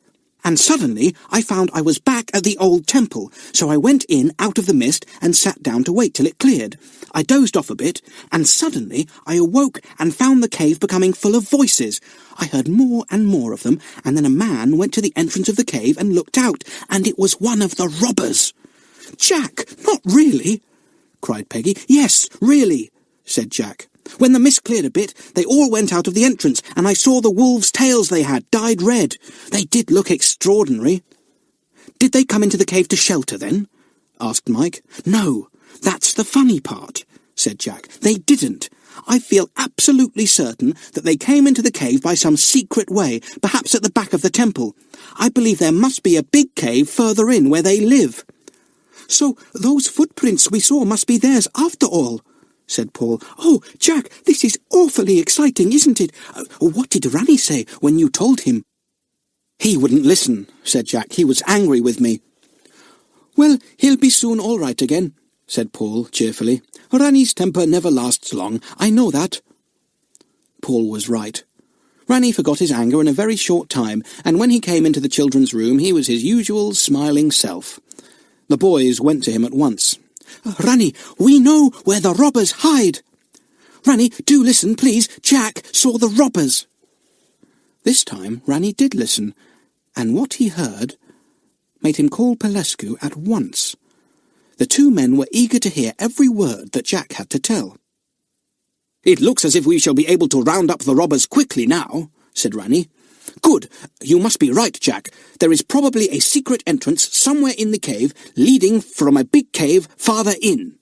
And suddenly I found I was back at the old temple, so I went in out of the mist and sat down to wait till it cleared. I dozed off a bit, and suddenly I awoke and found the cave becoming full of voices. I heard more and more of them, and then a man went to the entrance of the cave and looked out, and it was one of the robbers. Jack, not really, cried Peggy. Yes, really, said Jack. When the mist cleared a bit, they all went out of the entrance, and I saw the wolves' tails they had, dyed red. They did look extraordinary. Did they come into the cave to shelter, then? Asked Mike. No, that's the funny part, said Jack. They didn't. I feel absolutely certain that they came into the cave by some secret way, perhaps at the back of the temple. I believe there must be a big cave further in where they live. So those footprints we saw must be theirs after all, said Paul. Oh, Jack, this is awfully exciting, isn't it? What did Ranni say when you told him? He wouldn't listen, said Jack. He was angry with me. Well, he'll be soon all right again, said Paul cheerfully. Ranni's temper never lasts long, I know that. Paul was right. Ranny forgot his anger in a very short time, and when he came into the children's room he was his usual smiling self. The boys went to him at once. "Ranny, we know where the robbers hide." "Ranny, do listen, please. Jack saw the robbers." This time Ranny did listen, and what he heard made him call Pelescu at once. The two men were eager to hear every word that Jack had to tell. "It looks as if we shall be able to round up the robbers quickly now," said Ranny. "Good. You must be right, Jack. There is probably a secret entrance somewhere in the cave, leading from a big cave farther in."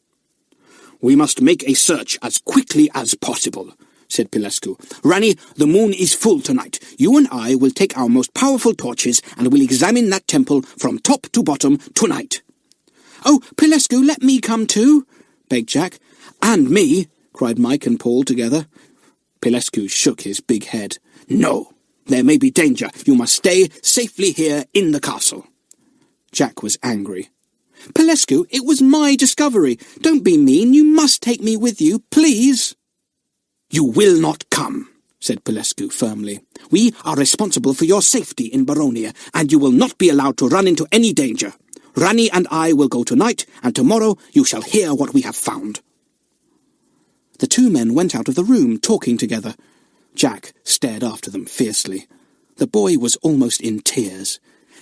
"We must make a search as quickly as possible," said Pelescu. "Ranny, the moon is full tonight. You and I will take our most powerful torches and will examine that temple from top to bottom tonight." "Oh, Pelescu, let me come too," begged Jack. "And me," cried Mike and Paul together. Pelescu shook his big head. "No, there may be danger. You must stay safely here in the castle." Jack was angry. "Pelescu, it was my discovery. Don't be mean. You must take me with you, please." "You will not come," said Pelescu firmly. "We are responsible for your safety in Baronia, and you will not be allowed to run into any danger. Ranny and I will go tonight, and tomorrow you shall hear what we have found." The two men went out of the room, talking together. Jack stared after them fiercely. The boy was almost in tears.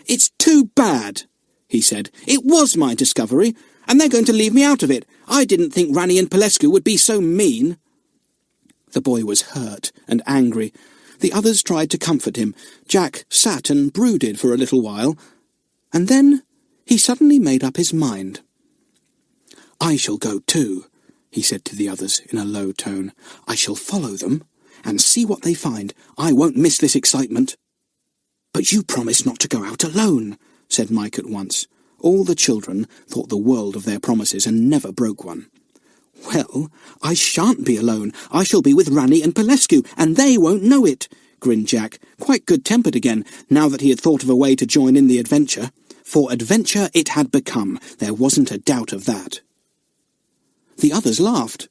"It's too bad," he said. "It was my discovery, and they're going to leave me out of it. I didn't think Ranny and Pelescu would be so mean." The boy was hurt and angry. The others tried to comfort him. Jack sat and brooded for a little while, and then he suddenly made up his mind. "I shall go too," he said to the others in a low tone. "I shall follow them and see what they find. I won't miss this excitement." "But you promised not to go out alone," said Mike at once. All the children thought the world of their promises and never broke one. "Well, I shan't be alone. I shall be with Ranny and Pelescu, and they won't know it," grinned Jack, quite good-tempered again, now that he had thought of a way to join in the adventure. For adventure it had become, there wasn't a doubt of that. The others laughed.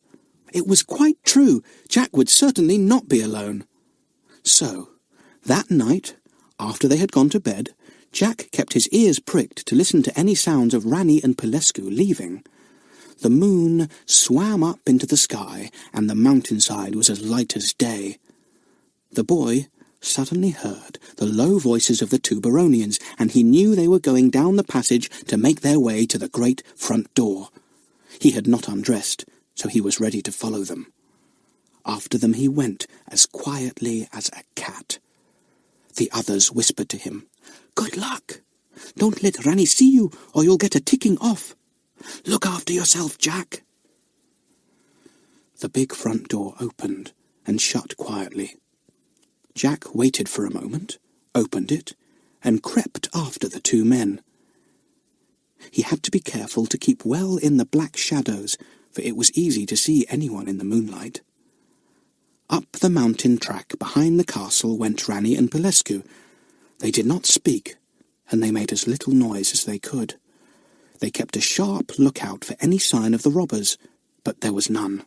It was quite true. Jack would certainly not be alone. So, that night, after they had gone to bed, Jack kept his ears pricked to listen to any sounds of Ranny and Pelescu leaving. The moon swam up into the sky, and the mountainside was as light as day. The boy suddenly heard the low voices of the two Baronians, and he knew they were going down the passage to make their way to the great front door. He had not undressed, so he was ready to follow them. After them he went, as quietly as a cat. The others whispered to him, "Good luck! Don't let Ranny see you, or you'll get a ticking off. Look after yourself, Jack." The big front door opened and shut quietly. Jack waited for a moment, opened it, and crept after the two men. He had to be careful to keep well in the black shadows, for it was easy to see anyone in the moonlight. Up the mountain track behind the castle went Ranny and Pelescu. They did not speak, and they made as little noise as they could. They kept a sharp lookout for any sign of the robbers, but there was none.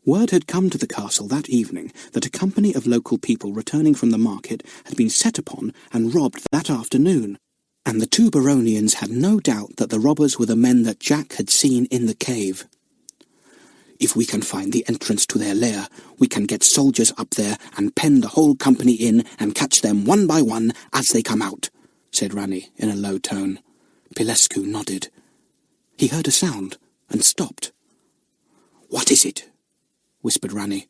Word had come to the castle that evening that a company of local people returning from the market had been set upon and robbed that afternoon, and the two Baronians had no doubt that the robbers were the men that Jack had seen in the cave. "If we can find the entrance to their lair, we can get soldiers up there and pen the whole company in and catch them one by one as they come out," said Ranny in a low tone. Pelescu nodded. He heard a sound and stopped. "What is it?" whispered Ranny.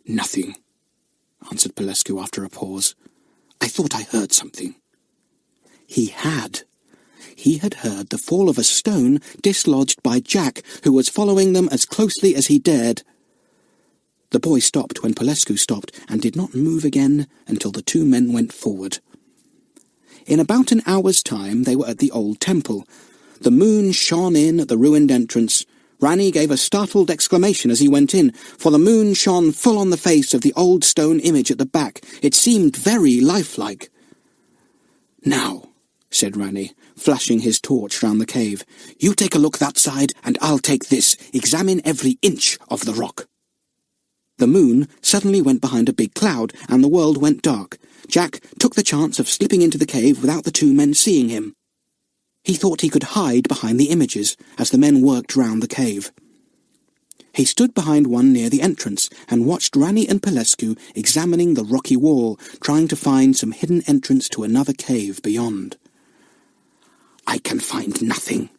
"Nothing," answered Pelescu after a pause. "I thought I heard something." He had. He had heard the fall of a stone dislodged by Jack, who was following them as closely as he dared. The boy stopped when Pelescu stopped, and did not move again until the two men went forward. In about an hour's time they were at the old temple. The moon shone in at the ruined entrance. Ranny gave a startled exclamation as he went in, for the moon shone full on the face of the old stone image at the back. It seemed very lifelike. "Now," said Ranny, flashing his torch round the cave, "you take a look that side, and I'll take this. Examine every inch of the rock." The moon suddenly went behind a big cloud, and the world went dark. Jack took the chance of slipping into the cave without the two men seeing him. He thought he could hide behind the images as the men worked round the cave. He stood behind one near the entrance and watched Rani and Pelescu examining the rocky wall, trying to find some hidden entrance to another cave beyond. "I can find nothing,"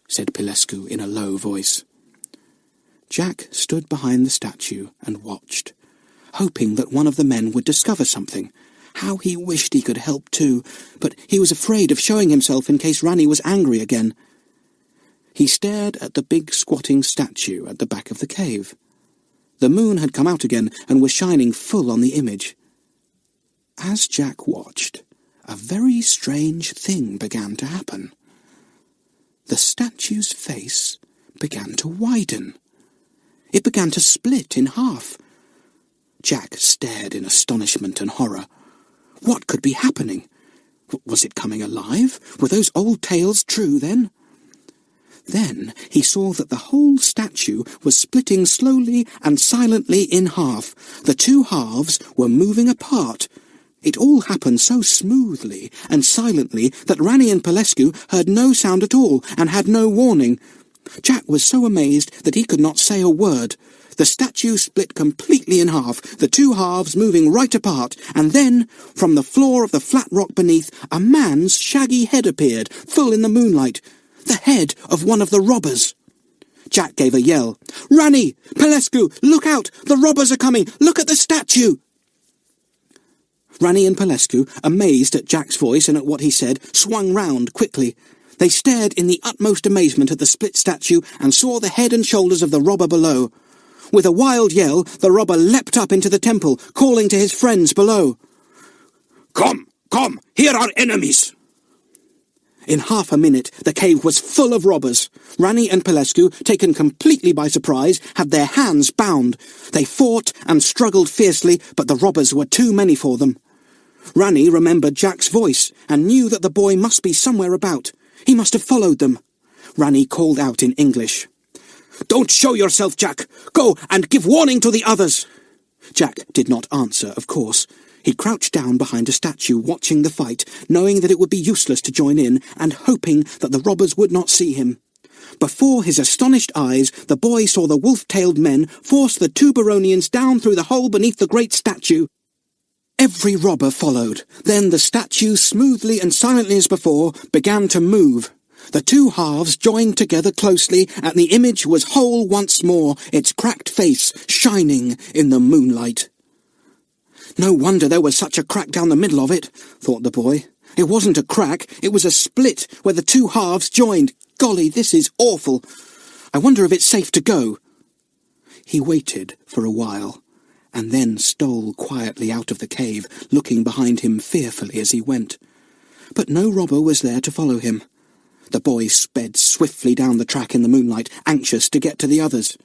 said Pelescu in a low voice. Jack stood behind the statue and watched, hoping that one of the men would discover something. How he wished he could help too, but he was afraid of showing himself in case Rani was angry again. He stared at the big squatting statue at the back of the cave. The moon had come out again and was shining full on the image. As Jack watched, a very strange thing began to happen. The statue's face began to widen. It began to split in half. Jack stared in astonishment and horror. What could be happening? Was it coming alive? Were those old tales true, then? Then he saw that the whole statue was splitting slowly and silently in half. The two halves were moving apart. It all happened so smoothly and silently that Rani and Pelescu heard no sound at all and had no warning. Jack was so amazed that he could not say a word. The statue split completely in half, the two halves moving right apart, and then, from the floor of the flat rock beneath, a man's shaggy head appeared, full in the moonlight. The head of one of the robbers. Jack gave a yell. "Rani! Pelescu! Look out! The robbers are coming! Look at the statue!" Rani and Pelescu, amazed at Jack's voice and at what he said, swung round quickly. They stared in the utmost amazement at the split statue and saw the head and shoulders of the robber below. With a wild yell, the robber leapt up into the temple, calling to his friends below. "Come, come, here are enemies!" In half a minute, the cave was full of robbers. Rani and Pelescu, taken completely by surprise, had their hands bound. They fought and struggled fiercely, but the robbers were too many for them. Rani remembered Jack's voice and knew that the boy must be somewhere about. He must have followed them. Rani called out in English. "Don't show yourself, Jack! Go and give warning to the others!" Jack did not answer, of course. He crouched down behind a statue, watching the fight, knowing that it would be useless to join in, and hoping that the robbers would not see him. Before his astonished eyes, the boy saw the wolf-tailed men force the two Baronians down through the hole beneath the great statue. Every robber followed. Then the statue, smoothly and silently as before, began to move. The two halves joined together closely, and the image was whole once more, its cracked face shining in the moonlight. "No wonder there was such a crack down the middle of it," thought the boy. "It wasn't a crack, it was a split where the two halves joined. Golly, this is awful. I wonder if it's safe to go." He waited for a while, and then stole quietly out of the cave, looking behind him fearfully as he went. But no robber was there to follow him. The boy sped swiftly down the track in the moonlight, anxious to get to the others.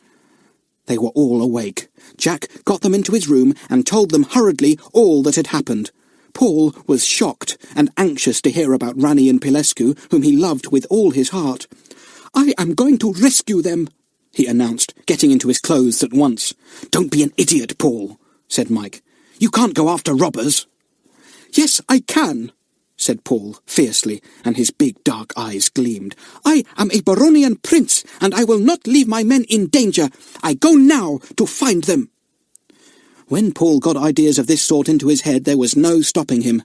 They were all awake. Jack got them into his room and told them hurriedly all that had happened. Paul was shocked and anxious to hear about Rani and Pelescu, whom he loved with all his heart. "I am going to rescue them," he announced, getting into his clothes at once. "Don't be an idiot, Paul," said Mike. "You can't go after robbers." "Yes, I can," said Paul fiercely, and his big dark eyes gleamed. "I am a Baronian prince, and I will not leave my men in danger. I go now to find them." When Paul got ideas of this sort into his head, there was no stopping him.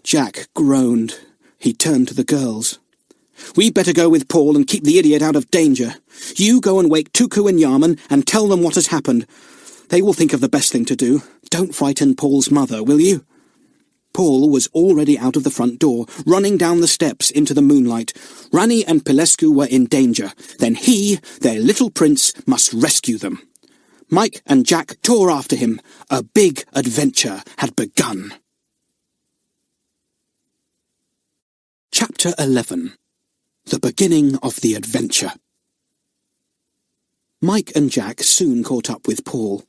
Jack groaned. He turned to the girls. "We'd better go with Paul and keep the idiot out of danger. You go and wake Tuku and Yarman and tell them what has happened. They will think of the best thing to do. Don't frighten Paul's mother, will you?" Paul was already out of the front door, running down the steps into the moonlight. Rani and Pelescu were in danger. Then he, their little prince, must rescue them. Mike and Jack tore after him. A big adventure had begun. Chapter 11. The beginning of the adventure. Mike and Jack soon caught up with Paul.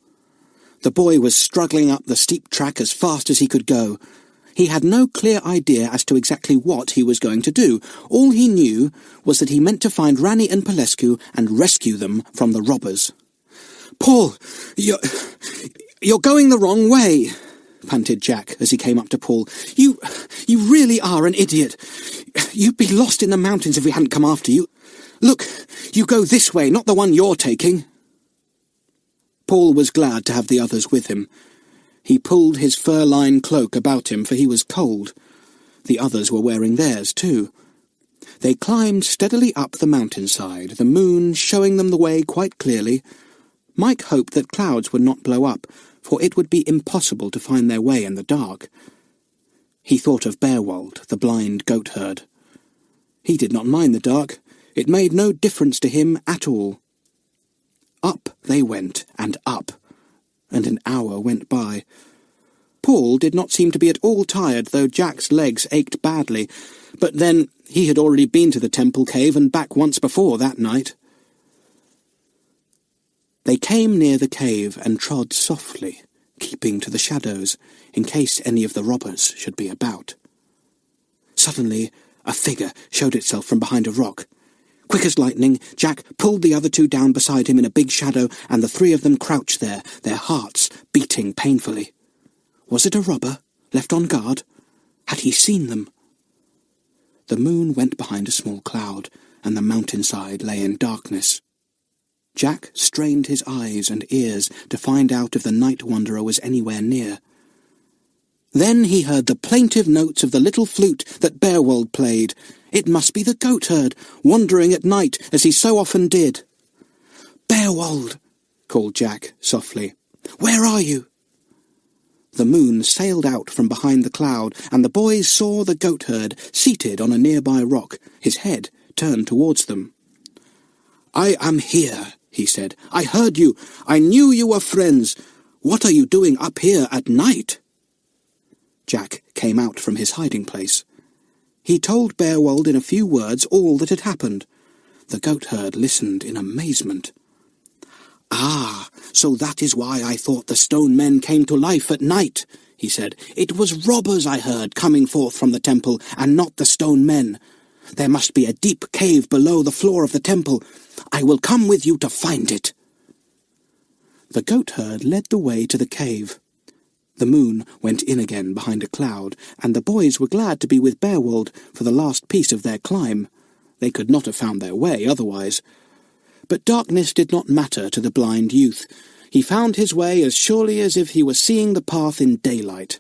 The boy was struggling up the steep track as fast as he could go. He had no clear idea as to exactly what he was going to do. All he knew was that he meant to find Rani and Pelescu and rescue them from the robbers. "Paul, you're going the wrong way," panted Jack as he came up to Paul. You really are an idiot. You'd be lost in the mountains if we hadn't come after you. Look, you go this way, not the one you're taking." Paul was glad to have the others with him. He pulled his fur-lined cloak about him, for he was cold. The others were wearing theirs, too. They climbed steadily up the mountainside, the moon showing them the way quite clearly. Mike hoped that clouds would not blow up, for it would be impossible to find their way in the dark. He thought of Bearwold, the blind goat-herd. He did not mind the dark. It made no difference to him at all. Up they went, and an hour went by. Paul did not seem to be at all tired, though Jack's legs ached badly, but then he had already been to the temple cave and back once before that night. They came near the cave and trod softly, keeping to the shadows, in case any of the robbers should be about. Suddenly, a figure showed itself from behind a rock. Quick as lightning, Jack pulled the other two down beside him in a big shadow, and the three of them crouched there, their hearts beating painfully. Was it a robber, left on guard? Had he seen them? The moon went behind a small cloud, and the mountainside lay in darkness. Jack strained his eyes and ears to find out if the night wanderer was anywhere near. Then he heard the plaintive notes of the little flute that Bearwold played. It must be the goat-herd, wandering at night as he so often did. "Bearwold," called Jack softly. "Where are you?" The moon sailed out from behind the cloud, and the boys saw the goat-herd seated on a nearby rock, his head turned towards them. "I am here," he said. "I heard you. I knew you were friends. What are you doing up here at night?" Jack came out from his hiding place. He told Bearwold in a few words all that had happened. The goat-herd listened in amazement. "Ah, so that is why I thought the stone men came to life at night," he said. "It was robbers I heard coming forth from the temple, and not the stone men. There must be a deep cave below the floor of the temple. I will come with you to find it." The goat-herd led the way to the cave. The moon went in again behind a cloud, and the boys were glad to be with Bearwold for the last piece of their climb. They could not have found their way otherwise. But darkness did not matter to the blind youth. He found his way as surely as if he were seeing the path in daylight.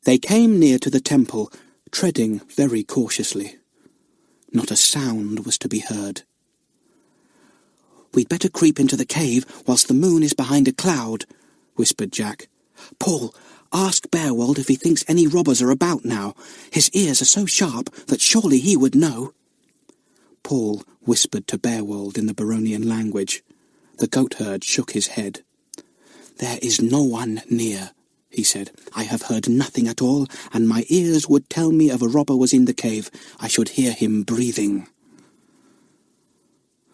They came near to the temple, treading very cautiously. Not a sound was to be heard. "We'd better creep into the cave whilst the moon is behind a cloud," whispered Jack. "Paul, ask Bearwold if he thinks any robbers are about now. His ears are so sharp that surely he would know." Paul whispered to Bearwold in the Baronian language. The goat-herd shook his head. "There is no one near," he said. "I have heard nothing at all, and my ears would tell me if a robber was in the cave. I should hear him breathing."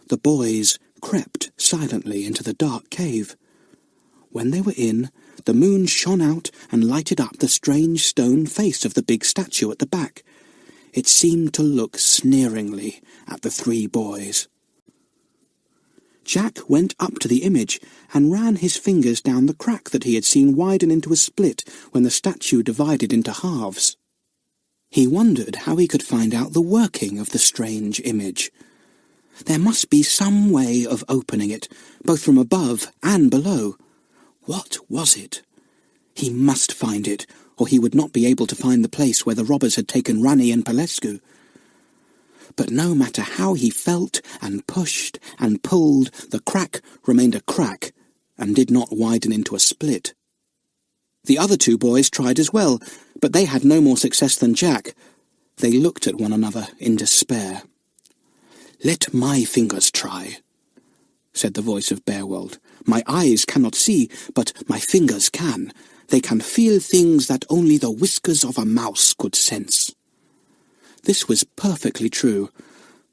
The boys crept silently into the dark cave. When they were in, the moon shone out and lighted up the strange stone face of the big statue at the back. It seemed to look sneeringly at the three boys. Jack went up to the image and ran his fingers down the crack that he had seen widen into a split when the statue divided into halves. He wondered how he could find out the working of the strange image. There must be some way of opening it, both from above and below. What was it? He must find it, or he would not be able to find the place where the robbers had taken Rani and Pelescu. But no matter how he felt and pushed and pulled, the crack remained a crack and did not widen into a split. The other two boys tried as well, but they had no more success than Jack. They looked at one another in despair. "Let my fingers try," said the voice of Bearwold. "My eyes cannot see, but my fingers can. They can feel things that only the whiskers of a mouse could sense." This was perfectly true.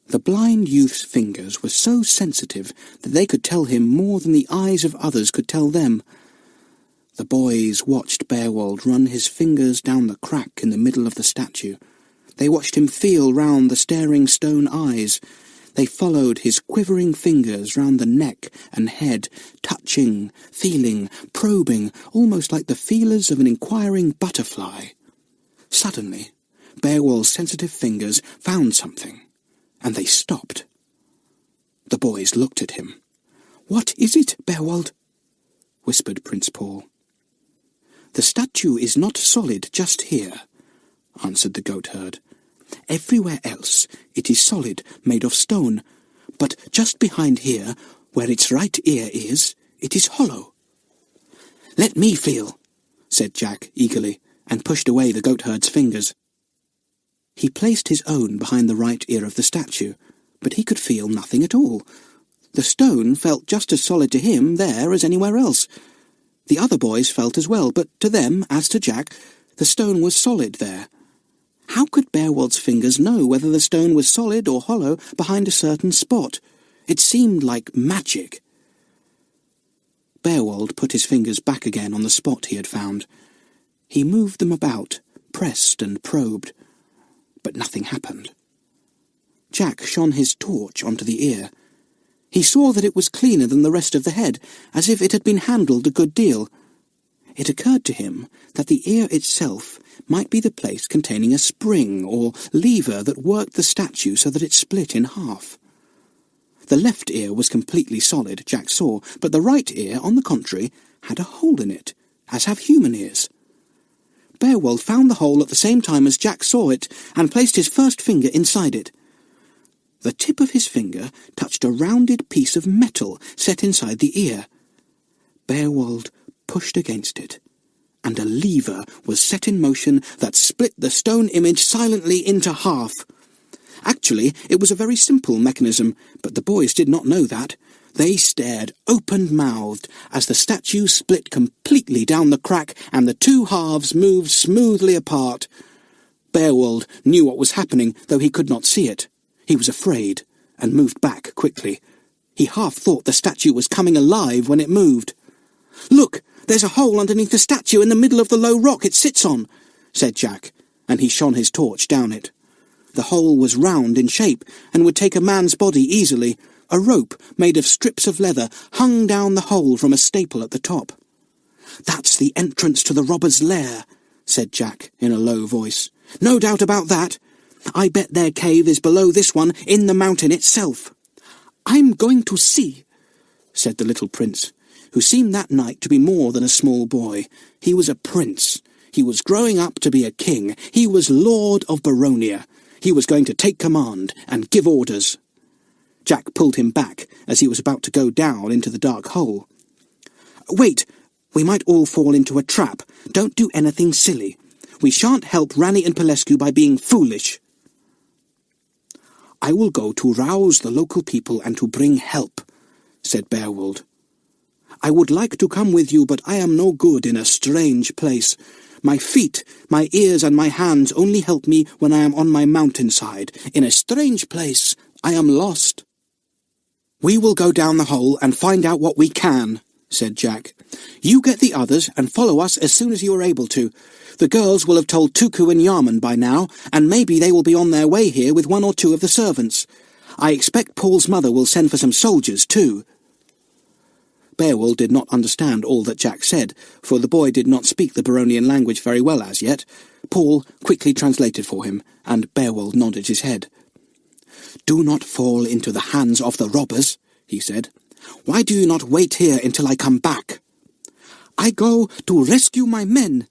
The blind youth's fingers were so sensitive that they could tell him more than the eyes of others could tell them. The boys watched Bearwold run his fingers down the crack in the middle of the statue. They watched him feel round the staring stone eyes. They followed his quivering fingers round the neck and head, touching, feeling, probing, almost like the feelers of an inquiring butterfly. Suddenly, Beowulf's sensitive fingers found something, and they stopped. The boys looked at him. "What is it, Beowulf?" whispered Prince Paul. "The statue is not solid just here," answered the goatherd. "Everywhere else it is solid, made of stone, but just behind here, where its right ear is, it is hollow." "Let me feel," said Jack eagerly, and pushed away the goatherd's fingers. He placed his own behind the right ear of the statue, but he could feel nothing at all. The stone felt just as solid to him there as anywhere else. The other boys felt as well, but to them, as to Jack, the stone was solid there. How could Beowulf's fingers know whether the stone was solid or hollow behind a certain spot? It seemed like magic. Beowulf put his fingers back again on the spot he had found. He moved them about, pressed and probed, but nothing happened. Jack shone his torch onto the ear. He saw that it was cleaner than the rest of the head, as if it had been handled a good deal. It occurred to him that the ear itself might be the place containing a spring or lever that worked the statue so that it split in half. The left ear was completely solid, Jack saw, but the right ear, on the contrary, had a hole in it, as have human ears. Beowulf found the hole at the same time as Jack saw it, and placed his first finger inside it. The tip of his finger touched a rounded piece of metal set inside the ear. Beowulf pushed against it, and a lever was set in motion that split the stone image silently into half. Actually, it was a very simple mechanism, but the boys did not know that. They stared open-mouthed as the statue split completely down the crack and the two halves moved smoothly apart. Beowulf knew what was happening, though he could not see it. He was afraid, and moved back quickly. He half thought the statue was coming alive when it moved. "Look, there's a hole underneath the statue in the middle of the low rock it sits on," said Jack, and he shone his torch down it. The hole was round in shape, and would take a man's body easily. A rope made of strips of leather hung down the hole from a staple at the top. "That's the entrance to the robber's lair," said Jack in a low voice. "No doubt about that. I bet their cave is below this one, in the mountain itself." "I'm going to see," said the little prince, who seemed that night to be more than a small boy. He was a prince. He was growing up to be a king. He was Lord of Baronia. He was going to take command and give orders. Jack pulled him back as he was about to go down into the dark hole. "Wait, we might all fall into a trap. Don't do anything silly. We shan't help Rani and Pelescu by being foolish." "I will go to rouse the local people and to bring help," said Beowulf. "I would like to come with you, but I am no good in a strange place. My feet, my ears, and my hands only help me when I am on my mountainside. In a strange place, I am lost." "We will go down the hole and find out what we can," said Jack. "You get the others and follow us as soon as you are able to. The girls will have told Tuku and Yarman by now, and maybe they will be on their way here with one or two of the servants. I expect Paul's mother will send for some soldiers, too." Beowulf did not understand all that Jack said, for the boy did not speak the Baronian language very well as yet. Paul quickly translated for him, and Beowulf nodded his head. "Do not fall into the hands of the robbers," he said. "Why do you not wait here until I come back?" "I go to rescue my men,"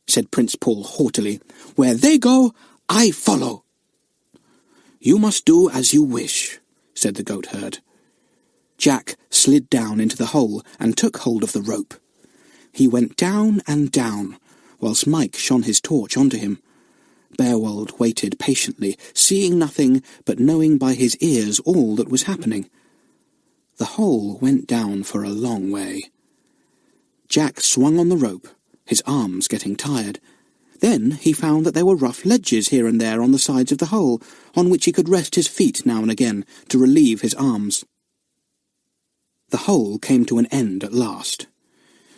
said Prince Paul haughtily. "Where they go, I follow." "You must do as you wish," said the goatherd. Jack slid down into the hole and took hold of the rope. He went down and down, whilst Mike shone his torch onto him. Beowulf waited patiently, seeing nothing, but knowing by his ears all that was happening. The hole went down for a long way. Jack swung on the rope, his arms getting tired. Then he found that there were rough ledges here and there on the sides of the hole, on which he could rest his feet now and again to relieve his arms. The hole came to an end at last.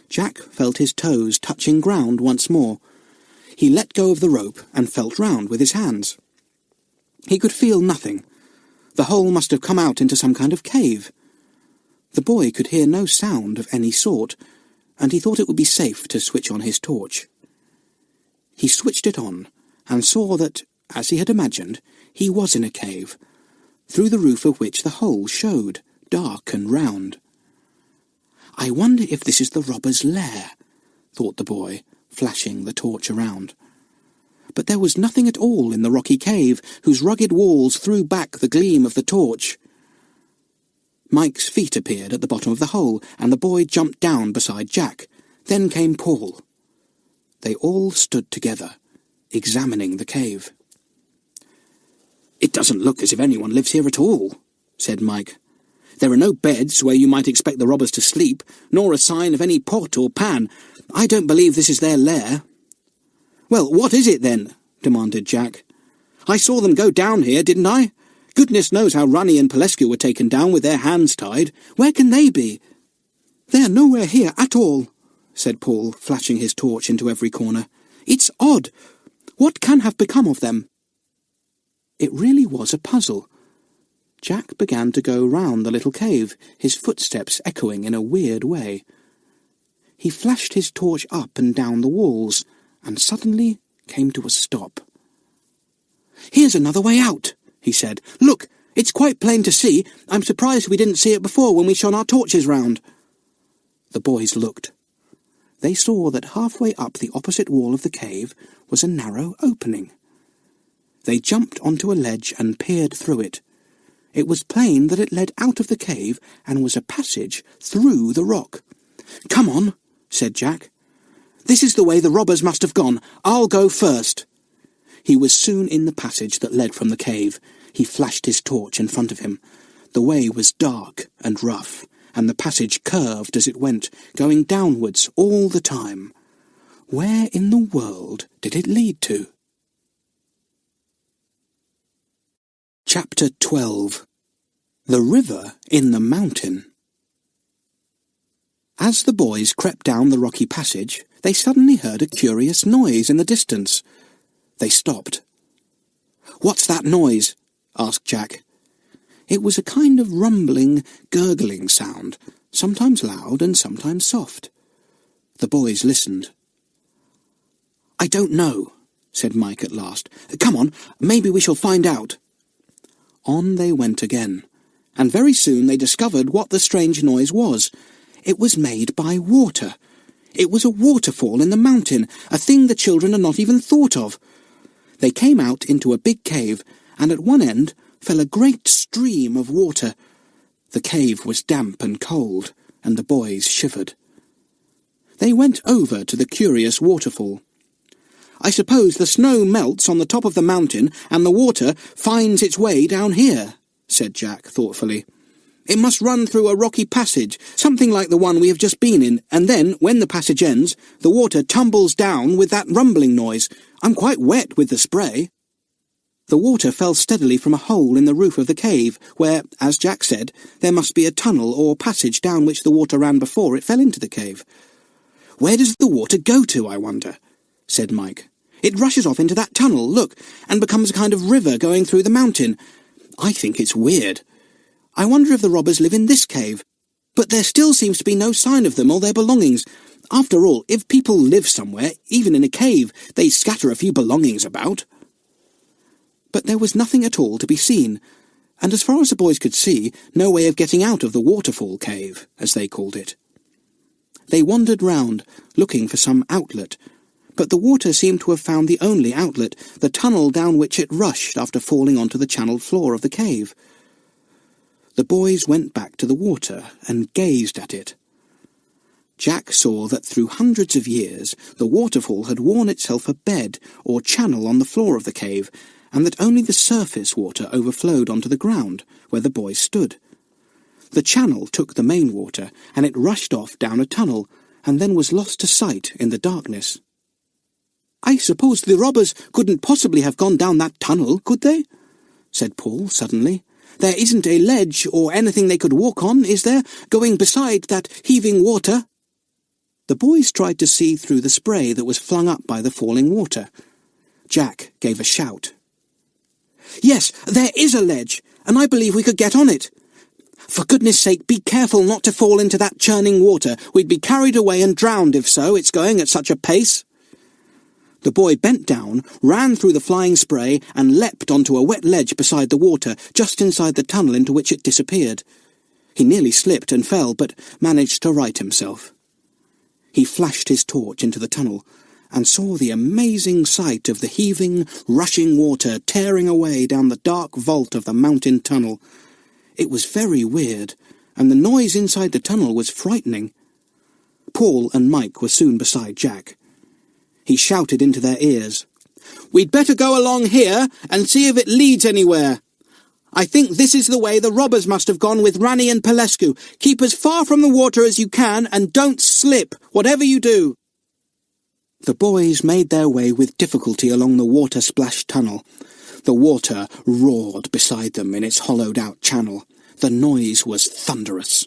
Jack felt his toes touching ground once more. He let go of the rope and felt round with his hands. He could feel nothing. The hole must have come out into some kind of cave. The boy could hear no sound of any sort, and he thought it would be safe to switch on his torch. He switched it on, and saw that, as he had imagined, he was in a cave, through the roof of which the hole showed, dark and round. "I wonder if this is the robber's lair," thought the boy, flashing the torch around. But there was nothing at all in the rocky cave, whose rugged walls threw back the gleam of the torch. Mike's feet appeared at the bottom of the hole, and the boy jumped down beside Jack. Then came Paul. They all stood together, examining the cave. "It doesn't look as if anyone lives here at all," said Mike. "There are no beds where you might expect the robbers to sleep, nor a sign of any pot or pan. I don't believe this is their lair." "Well, what is it then?" demanded Jack. "I saw them go down here, didn't I? Goodness knows how Runny and Polescu were taken down with their hands tied. Where can they be?" "They're nowhere here at all," said Paul, flashing his torch into every corner. "It's odd. What can have become of them?" It really was a puzzle. Jack began to go round the little cave, his footsteps echoing in a weird way. He flashed his torch up and down the walls, and suddenly came to a stop. "Here's another way out," he said. "Look, it's quite plain to see. I'm surprised we didn't see it before when we shone our torches round." The boys looked. They saw that halfway up the opposite wall of the cave was a narrow opening. They jumped onto a ledge and peered through it. It was plain that it led out of the cave and was a passage through the rock. "Come on," said Jack. "This is the way the robbers must have gone. I'll go first." He was soon in the passage that led from the cave. He flashed his torch in front of him. The way was dark and rough, and the passage curved as it went, going downwards all the time. Where in the world did it lead to? Chapter 12. The River in the Mountain. As the boys crept down the rocky passage, they suddenly heard a curious noise in the distance. They stopped. "What's that noise?" asked Jack. It was a kind of rumbling, gurgling sound, sometimes loud and sometimes soft. The boys listened. "I don't know," said Mike at last. "Come on, maybe we shall find out." On they went again, and very soon they discovered what the strange noise was. It was made by water. It was a waterfall in the mountain, a thing the children had not even thought of. They came out into a big cave, and at one end fell a great stream of water. The cave was damp and cold, and the boys shivered. They went over to the curious waterfall. "I suppose the snow melts on the top of the mountain, and the water finds its way down here," said Jack thoughtfully. "It must run through a rocky passage, something like the one we have just been in, and then, when the passage ends, the water tumbles down with that rumbling noise. I'm quite wet with the spray." The water fell steadily from a hole in the roof of the cave, where, as Jack said, there must be a tunnel or passage down which the water ran before it fell into the cave. "Where does the water go to, I wonder?" said Mike. "It rushes off into that tunnel, look, and becomes a kind of river going through the mountain. I think it's weird. I wonder if the robbers live in this cave. But there still seems to be no sign of them or their belongings. After all, if people live somewhere, even in a cave, they scatter a few belongings about." But there was nothing at all to be seen, and as far as the boys could see, no way of getting out of the waterfall cave, as they called it. They wandered round, looking for some outlet, but the water seemed to have found the only outlet, the tunnel down which it rushed after falling onto the channeled floor of the cave. The boys went back to the water and gazed at it. Jack saw that through hundreds of years the waterfall had worn itself a bed or channel on the floor of the cave, and that only the surface water overflowed onto the ground, where the boys stood. The channel took the main water, and it rushed off down a tunnel, and then was lost to sight in the darkness. "I suppose the robbers couldn't possibly have gone down that tunnel, could they?" said Paul suddenly. "There isn't a ledge or anything they could walk on, is there, going beside that heaving water?" The boys tried to see through the spray that was flung up by the falling water. Jack gave a shout. "Yes, there is a ledge, and I believe we could get on it. For goodness sake, be careful not to fall into that churning water. We'd be carried away and drowned if so, it's going at such a pace." The boy bent down, ran through the flying spray, and leapt onto a wet ledge beside the water, just inside the tunnel into which it disappeared. He nearly slipped and fell, but managed to right himself. He flashed his torch into the tunnel, and saw the amazing sight of the heaving, rushing water tearing away down the dark vault of the mountain tunnel. It was very weird, and the noise inside the tunnel was frightening. Paul and Mike were soon beside Jack. He shouted into their ears, "We'd better go along here and see if it leads anywhere. I think this is the way the robbers must have gone with Rani and Pelescu. Keep as far from the water as you can and don't slip, whatever you do." The boys made their way with difficulty along the water-splashed tunnel. The water roared beside them in its hollowed-out channel. The noise was thunderous.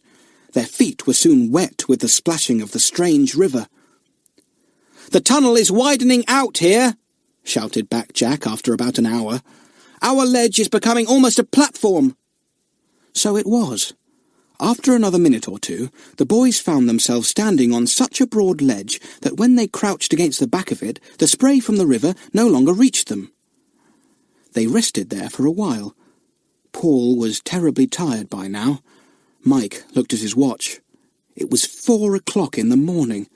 Their feet were soon wet with the splashing of the strange river. "The tunnel is widening out here," shouted back Jack after about an hour. "Our ledge is becoming almost a platform." So it was. After another minute or two, the boys found themselves standing on such a broad ledge that when they crouched against the back of it, the spray from the river no longer reached them. They rested there for a while. Paul was terribly tired by now. Mike looked at his watch. It was 4 o'clock in the morning.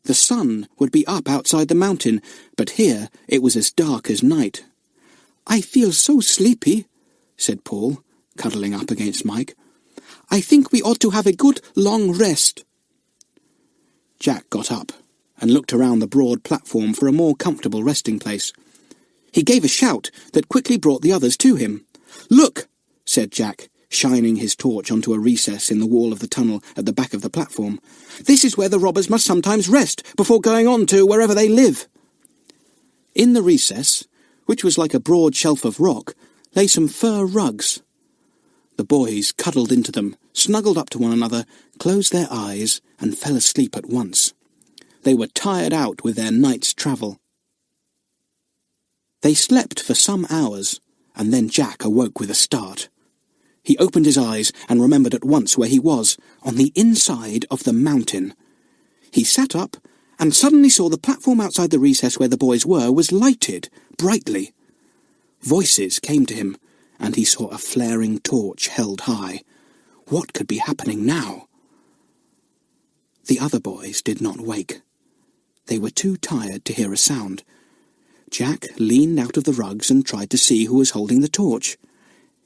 The sun would be up outside the mountain, but here it was as dark as night. "I feel so sleepy," said Paul, cuddling up against Mike. "I think we ought to have a good long rest." Jack got up and looked around the broad platform for a more comfortable resting place. He gave a shout that quickly brought the others to him. "Look," said Jack, shining his torch onto a recess in the wall of the tunnel at the back of the platform. "This is where the robbers must sometimes rest before going on to wherever they live." In the recess, which was like a broad shelf of rock, lay some fur rugs. The boys cuddled into them, snuggled up to one another, closed their eyes, and fell asleep at once. They were tired out with their night's travel. They slept for some hours, and then Jack awoke with a start. He opened his eyes and remembered at once where he was, on the inside of the mountain. He sat up and suddenly saw the platform outside the recess where the boys were was lighted brightly. Voices came to him, and he saw a flaring torch held high. What could be happening now? The other boys did not wake. They were too tired to hear a sound. Jack leaned out of the rugs and tried to see who was holding the torch.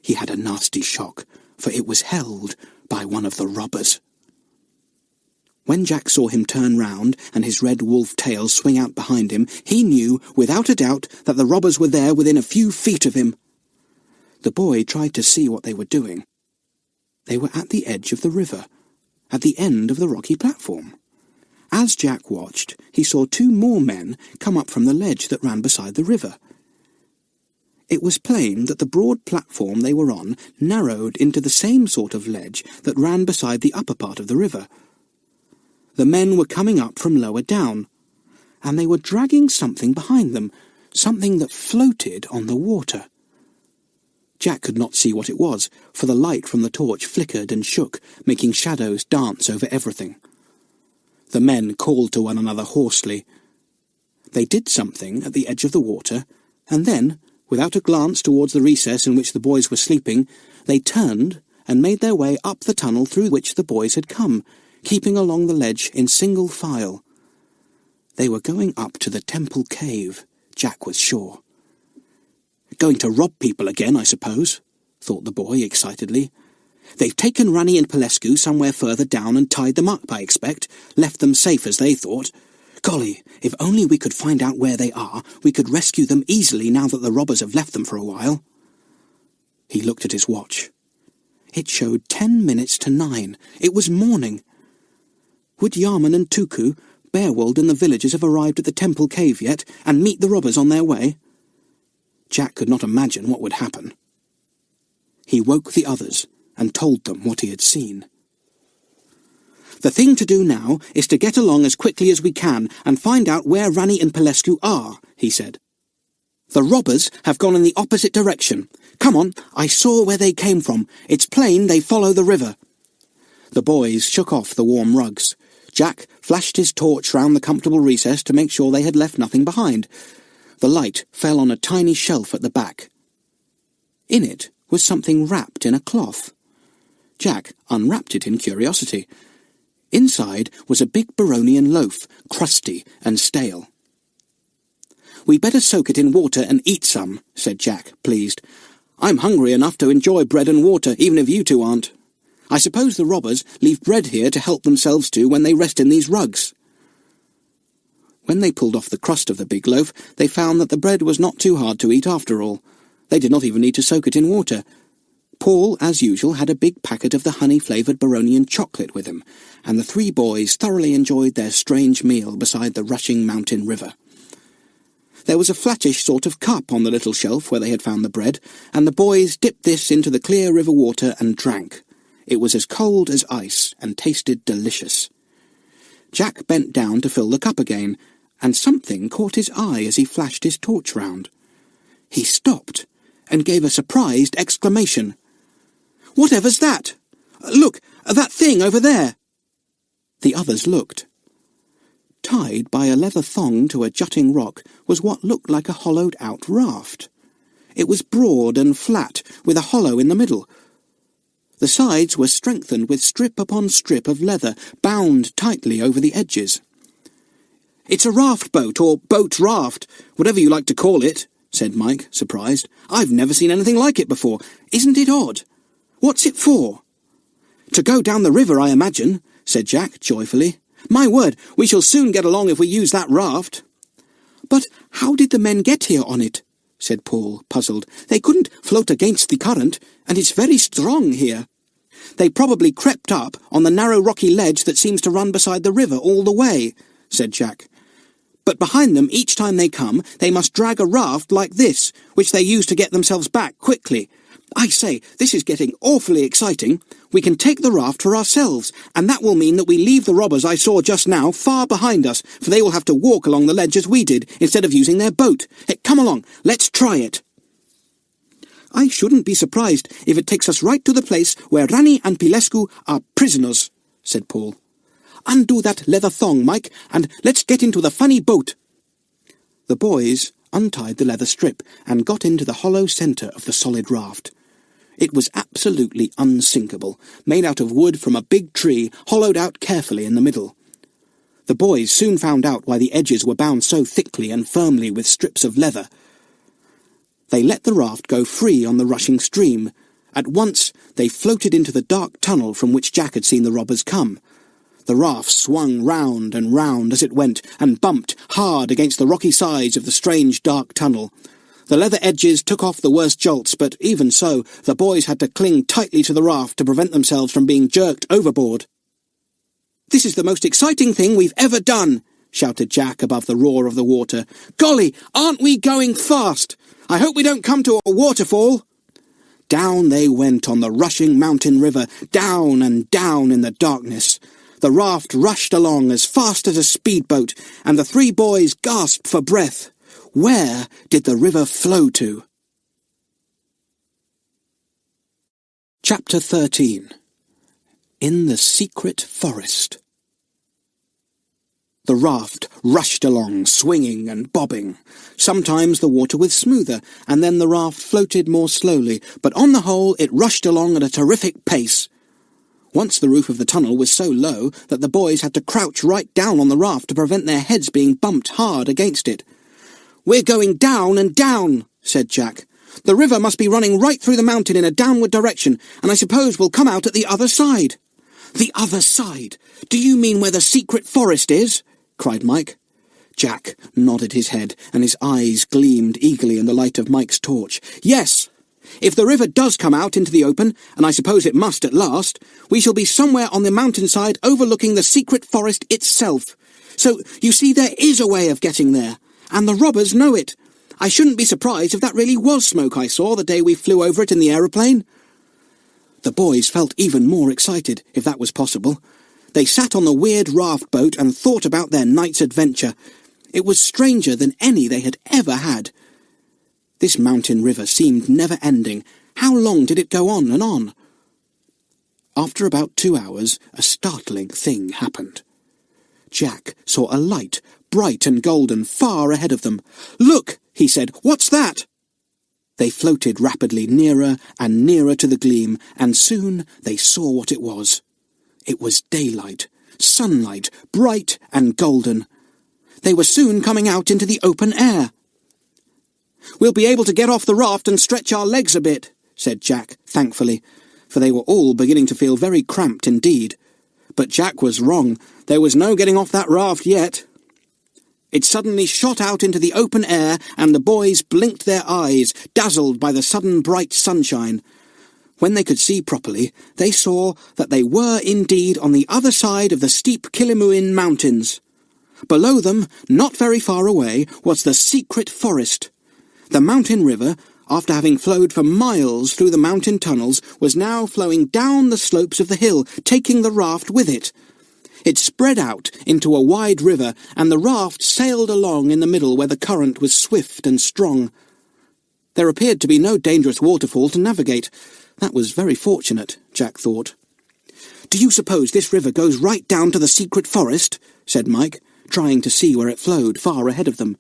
He had a nasty shock, for it was held by one of the robbers. When Jack saw him turn round and his red wolf tail swing out behind him, he knew, without a doubt, that the robbers were there within a few feet of him. The boy tried to see what they were doing. They were at the edge of the river, at the end of the rocky platform. As Jack watched, he saw 2 more men come up from the ledge that ran beside the river. It was plain that the broad platform they were on narrowed into the same sort of ledge that ran beside the upper part of the river. The men were coming up from lower down, and they were dragging something behind them, something that floated on the water. Jack could not see what it was, for the light from the torch flickered and shook, making shadows dance over everything. The men called to one another hoarsely. They did something at the edge of the water, and then, without a glance towards the recess in which the boys were sleeping, they turned and made their way up the tunnel through which the boys had come, keeping along the ledge in single file. They were going up to the temple cave, Jack was sure. "Going to rob people again, I suppose," thought the boy excitedly. "They've taken Rani and Pelescu somewhere further down and tied them up, I expect, left them safe as they thought. Golly, if only we could find out where they are, we could rescue them easily now that the robbers have left them for a while." He looked at his watch. It showed 10 minutes to 9. It was morning. Would Yarman and Tuku, Bearwold and the villagers have arrived at the temple cave yet, and meet the robbers on their way? Jack could not imagine what would happen. He woke the others and told them what he had seen. "The thing to do now is to get along as quickly as we can and find out where Rani and Pelescu are," he said. The robbers have gone in the opposite direction. Come on, I saw where they came from. It's plain they follow the river." The boys shook off the warm rugs. Jack flashed his torch round the comfortable recess to make sure they had left nothing behind. The light fell on a tiny shelf at the back. In it was something wrapped in a cloth. Jack unwrapped it in curiosity. Inside was a big Baronian loaf, crusty and stale. "We'd better soak it in water and eat some," said Jack, pleased. "I'm hungry enough to enjoy bread and water, even if you two aren't. I suppose the robbers leave bread here to help themselves to when they rest in these rugs." When they pulled off the crust of the big loaf, they found that the bread was not too hard to eat after all. They did not even need to soak it in water. Paul, as usual, had a big packet of the honey-flavoured Baronian chocolate with him, and the three boys thoroughly enjoyed their strange meal beside the rushing mountain river. There was a flattish sort of cup on the little shelf where they had found the bread, and the boys dipped this into the clear river water and drank. It was as cold as ice, and tasted delicious. Jack bent down to fill the cup again, and something caught his eye as he flashed his torch round. He stopped, and gave a surprised exclamation. "Whatever's that? Look, that thing over there!" The others looked. Tied by a leather thong to a jutting rock was what looked like a hollowed-out raft. It was broad and flat, with a hollow in the middle. The sides were strengthened with strip upon strip of leather, bound tightly over the edges. "It's a raft boat, or boat raft, whatever you like to call it," said Mike, surprised. "I've never seen anything like it before. Isn't it odd? What's it for?" "To go down the river, I imagine," said Jack joyfully. "My word, we shall soon get along if we use that raft." "But how did the men get here on it?" said Paul, puzzled. "They couldn't float against the current, and it's very strong here." "They probably crept up on the narrow rocky ledge that seems to run beside the river all the way," said Jack. "But behind them, each time they come, they must drag a raft like this, which they use to get themselves back quickly. I say, this is getting awfully exciting. We can take the raft for ourselves, and that will mean that we leave the robbers I saw just now far behind us, for they will have to walk along the ledge as we did, instead of using their boat. Hey, come along, let's try it." "I shouldn't be surprised if it takes us right to the place where Rani and Pilescu are prisoners," said Paul. "Undo that leather thong, Mike, and let's get into the funny boat." The boys untied the leather strip and got into the hollow centre of the solid raft. It was absolutely unsinkable, made out of wood from a big tree, hollowed out carefully in the middle. The boys soon found out why the edges were bound so thickly and firmly with strips of leather. They let the raft go free on the rushing stream. At once they floated into the dark tunnel from which Jack had seen the robbers come. The raft swung round and round as it went, and bumped hard against the rocky sides of the strange dark tunnel. The leather edges took off the worst jolts, but even so, the boys had to cling tightly to the raft to prevent themselves from being jerked overboard. "This is the most exciting thing we've ever done," shouted Jack above the roar of the water. "Golly, aren't we going fast? I hope we don't come to a waterfall." Down they went on the rushing mountain river, down and down in the darkness. The raft rushed along as fast as a speedboat, and the three boys gasped for breath. Where did the river flow to? Chapter 13. In the Secret Forest. The raft rushed along, swinging and bobbing. Sometimes the water was smoother, and then the raft floated more slowly, but on the whole it rushed along at a terrific pace. Once the roof of the tunnel was so low that the boys had to crouch right down on the raft to prevent their heads being bumped hard against it. "We're going down and down," said Jack. "The river must be running right through the mountain in a downward direction, and I suppose we'll come out at the other side." "The other side? Do you mean where the secret forest is?" cried Mike. Jack nodded his head, and his eyes gleamed eagerly in the light of Mike's torch. "Yes! If the river does come out into the open, and I suppose it must at last, we shall be somewhere on the mountainside overlooking the secret forest itself. So, you see, there is a way of getting there, and the robbers know it. I shouldn't be surprised if that really was smoke I saw the day we flew over it in the aeroplane." The boys felt even more excited, if that was possible. They sat on the weird raft boat and thought about their night's adventure. It was stranger than any they had ever had. This mountain river seemed never-ending. How long did it go on and on? After about 2 hours, a startling thing happened. Jack saw a light, bright and golden, far ahead of them. "Look," he said, "what's that?" They floated rapidly nearer and nearer to the gleam, and soon they saw what it was. It was daylight, sunlight, bright and golden. They were soon coming out into the open air. "We'll be able to get off the raft and stretch our legs a bit," said Jack, thankfully, for they were all beginning to feel very cramped indeed. But Jack was wrong. There was no getting off that raft yet. It suddenly shot out into the open air, and the boys blinked their eyes, dazzled by the sudden bright sunshine. When they could see properly, they saw that they were indeed on the other side of the steep Killimoon mountains. Below them, not very far away, was the secret forest. The mountain river, after having flowed for miles through the mountain tunnels, was now flowing down the slopes of the hill, taking the raft with it. It spread out into a wide river, and the raft sailed along in the middle where the current was swift and strong. There appeared to be no dangerous waterfall to navigate. That was very fortunate, Jack thought. "Do you suppose this river goes right down to the secret forest?" said Mike, trying to see where it flowed far ahead of them.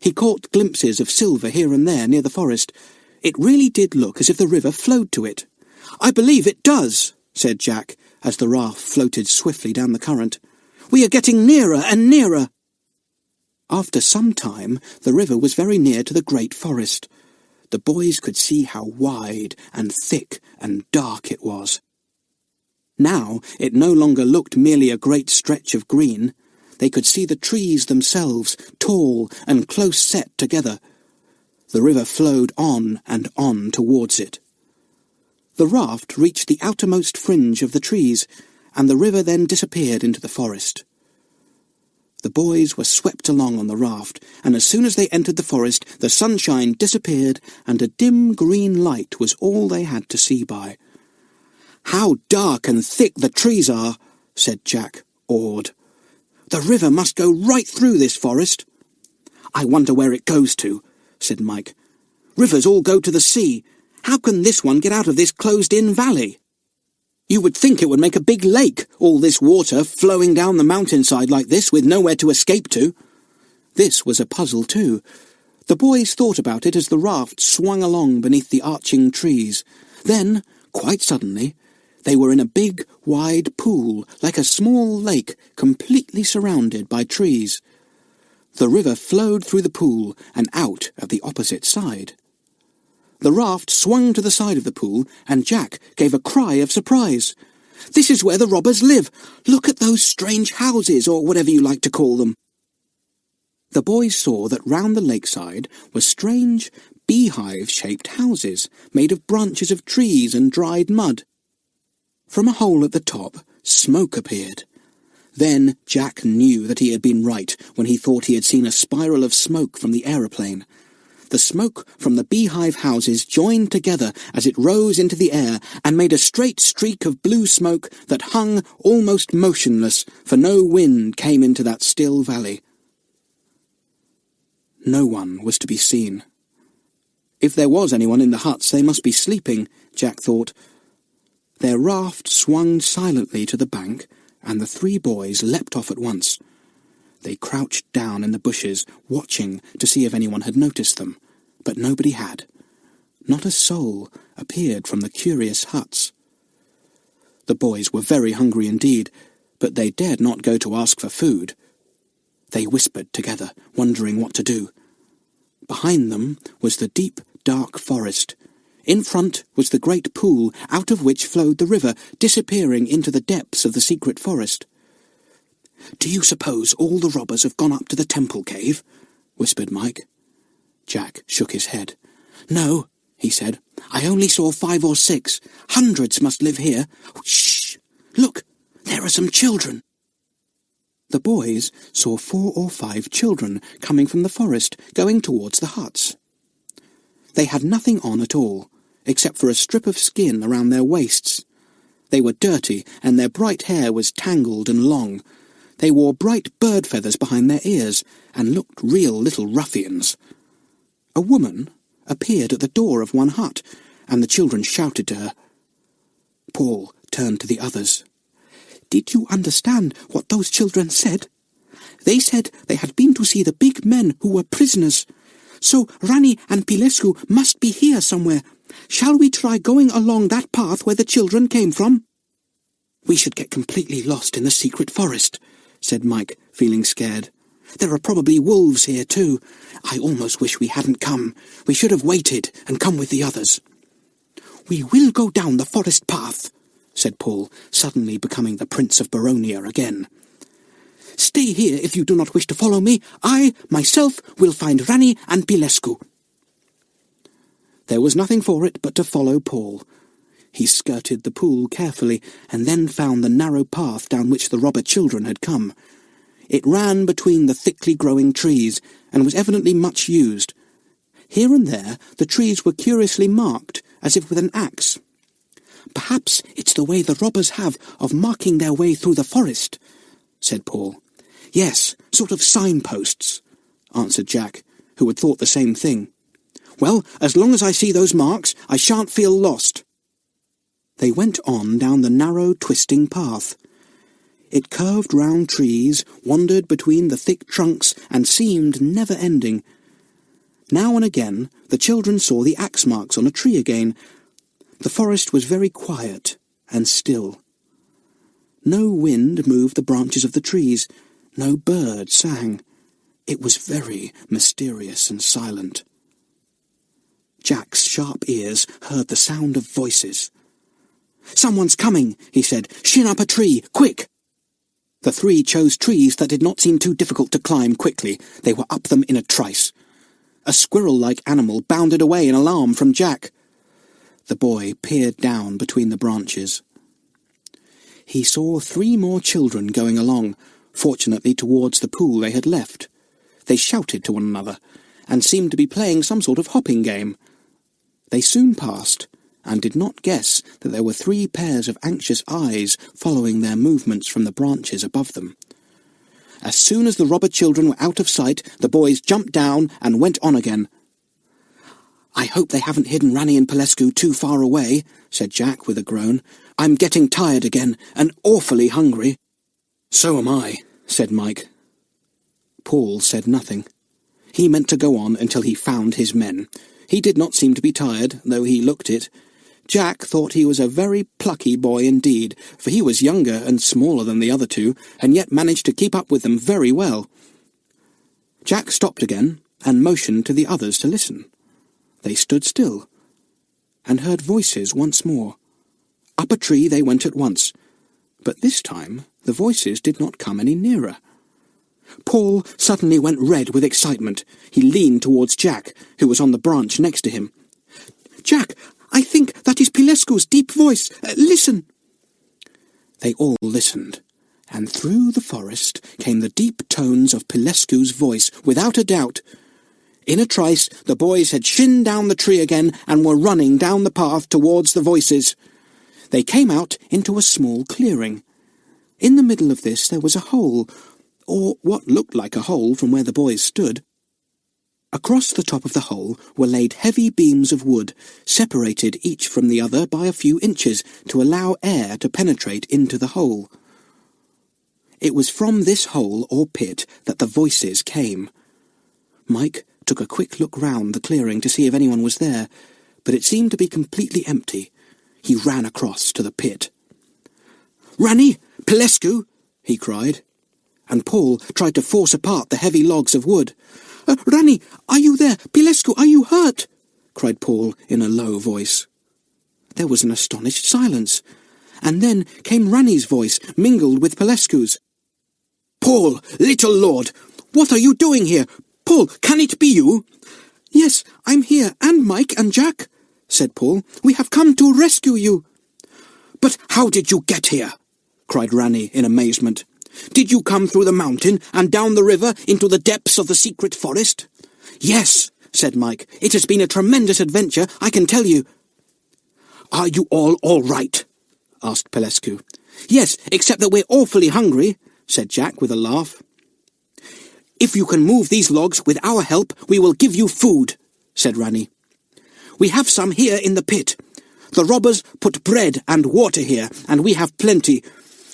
He caught glimpses of silver here and there near the forest. It really did look as if the river flowed to it. "I believe it does," said Jack, as the raft floated swiftly down the current. "We are getting nearer and nearer." After some time, the river was very near to the great forest. The boys could see how wide and thick and dark it was. Now it no longer looked merely a great stretch of green. They could see the trees themselves, tall and close set together. The river flowed on and on towards it. The raft reached the outermost fringe of the trees, and the river then disappeared into the forest. The boys were swept along on the raft, and as soon as they entered the forest, the sunshine disappeared, and a dim green light was all they had to see by. "How dark and thick the trees are," said Jack, awed. "The river must go right through this forest." "I wonder where it goes to," said Mike. "Rivers all go to the sea. How can this one get out of this closed-in valley? You would think it would make a big lake, all this water flowing down the mountainside like this with nowhere to escape to." This was a puzzle too. The boys thought about it as the raft swung along beneath the arching trees. Then, quite suddenly, they were in a big, wide pool, like a small lake, completely surrounded by trees. The river flowed through the pool and out at the opposite side. The raft swung to the side of the pool, and Jack gave a cry of surprise. "This is where the robbers live! Look at those strange houses, or whatever you like to call them." The boys saw that round the lakeside were strange, beehive-shaped houses, made of branches of trees and dried mud. From a hole at the top, smoke appeared. Then Jack knew that he had been right when he thought he had seen a spiral of smoke from the aeroplane. The smoke from the beehive houses joined together as it rose into the air and made a straight streak of blue smoke that hung almost motionless, for no wind came into that still valley. No one was to be seen. If there was anyone in the huts, they must be sleeping, Jack thought. Their raft swung silently to the bank, and the 3 boys leapt off at once. They crouched down in the bushes, watching to see if anyone had noticed them, but nobody had. Not a soul appeared from the curious huts. The boys were very hungry indeed, but they dared not go to ask for food. They whispered together, wondering what to do. Behind them was the deep, dark forest. In front was the great pool, out of which flowed the river, disappearing into the depths of the secret forest. "Do you suppose all the robbers have gone up to the temple cave?" whispered Mike. Jack shook his head. "No," he said. "I only saw 5 or 6. Hundreds must live here. Shh! Look, there are some children." The boys saw 4 or 5 children coming from the forest, going towards the huts. They had nothing on at all, except for a strip of skin around their waists. They were dirty, and their bright hair was tangled and long. They wore bright bird feathers behind their ears, and looked real little ruffians. A woman, appeared at the door of one hut, and the children shouted to her. Paul turned to the others. "Did you understand what those children said? They said they had been to see the big men who were prisoners. So Rani and Pilescu must be here somewhere. Shall we try going along that path where the children came from?" "We should get completely lost in the secret forest," said Mike, feeling scared. "There are probably wolves here too. I almost wish we hadn't come. We should have waited and come with the others." "We will go down the forest path," said Paul, suddenly becoming the Prince of Baronia again. "Stay here if you do not wish to follow me. I, myself, will find Rani and Pilescu." There was nothing for it but to follow Paul. He skirted the pool carefully, and then found the narrow path down which the robber children had come. It ran between the thickly growing trees, and was evidently much used. Here and there the trees were curiously marked, as if with an axe. "Perhaps it's the way the robbers have of marking their way through the forest," said Paul. "Yes, sort of signposts," answered Jack, who had thought the same thing. "Well, as long as I see those marks, I shan't feel lost." They went on down the narrow, twisting path. It curved round trees, wandered between the thick trunks, and seemed never-ending. Now and again the children saw the axe marks on a tree again. The forest was very quiet and still. No wind moved the branches of the trees. No bird sang. It was very mysterious and silent. Jack's sharp ears heard the sound of voices. "Someone's coming," he said. "Shin up a tree, quick!" The three chose trees that did not seem too difficult to climb quickly. They were up them in a trice. A squirrel-like animal bounded away in alarm from Jack. The boy peered down between the branches. He saw 3 more children going along, fortunately towards the pool they had left. They shouted to one another, and seemed to be playing some sort of hopping game. They soon passed, and did not guess that there were 3 pairs of anxious eyes following their movements from the branches above them. As soon as the robber children were out of sight, the boys jumped down and went on again. "I hope they haven't hidden Rani and Pilescu too far away," said Jack with a groan. "I'm getting tired again, and awfully hungry." "So am I," said Mike. Paul said nothing. He meant to go on until he found his men. He did not seem to be tired, though he looked it. Jack thought he was a very plucky boy indeed, for he was younger and smaller than the other 2, and yet managed to keep up with them very well. Jack stopped again, and motioned to the others to listen. They stood still, and heard voices once more. Up a tree they went at once, but this time the voices did not come any nearer. Paul suddenly went red with excitement. He leaned towards Jack, who was on the branch next to him. "Jack, I think that is Pilescu's deep voice. Listen!" They all listened, and through the forest came the deep tones of Pilescu's voice, without a doubt. In a trice the boys had shinned down the tree again, and were running down the path towards the voices. They came out into a small clearing. In the middle of this there was a hole, or what looked like a hole from where the boys stood. Across the top of the hole were laid heavy beams of wood, separated each from the other by a few inches, to allow air to penetrate into the hole. It was from this hole or pit that the voices came. Mike took a quick look round the clearing to see if anyone was there, but it seemed to be completely empty. He ran across to the pit. "Rani! Pilescu!" he cried, and Paul tried to force apart the heavy logs of wood. "Rani, are you there? Pilescu, are you hurt?" cried Paul in a low voice. There was an astonished silence, and then came Rani's voice, mingled with Pilescu's. "Paul, little lord, what are you doing here? Paul, can it be you?" "Yes, I'm here, and Mike and Jack," said Paul. "We have come to rescue you." "But how did you get here?" cried Rani in amazement. "Did you come through the mountain and down the river into the depths of the secret forest?" "Yes," said Mike. "It has been a tremendous adventure, I can tell you." "Are you all right?" asked Pilescu. "Yes, except that we're awfully hungry," said Jack with a laugh. "If you can move these logs with our help, we will give you food," said Rani. We have some here in the pit. The robbers put bread and water here, and we have plenty.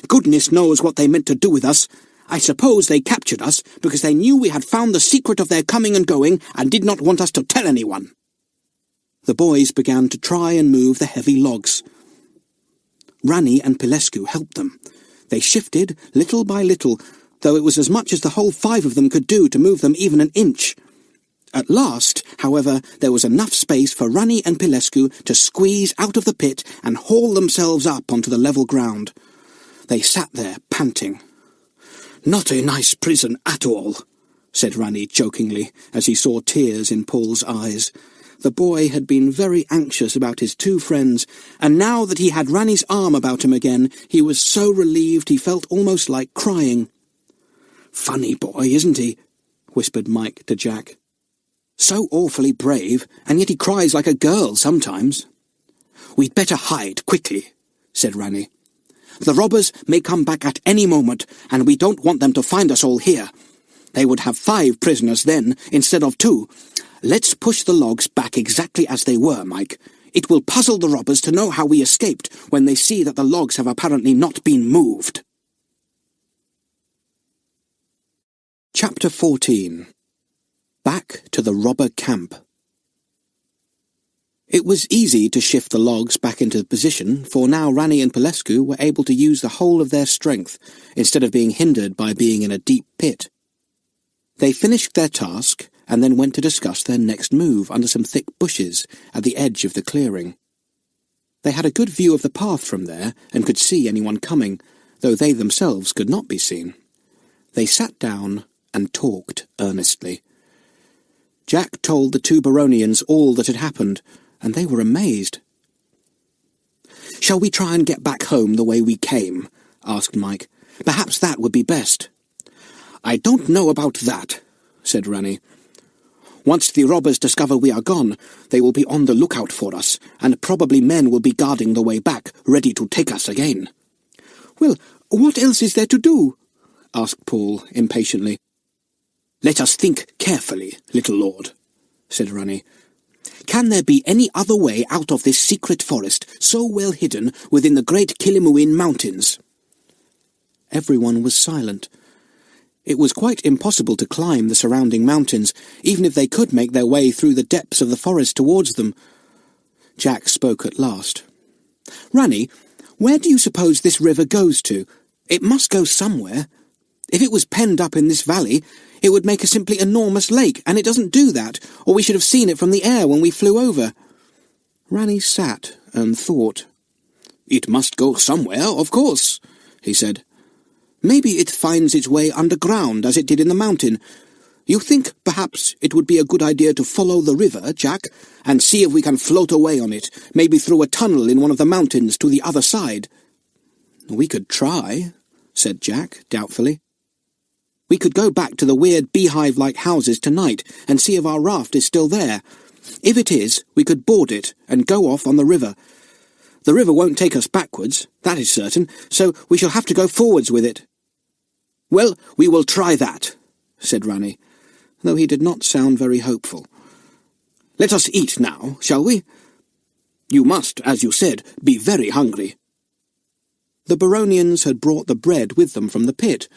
Goodness knows what they meant to do with us. I suppose they captured us because they knew we had found the secret of their coming and going and did not want us to tell anyone." The boys began to try and move the heavy logs. Rani and Pilescu helped them. They shifted little by little, though it was as much as the whole 5 of them could do to move them even an inch. At last, however, there was enough space for Rani and Pilescu to squeeze out of the pit and haul themselves up onto the level ground. They sat there, panting. "Not a nice prison at all," said Rani jokingly, as he saw tears in Paul's eyes. The boy had been very anxious about his 2 friends, and now that he had Rani's arm about him again, he was so relieved he felt almost like crying. "Funny boy, isn't he?" whispered Mike to Jack. "So awfully brave, and yet he cries like a girl sometimes." "We'd better hide quickly," said Rani. "The robbers may come back at any moment, and we don't want them to find us all here. They would have 5 prisoners then, instead of 2. Let's push the logs back exactly as they were, Mike. It will puzzle the robbers to know how we escaped when they see that the logs have apparently not been moved." Chapter 14. Back to the robber camp. It was easy to shift the logs back into position, for now Rani and Pilescu were able to use the whole of their strength, instead of being hindered by being in a deep pit. They finished their task, and then went to discuss their next move under some thick bushes at the edge of the clearing. They had a good view of the path from there, and could see anyone coming, though they themselves could not be seen. They sat down and talked earnestly. Jack told the 2 Baronians all that had happened, and they were amazed. "Shall we try and get back home the way we came?" asked Mike. "Perhaps that would be best." "I don't know about that," said Rani. "Once the robbers discover we are gone, they will be on the lookout for us, and probably men will be guarding the way back, ready to take us again." "Well, what else is there to do?" asked Paul impatiently. "Let us think carefully, little lord," said Rani. "Can there be any other way out of this secret forest, so well hidden within the great Killimoon mountains?" Everyone was silent. It was quite impossible to climb the surrounding mountains, even if they could make their way through the depths of the forest towards them. Jack spoke at last. "Rani, where do you suppose this river goes to? It must go somewhere. If it was penned up in this valley, it would make a simply enormous lake, and it doesn't do that, or we should have seen it from the air when we flew over." Rani sat and thought. "It must go somewhere, of course," he said. "Maybe it finds its way underground, as it did in the mountain. You think, perhaps, it would be a good idea to follow the river, Jack, and see if we can float away on it, maybe through a tunnel in one of the mountains to the other side?" "We could try," said Jack doubtfully. "We could go back to the weird beehive-like houses tonight and see if our raft is still there. If it is, we could board it and go off on the river. The river won't take us backwards, that is certain, so we shall have to go forwards with it." "Well, we will try that," said Rani, though he did not sound very hopeful. "Let us eat now, shall we? You must, as you said, be very hungry." The Baronians had brought the bread with them from the pit.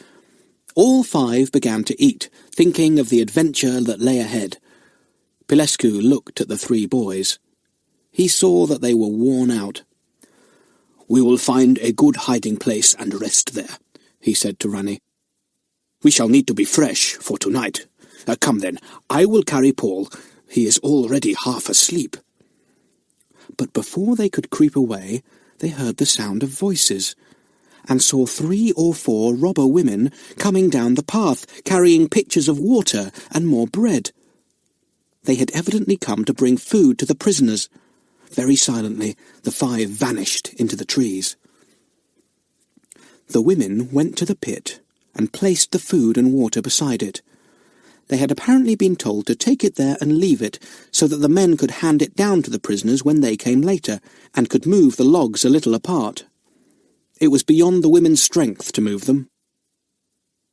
All 5 began to eat, thinking of the adventure that lay ahead. Pilescu looked at the 3 boys. He saw that they were worn out. "We will find a good hiding place and rest there," he said to Rani. "We shall need to be fresh for tonight. Come then, I will carry Paul. He is already half asleep." But before they could creep away, they heard the sound of voices, and saw 3 or 4 robber women coming down the path, carrying pitchers of water and more bread. They had evidently come to bring food to the prisoners. Very silently, the 5 vanished into the trees. The women went to the pit and placed the food and water beside it. They had apparently been told to take it there and leave it, so that the men could hand it down to the prisoners when they came later, and could move the logs a little apart. It was beyond the women's strength to move them.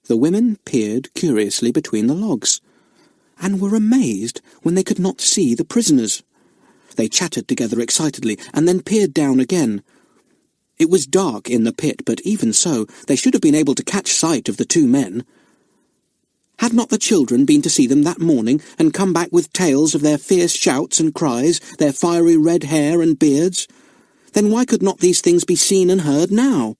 The women peered curiously between the logs, and were amazed when they could not see the prisoners. They chattered together excitedly, and then peered down again. It was dark in the pit, but even so, they should have been able to catch sight of the two men. Had not the children been to see them that morning, and come back with tales of their fierce shouts and cries, their fiery red hair and beards? Then why could not these things be seen and heard now?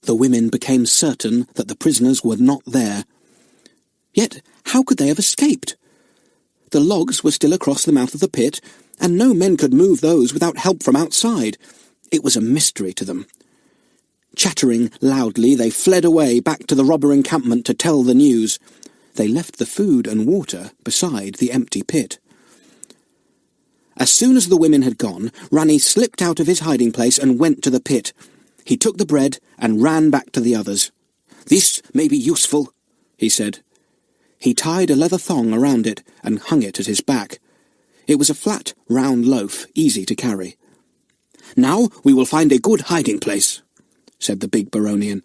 The women became certain that the prisoners were not there. Yet how could they have escaped? The logs were still across the mouth of the pit, and no men could move those without help from outside. It was a mystery to them. Chattering loudly, they fled away back to the robber encampment to tell the news. They left the food and water beside the empty pit. As soon as the women had gone, Rani slipped out of his hiding place and went to the pit. He took the bread and ran back to the others. "This may be useful," he said. He tied a leather thong around it and hung it at his back. It was a flat, round loaf, easy to carry. "Now we will find a good hiding place," said the big Baronian.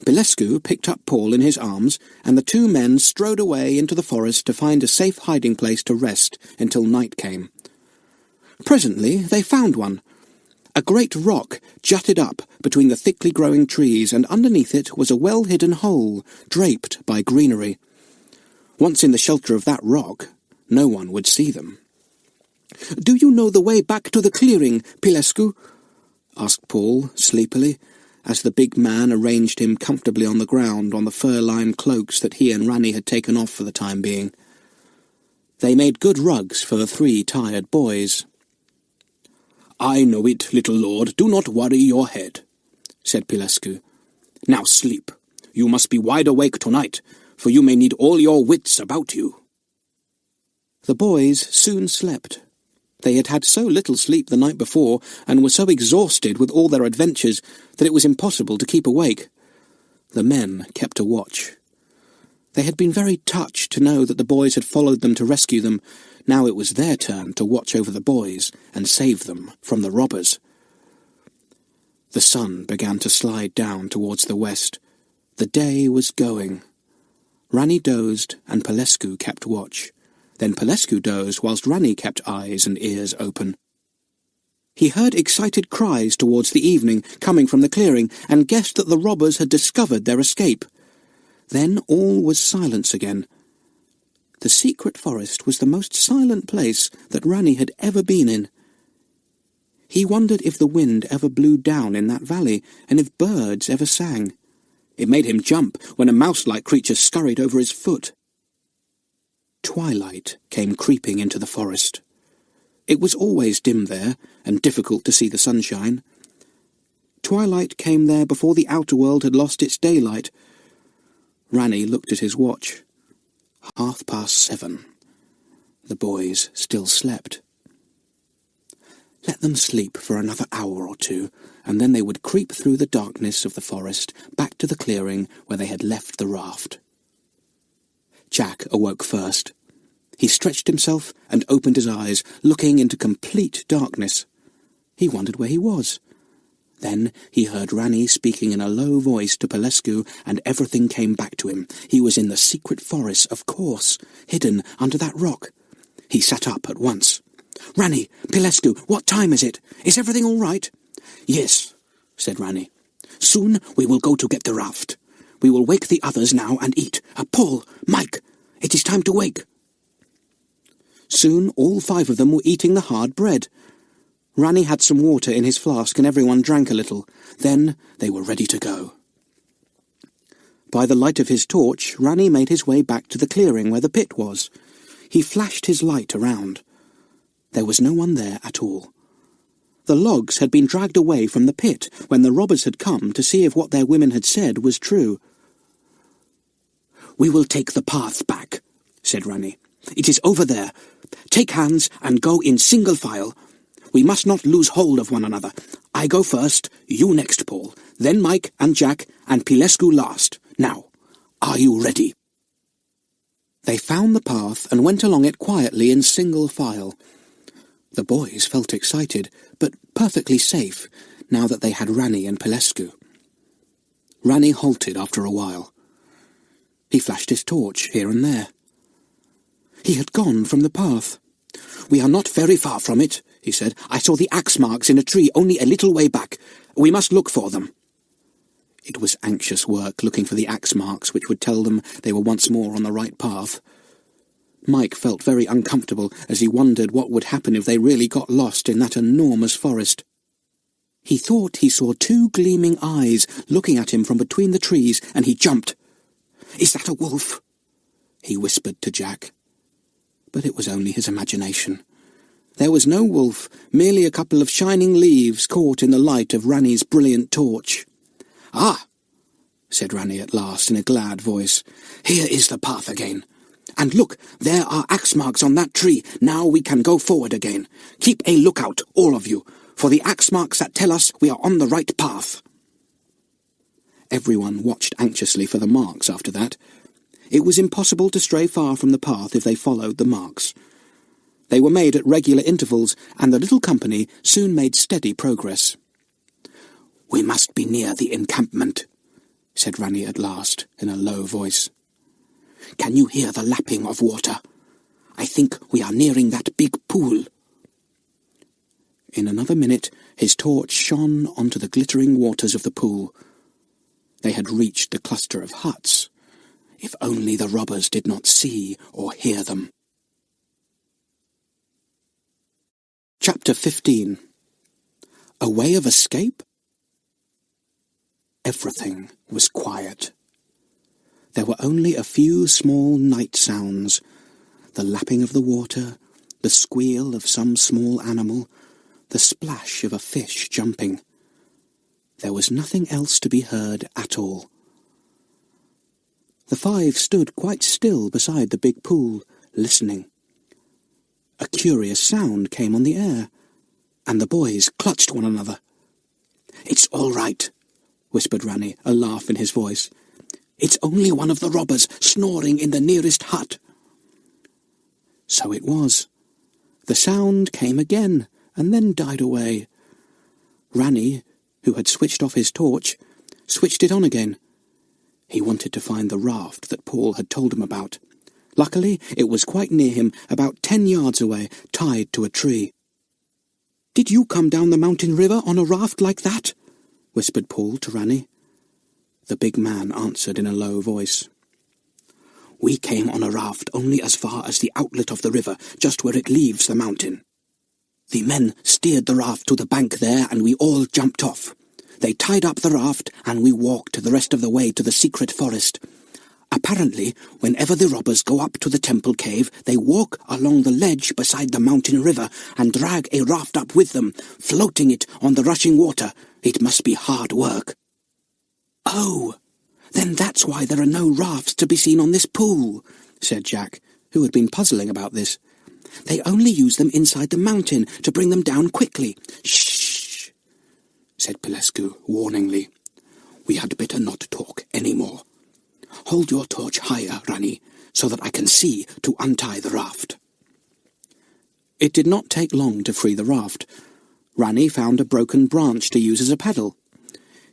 Pilescu picked up Paul in his arms, and the two men strode away into the forest to find a safe hiding place to rest until night came. Presently they found one. A great rock jutted up between the thickly growing trees, and underneath it was a well-hidden hole, draped by greenery. Once in the shelter of that rock, no one would see them. "Do you know the way back to the clearing, Pilescu?" asked Paul, sleepily, as the big man arranged him comfortably on the ground on the fur-lined cloaks that he and Rani had taken off for the time being. They made good rugs for the three tired boys. "I know it, little lord, do not worry your head," said Pilescu. "Now sleep. You must be wide awake tonight, for you may need all your wits about you." The boys soon slept. They had had so little sleep the night before, and were so exhausted with all their adventures, that it was impossible to keep awake. The men kept a watch. They had been very touched to know that the boys had followed them to rescue them. Now it was their turn to watch over the boys and save them from the robbers. The sun began to slide down towards the west. The day was going. Rani dozed and Pilescu kept watch. Then Pilescu dozed whilst Rani kept eyes and ears open. He heard excited cries towards the evening coming from the clearing, and guessed that the robbers had discovered their escape. Then all was silence again. The secret forest was the most silent place that Rani had ever been in. He wondered if the wind ever blew down in that valley, and if birds ever sang. It made him jump when a mouse-like creature scurried over his foot. Twilight came creeping into the forest. It was always dim there, and difficult to see the sunshine. Twilight came there before the outer world had lost its daylight. Rani looked at his watch. 7:30. The boys still slept. Let them sleep for another hour or two, and then they would creep through the darkness of the forest back to the clearing where they had left the raft. Jack awoke first. He stretched himself and opened his eyes, looking into complete darkness. He wondered where he was. Then he heard Rani speaking in a low voice to Pilescu, and everything came back to him. He was in the secret forest, of course, hidden under that rock. He sat up at once. "Rani, Pilescu, what time is it? Is everything all right?" "Yes," said Rani. "Soon we will go to get the raft. We will wake the others now and eat. Paul, Mike, it is time to wake." Soon all 5 of them were eating the hard bread. Rani had some water in his flask, and everyone drank a little. Then they were ready to go. By the light of his torch, Rani made his way back to the clearing where the pit was. He flashed his light around. There was no one there at all. The logs had been dragged away from the pit when the robbers had come to see if what their women had said was true. "We will take the path back," said Rani. "It is over there. Take hands and go in single file. We must not lose hold of one another. I go first, you next, Paul, then Mike and Jack, and Pilescu last. Now, are you ready?" They found the path and went along it quietly in single file. The boys felt excited, but perfectly safe, now that they had Rani and Pilescu. Rani halted after a while. He flashed his torch here and there. He had gone from the path. "We are not very far from it," he said. "I saw the axe marks in a tree only a little way back. We must look for them." It was anxious work looking for the axe marks which would tell them they were once more on the right path. Mike felt very uncomfortable as he wondered what would happen if they really got lost in that enormous forest. He thought he saw 2 gleaming eyes looking at him from between the trees, and he jumped. "Is that a wolf?" he whispered to Jack. But it was only his imagination. There was no wolf, merely a couple of shining leaves caught in the light of Ranni's brilliant torch. "Ah," said Ranni at last in a glad voice, "here is the path again. And look, there are axe marks on that tree. Now we can go forward again. Keep a lookout, all of you, for the axe marks that tell us we are on the right path." Everyone watched anxiously for the marks after that. It was impossible to stray far from the path if they followed the marks. They were made at regular intervals, and the little company soon made steady progress. "We must be near the encampment," said Ranni at last, in a low voice. "Can you hear the lapping of water? I think we are nearing that big pool." In another minute his torch shone onto the glittering waters of the pool. They had reached the cluster of huts. If only the robbers did not see or hear them. Chapter 15. A Way of Escape? Everything was quiet. There were only a few small night sounds, the lapping of the water, the squeal of some small animal, the splash of a fish jumping. There was nothing else to be heard at all. The 5 stood quite still beside the big pool, listening. A curious sound came on the air, and the boys clutched one another. "It's all right," whispered Ranni, a laugh in his voice. "It's only one of the robbers snoring in the nearest hut." So it was. The sound came again, and then died away. Ranni, who had switched off his torch, switched it on again. He wanted to find the raft that Paul had told him about. Luckily, it was quite near him, about 10 yards away, tied to a tree. "Did you come down the mountain river on a raft like that?" whispered Paul to Ranni. The big man answered in a low voice. "We came on a raft only as far as the outlet of the river, just where it leaves the mountain. The men steered the raft to the bank there, and we all jumped off. They tied up the raft, and we walked the rest of the way to the secret forest. Apparently, whenever the robbers go up to the temple cave, they walk along the ledge beside the mountain river and drag a raft up with them, floating it on the rushing water. It must be hard work." "Oh, then that's why there are no rafts to be seen on this pool," said Jack, who had been puzzling about this. "They only use them inside the mountain to bring them down quickly." "Shh," said Pilescu warningly. "We had better not talk any more. Hold your torch higher, Ranni, so that I can see to untie the raft." It did not take long to free the raft. Ranni found a broken branch to use as a paddle.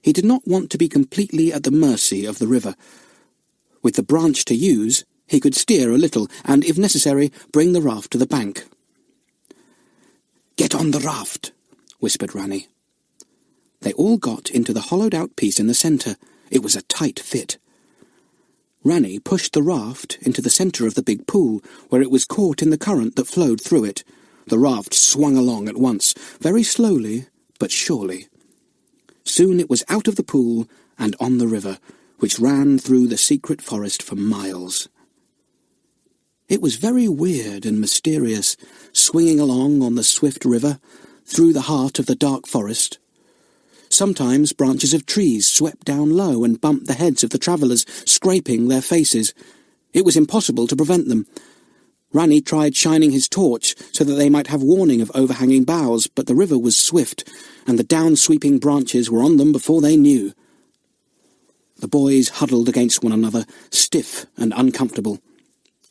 He did not want to be completely at the mercy of the river. With the branch to use, he could steer a little, and, if necessary, bring the raft to the bank. "Get on the raft," whispered Ranni. They all got into the hollowed-out piece in the centre. It was a tight fit. Ranni pushed the raft into the centre of the big pool, where it was caught in the current that flowed through it. The raft swung along at once, very slowly but surely. Soon it was out of the pool and on the river, which ran through the secret forest for miles. It was very weird and mysterious, swinging along on the swift river, through the heart of the dark forest. Sometimes branches of trees swept down low and bumped the heads of the travellers, scraping their faces. It was impossible to prevent them. Ranni tried shining his torch so that they might have warning of overhanging boughs, but the river was swift, and the down-sweeping branches were on them before they knew. The boys huddled against one another, stiff and uncomfortable.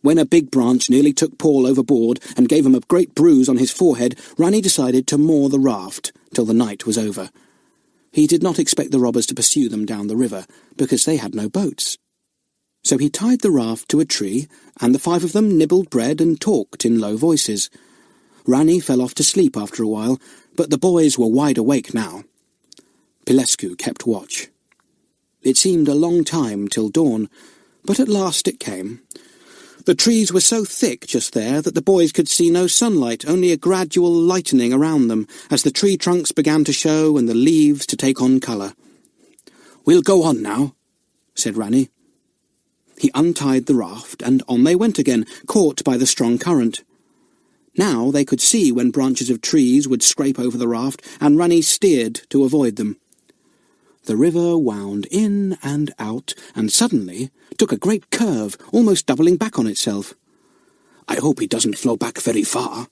When a big branch nearly took Paul overboard and gave him a great bruise on his forehead, Ranni decided to moor the raft till the night was over. He did not expect the robbers to pursue them down the river, because they had no boats. So he tied the raft to a tree, and the 5 of them nibbled bread and talked in low voices. Rani fell off to sleep after a while, but the boys were wide awake now. Pilescu kept watch. It seemed a long time till dawn, but at last it came. The trees were so thick just there that the boys could see no sunlight, only a gradual lightening around them, as the tree trunks began to show and the leaves to take on colour. "We'll go on now," said Rani. He untied the raft, and on they went again, caught by the strong current. Now they could see when branches of trees would scrape over the raft, and Rani steered to avoid them. The river wound in and out, and suddenly took a great curve, almost doubling back on itself. "I hope it doesn't flow back very far,"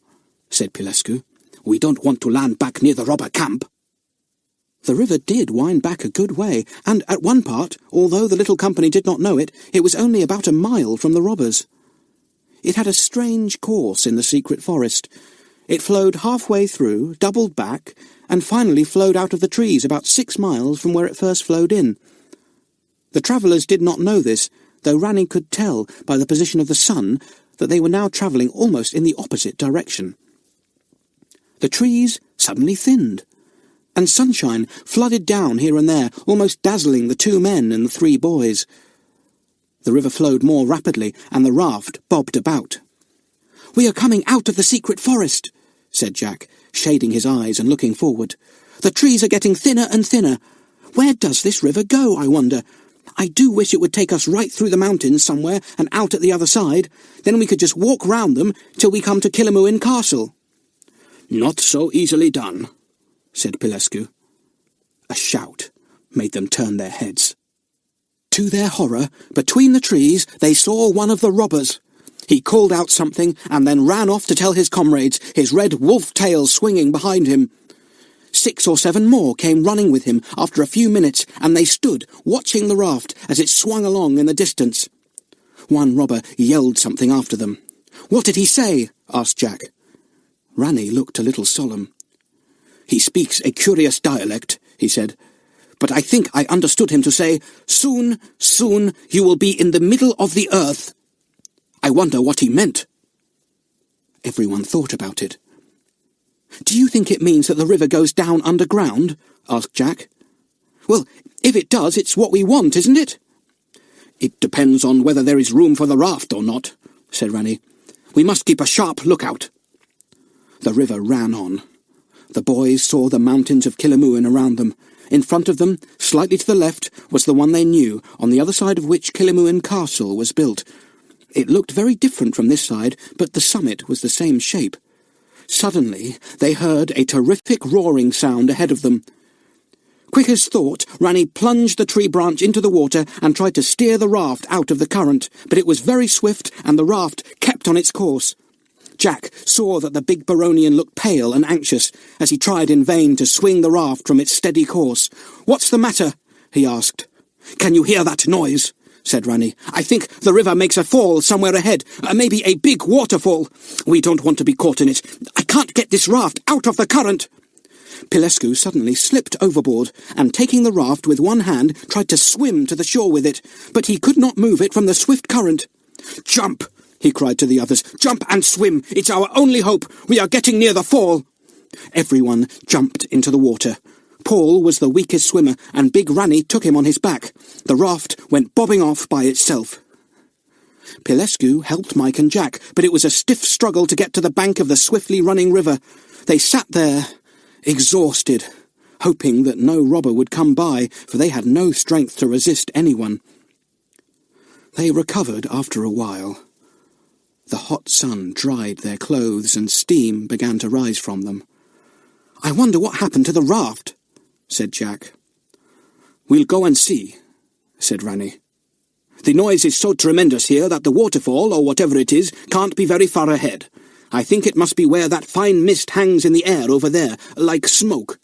said Pilescu. "We don't want to land back near the robber camp." The river did wind back a good way, and at one part, although the little company did not know it, it was only about a mile from the robbers. It had a strange course in the secret forest. It flowed halfway through, doubled back, and finally flowed out of the trees about 6 miles from where it first flowed in. The travellers did not know this, though Rani could tell by the position of the sun that they were now travelling almost in the opposite direction. The trees suddenly thinned, and sunshine flooded down here and there, almost dazzling the 2 men and the 3 boys. The river flowed more rapidly, and the raft bobbed about. "We are coming out of the secret forest," said Jack, shading his eyes and looking forward. "The trees are getting thinner and thinner. Where does this river go, I wonder? I do wish it would take us right through the mountains somewhere and out at the other side. Then we could just walk round them till we come to Killimoon Castle." "Not so easily done," said Pilescu. A shout made them turn their heads. To their horror, between the trees they saw one of the robbers. He called out something and then ran off to tell his comrades, his red wolf tail swinging behind him. 6 or 7 more came running with him after a few minutes, and they stood watching the raft as it swung along in the distance. One robber yelled something after them. "What did he say?" asked Jack. Rani looked a little solemn. "He speaks a curious dialect," he said, "but I think I understood him to say, 'Soon, soon you will be in the middle of the earth.' I wonder what he meant." Everyone thought about it. "Do you think it means that the river goes down underground?" asked Jack. "Well, if it does, it's what we want, isn't it?" "It depends on whether there is room for the raft or not," said Rani. "We must keep a sharp lookout." The river ran on. The boys saw the mountains of Killimoon around them. In front of them, slightly to the left, was the one they knew, on the other side of which Killimoon Castle was built. It looked very different from this side, but the summit was the same shape. Suddenly, they heard a terrific roaring sound ahead of them. Quick as thought, Rani plunged the tree branch into the water and tried to steer the raft out of the current, but it was very swift and the raft kept on its course. Jack saw that the big Baronian looked pale and anxious as he tried in vain to swing the raft from its steady course. "What's the matter?" he asked. "Can you hear that noise?" said Rani. "I think the river makes a fall somewhere ahead, maybe a big waterfall. We don't want to be caught in it. I can't get this raft out of the current." Pilescu suddenly slipped overboard, and taking the raft with one hand, tried to swim to the shore with it, but he could not move it from the swift current. "Jump!" he cried to the others. "Jump and swim! It's our only hope! We are getting near the fall!" Everyone jumped into the water. Paul was the weakest swimmer, and Big Rani took him on his back. The raft went bobbing off by itself. Pilescu helped Mike and Jack, but it was a stiff struggle to get to the bank of the swiftly running river. They sat there, exhausted, hoping that no robber would come by, for they had no strength to resist anyone. They recovered after a while. The hot sun dried their clothes, and steam began to rise from them. "I wonder what happened to the raft," said Jack. "We'll go and see," said Rani. "The noise is so tremendous here that the waterfall, or whatever it is, can't be very far ahead. I think it must be where that fine mist hangs in the air over there, like smoke."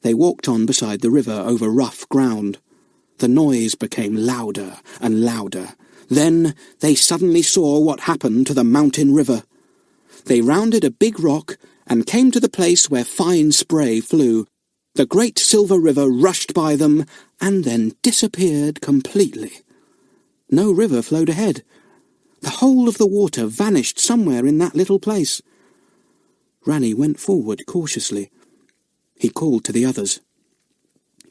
They walked on beside the river over rough ground. The noise became louder and louder. Then they suddenly saw what happened to the mountain river. They rounded a big rock and came to the place where fine spray flew. The great silver river rushed by them and then disappeared completely. No river flowed ahead. The whole of the water vanished somewhere in that little place. Ranny went forward cautiously. He called to the others.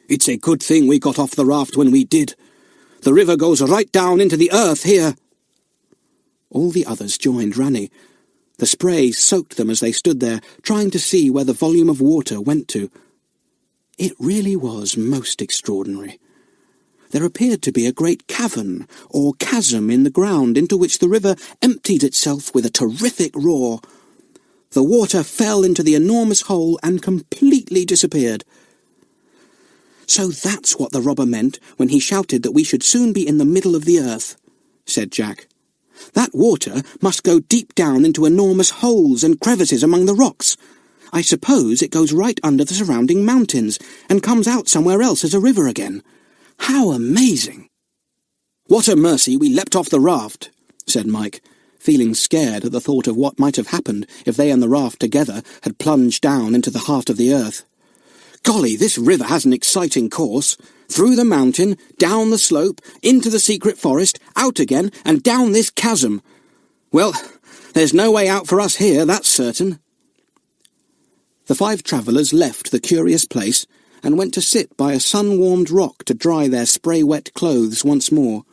"It's a good thing we got off the raft when we did. The river goes right down into the earth here." All the others joined Ranny. The spray soaked them as they stood there, trying to see where the volume of water went to. It really was most extraordinary. There appeared to be a great cavern or chasm in the ground into which the river emptied itself with a terrific roar. The water fell into the enormous hole and completely disappeared. "So that's what the robber meant when he shouted that we should soon be in the middle of the earth," said Jack. "That water must go deep down into enormous holes and crevices among the rocks. I suppose it goes right under the surrounding mountains and comes out somewhere else as a river again. How amazing!" "What a mercy we leapt off the raft," said Mike, feeling scared at the thought of what might have happened if they and the raft together had plunged down into the heart of the earth. "Golly, this river has an exciting course. Through the mountain, down the slope, into the secret forest, out again, and down this chasm. Well, there's no way out for us here, that's certain." The 5 travellers left the curious place and went to sit by a sun-warmed rock to dry their spray-wet clothes once more.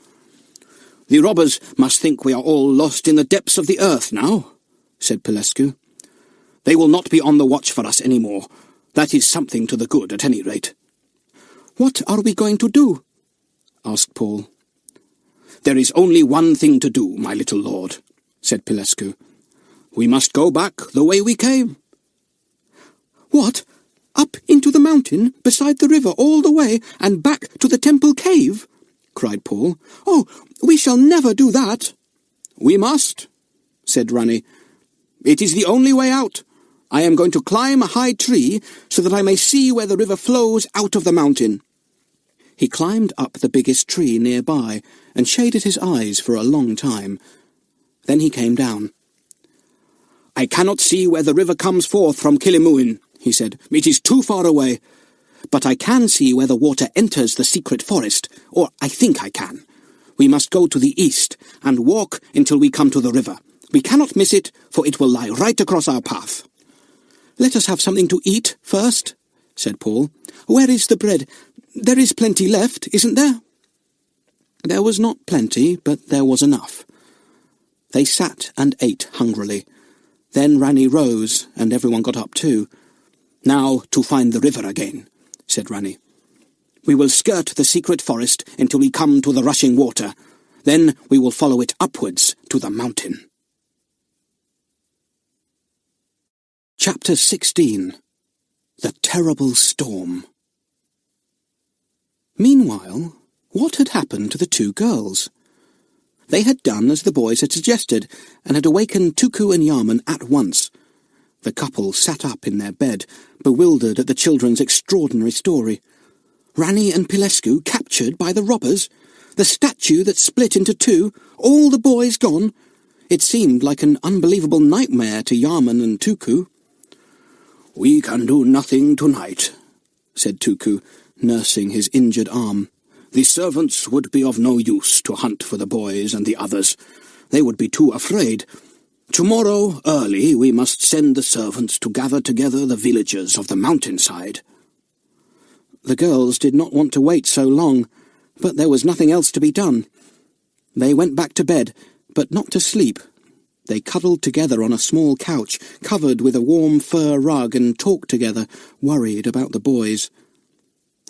"The robbers must think we are all lost in the depths of the earth now," said Pilescu. "They will not be on the watch for us any more. That is something to the good, at any rate." "What are we going to do?" asked Paul. "There is only one thing to do, my little lord," said Pilescu. "We must go back the way we came." "What? Up into the mountain, beside the river all the way, and back to the temple cave?" cried Paul. "Oh, we shall never do that." "We must," said Ranny. "It is the only way out. I am going to climb a high tree so that I may see where the river flows out of the mountain." He climbed up the biggest tree nearby and shaded his eyes for a long time. Then he came down. "I cannot see where the river comes forth from Killimoon," he said. "It is too far away. But I can see where the water enters the secret forest, or I think I can. We must go to the east and walk until we come to the river. We cannot miss it, for it will lie right across our path." "Let us have something to eat first," said Paul. "Where is the bread? There is plenty left, isn't there?" There was not plenty, but there was enough. They sat and ate hungrily. Then Ranny rose, and everyone got up too. "Now to find the river again," said Ranny. "We will skirt the secret forest until we come to the rushing water. Then we will follow it upwards to the mountain." Chapter 16. The Terrible Storm. Meanwhile, what had happened to the 2 girls? They had done as the boys had suggested, and had awakened Tuku and Yarman at once. The couple sat up in their bed, bewildered at the children's extraordinary story. Ranny and Pilescu captured by the robbers? The statue that split into 2? All the boys gone? It seemed like an unbelievable nightmare to Yarman and Tuku. "We can do nothing tonight," said Tuku, nursing his injured arm. "The servants would be of no use to hunt for the boys and the others. They would be too afraid. Tomorrow early we must send the servants to gather together the villagers of the mountainside." The girls did not want to wait so long, but there was nothing else to be done. They went back to bed, but not to sleep. They cuddled together on a small couch, covered with a warm fur rug, and talked together, worried about the boys.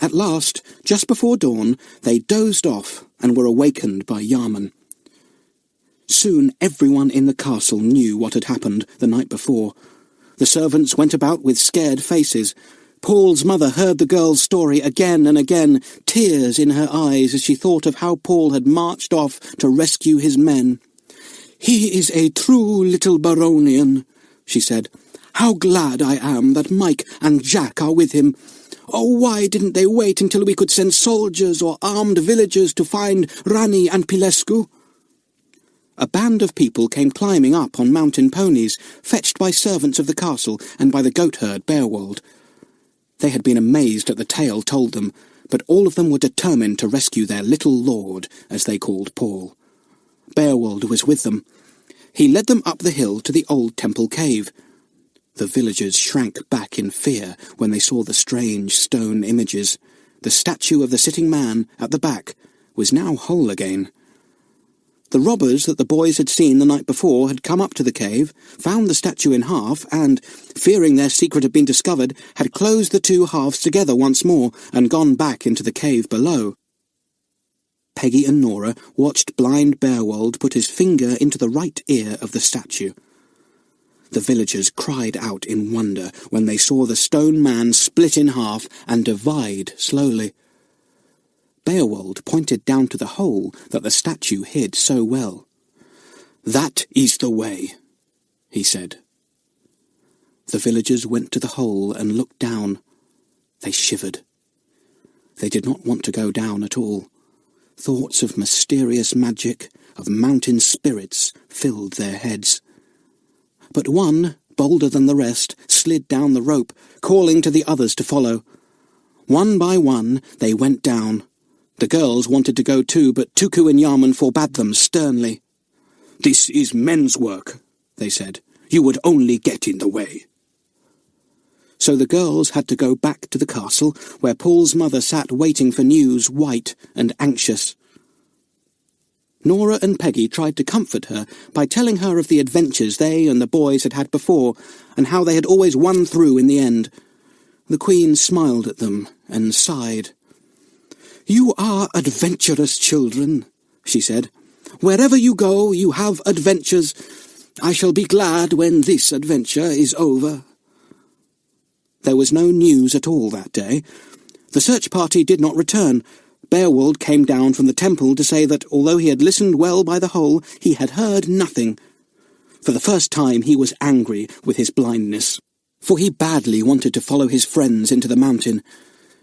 At last, just before dawn, they dozed off and were awakened by Yarman. Soon everyone in the castle knew what had happened the night before. The servants went about with scared faces. Paul's mother heard the girl's story again and again, tears in her eyes as she thought of how Paul had marched off to rescue his men. "He is a true little baronian," she said. "How glad I am that Mike and Jack are with him. Oh, why didn't they wait until we could send soldiers or armed villagers to find Ranny and Pilescu?" A band of people came climbing up on mountain ponies, fetched by servants of the castle and by the goatherd Beowulf. They had been amazed at the tale told them, but all of them were determined to rescue their little lord, as they called Paul. Beowulf was with them. He led them up the hill to the old temple cave. The villagers shrank back in fear when they saw the strange stone images. The statue of the sitting man, at the back, was now whole again. The robbers that the boys had seen the night before had come up to the cave, found the statue in half, and, fearing their secret had been discovered, had closed the two halves together once more and gone back into the cave below. Peggy and Nora watched blind Beowulf put his finger into the right ear of the statue. The villagers cried out in wonder when they saw the stone man split in half and divide slowly. Beowulf pointed down to the hole that the statue hid so well. "That is the way," he said. The villagers went to the hole and looked down. They shivered. They did not want to go down at all. Thoughts of mysterious magic, of mountain spirits, filled their heads. But one, bolder than the rest, slid down the rope, calling to the others to follow. One by one, they went down. The girls wanted to go too, but Tuku and Yarman forbade them sternly. "This is men's work," they said. "You would only get in the way." So the girls had to go back to the castle, where Paul's mother sat waiting for news, white and anxious. Nora and Peggy tried to comfort her by telling her of the adventures they and the boys had had before, and how they had always won through in the end. The Queen smiled at them and sighed. "You are adventurous children," she said. "Wherever you go, you have adventures. I shall be glad when this adventure is over." There was no news at all that day. The search party did not return. Beowulf came down from the temple to say that, although he had listened well by the hole, he had heard nothing. For the first time he was angry with his blindness, for he badly wanted to follow his friends into the mountain,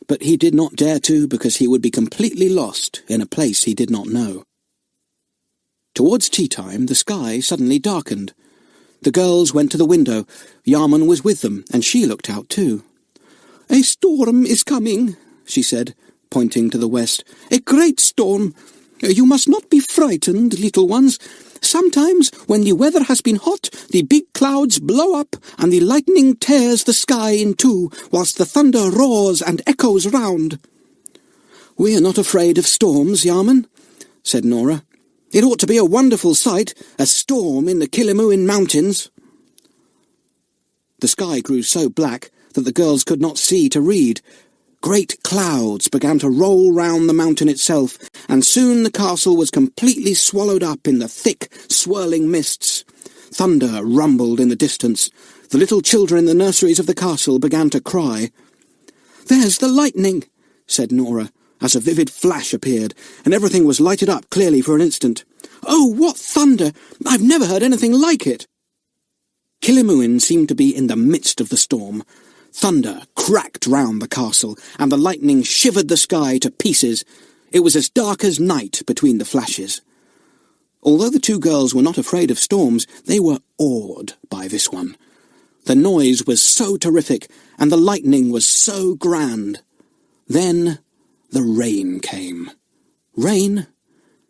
but he did not dare to because he would be completely lost in a place he did not know. Towards tea-time, the sky suddenly darkened. The girls went to the window. Yarman was with them, and she looked out too. "A storm is coming," she said, pointing to the west. "A great storm. You must not be frightened, little ones. Sometimes, when the weather has been hot, the big clouds blow up, and the lightning tears the sky in two, whilst the thunder roars and echoes round." "We are not afraid of storms, Yarman," said Nora. "It ought to be a wonderful sight, a storm in the Killimoon mountains." The sky grew so black that the girls could not see to read. Great clouds began to roll round the mountain itself, and soon the castle was completely swallowed up in the thick, swirling mists. Thunder rumbled in the distance. The little children in the nurseries of the castle began to cry. "There's the lightning," said Nora, as a vivid flash appeared, and everything was lighted up clearly for an instant. "Oh, what thunder! I've never heard anything like it!" Killimoon seemed to be in the midst of the storm. Thunder cracked round the castle, and the lightning shivered the sky to pieces. It was as dark as night between the flashes. Although the two girls were not afraid of storms, they were awed by this one. The noise was so terrific, and the lightning was so grand. Then the rain came. Rain?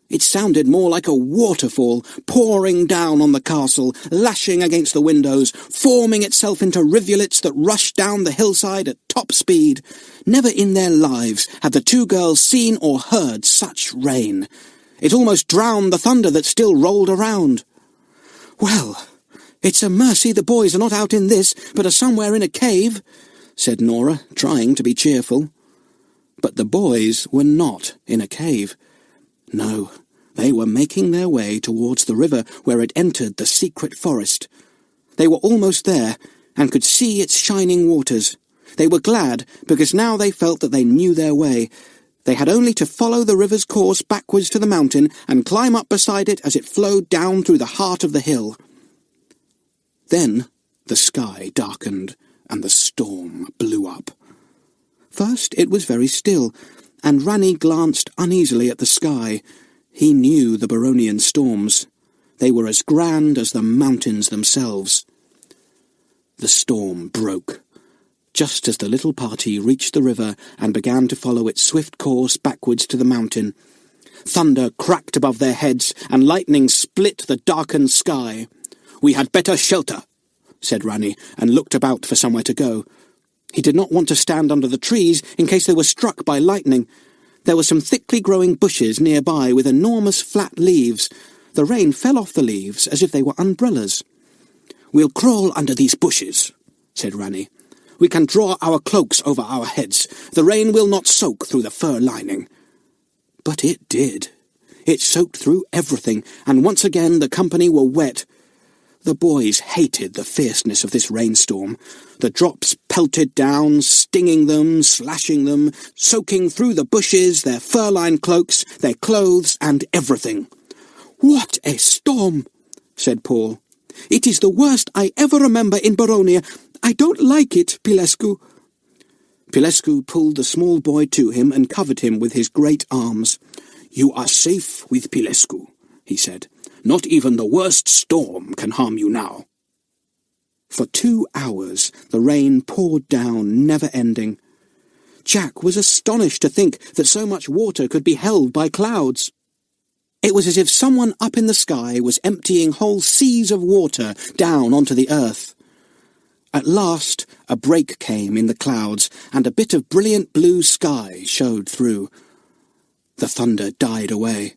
It sounded more like a waterfall, pouring down on the castle, lashing against the windows, forming itself into rivulets that rushed down the hillside at top speed. Never in their lives had the two girls seen or heard such rain. It almost drowned the thunder that still rolled around. "Well, it's a mercy the boys are not out in this, but are somewhere in a cave," said Nora, trying to be cheerful. But the boys were not in a cave. No, they were making their way towards the river where it entered the secret forest. They were almost there, and could see its shining waters. They were glad, because now they felt that they knew their way. They had only to follow the river's course backwards to the mountain, and climb up beside it as it flowed down through the heart of the hill. Then the sky darkened, and the storm blew up. First it was very still, and Rani glanced uneasily at the sky. He knew the Baronian storms. They were as grand as the mountains themselves. The storm broke. Just as the little party reached the river and began to follow its swift course backwards to the mountain, thunder cracked above their heads, and lightning split the darkened sky. "We had better shelter," said Ranny, and looked about for somewhere to go. He did not want to stand under the trees in case they were struck by lightning. There were some thickly growing bushes nearby with enormous flat leaves. The rain fell off the leaves as if they were umbrellas. "We'll crawl under these bushes," said Ranny. "We can draw our cloaks over our heads. The rain will not soak through the fur lining." But it did. It soaked through everything, and once again the company were wet. The boys hated the fierceness of this rainstorm. The drops pelted down, stinging them, slashing them, soaking through the bushes, their fur-lined cloaks, their clothes, and everything. "What a storm!" said Paul. "It is the worst I ever remember in Baronia. I don't like it, Pilescu." Pilescu pulled the small boy to him and covered him with his great arms. "You are safe with Pilescu," he said. "Not even the worst storm can harm you now." For 2 hours the rain poured down, never ending. Jack was astonished to think that so much water could be held by clouds. It was as if someone up in the sky was emptying whole seas of water down onto the earth. At last a break came in the clouds, and a bit of brilliant blue sky showed through. The thunder died away.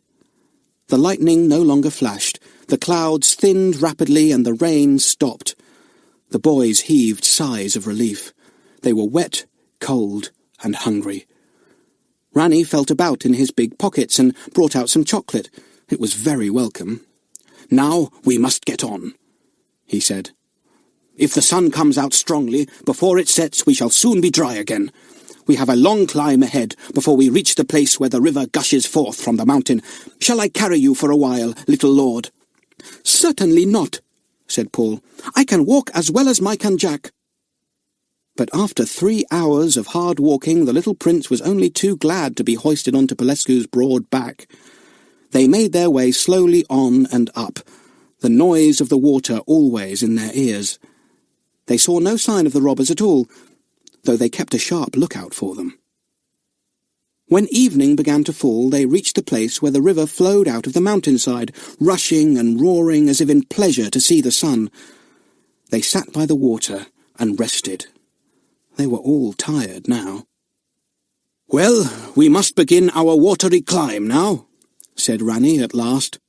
The lightning no longer flashed, the clouds thinned rapidly, and the rain stopped. The boys heaved sighs of relief. They were wet, cold, and hungry. Ranny felt about in his big pockets and brought out some chocolate. It was very welcome. "Now we must get on," he said. "If the sun comes out strongly, before it sets we shall soon be dry again. We have a long climb ahead before we reach the place where the river gushes forth from the mountain. Shall I carry you for a while, little lord?" "Certainly not," said Paul. "I can walk as well as Mike and Jack." But after 3 hours of hard walking, the little prince was only too glad to be hoisted onto Pilescu's broad back. They made their way slowly on and up, the noise of the water always in their ears. They saw no sign of the robbers at all, though they kept a sharp lookout for them. When evening began to fall, they reached the place where the river flowed out of the mountainside, rushing and roaring as if in pleasure to see the sun. They sat by the water and rested. They were all tired now. "Well, we must begin our watery climb now," said Ranny at last.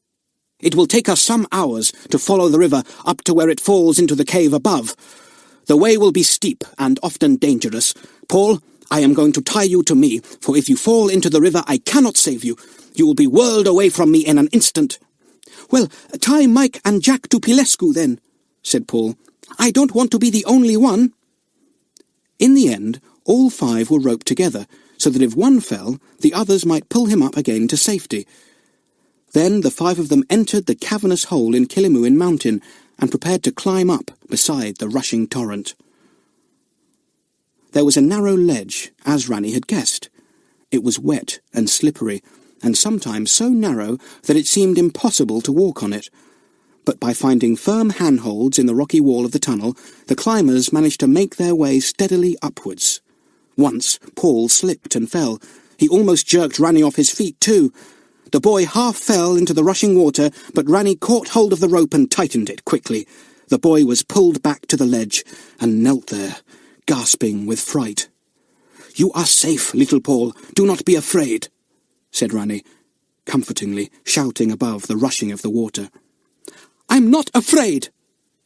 "It will take us some hours to follow the river up to where it falls into the cave above. The way will be steep and often dangerous. Paul, I am going to tie you to me, for if you fall into the river I cannot save you. You will be whirled away from me in an instant." "Well, tie Mike and Jack to Pilescu then," said Paul. "I don't want to be the only one." In the end, all 5 were roped together, so that if one fell, the others might pull him up again to safety. Then the 5 of them entered the cavernous hole in Killimoon Mountain and prepared to climb up beside the rushing torrent. There was a narrow ledge, as Ranny had guessed. It was wet and slippery, and sometimes so narrow that it seemed impossible to walk on it. But by finding firm handholds in the rocky wall of the tunnel, the climbers managed to make their way steadily upwards. Once Paul slipped and fell. He almost jerked Ranny off his feet too. The boy half fell into the rushing water, but Ranny caught hold of the rope and tightened it quickly. The boy was pulled back to the ledge and knelt there, gasping with fright. "You are safe, little Paul. Do not be afraid," said Ranny, comfortingly, shouting above the rushing of the water. "I'm not afraid,"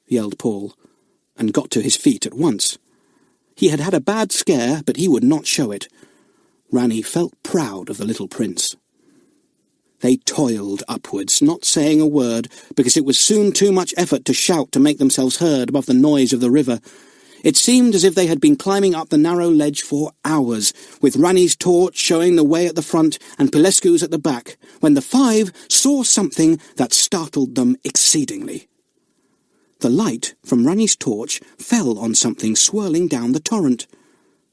yelled Paul, and got to his feet at once. He had had a bad scare, but he would not show it. Ranny felt proud of the little prince. They toiled upwards, not saying a word, because it was soon too much effort to shout to make themselves heard above the noise of the river. It seemed as if they had been climbing up the narrow ledge for hours, with Ranny's torch showing the way at the front and Pilescu's at the back, when the 5 saw something that startled them exceedingly. The light from Ranny's torch fell on something swirling down the torrent.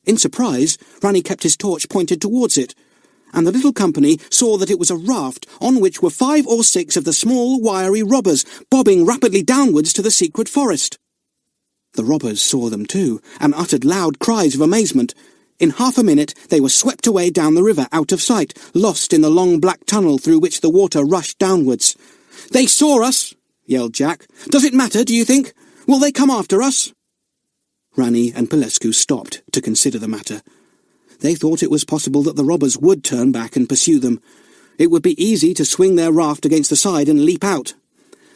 In surprise, Ranny kept his torch pointed towards it, and the little company saw that it was a raft on which were 5 or 6 of the small, wiry robbers, bobbing rapidly downwards to the secret forest. The robbers saw them too, and uttered loud cries of amazement. In half a minute they were swept away down the river, out of sight, lost in the long black tunnel through which the water rushed downwards. "They saw us!" yelled Jack. "Does it matter, do you think? Will they come after us?" Rani and Pilescu stopped to consider the matter. They thought it was possible that the robbers would turn back and pursue them. It would be easy to swing their raft against the side and leap out.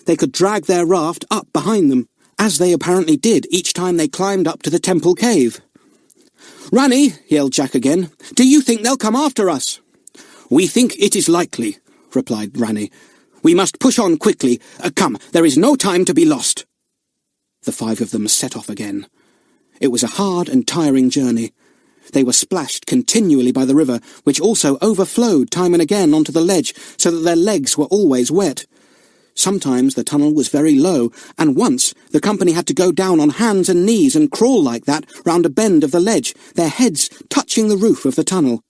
They could drag their raft up behind them, as they apparently did each time they climbed up to the temple cave. "Rani," yelled Jack again, "do you think they'll come after us?" "We think it is likely," replied Rani. "We must push on quickly. Come, there is no time to be lost." The 5 of them set off again. It was a hard and tiring journey. They were splashed continually by the river, which also overflowed time and again onto the ledge, so that their legs were always wet. Sometimes the tunnel was very low, and once the company had to go down on hands and knees and crawl like that round a bend of the ledge, their heads touching the roof of the tunnel.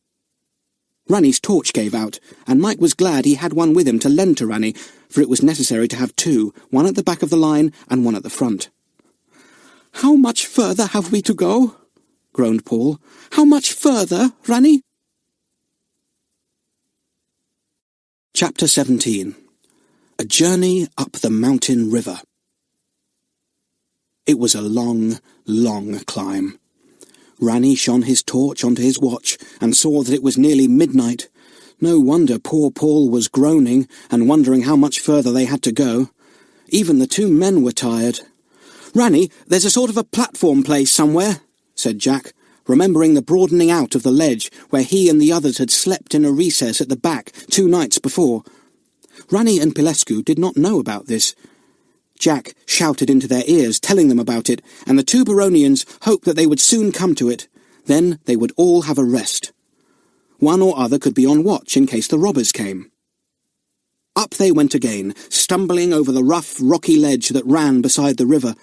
Rani's torch gave out, and Mike was glad he had one with him to lend to Rani, for it was necessary to have 2, one at the back of the line and one at the front. "How much further have we to go?" groaned Paul. "How much further, Rani?" Chapter 17. A Journey Up the Mountain River. It was a long, long climb. Rani shone his torch onto his watch and saw that it was nearly midnight. No wonder poor Paul was groaning and wondering how much further they had to go. Even the 2 men were tired. "Rani, there's a sort of a platform place somewhere," said Jack, remembering the broadening out of the ledge where he and the others had slept in a recess at the back 2 nights before. Rani and Pilescu did not know about this. Jack shouted into their ears, telling them about it, and the 2 Baronians hoped that they would soon come to it. Then they would all have a rest. One or other could be on watch in case the robbers came. Up they went again, stumbling over the rough, rocky ledge that ran beside the river.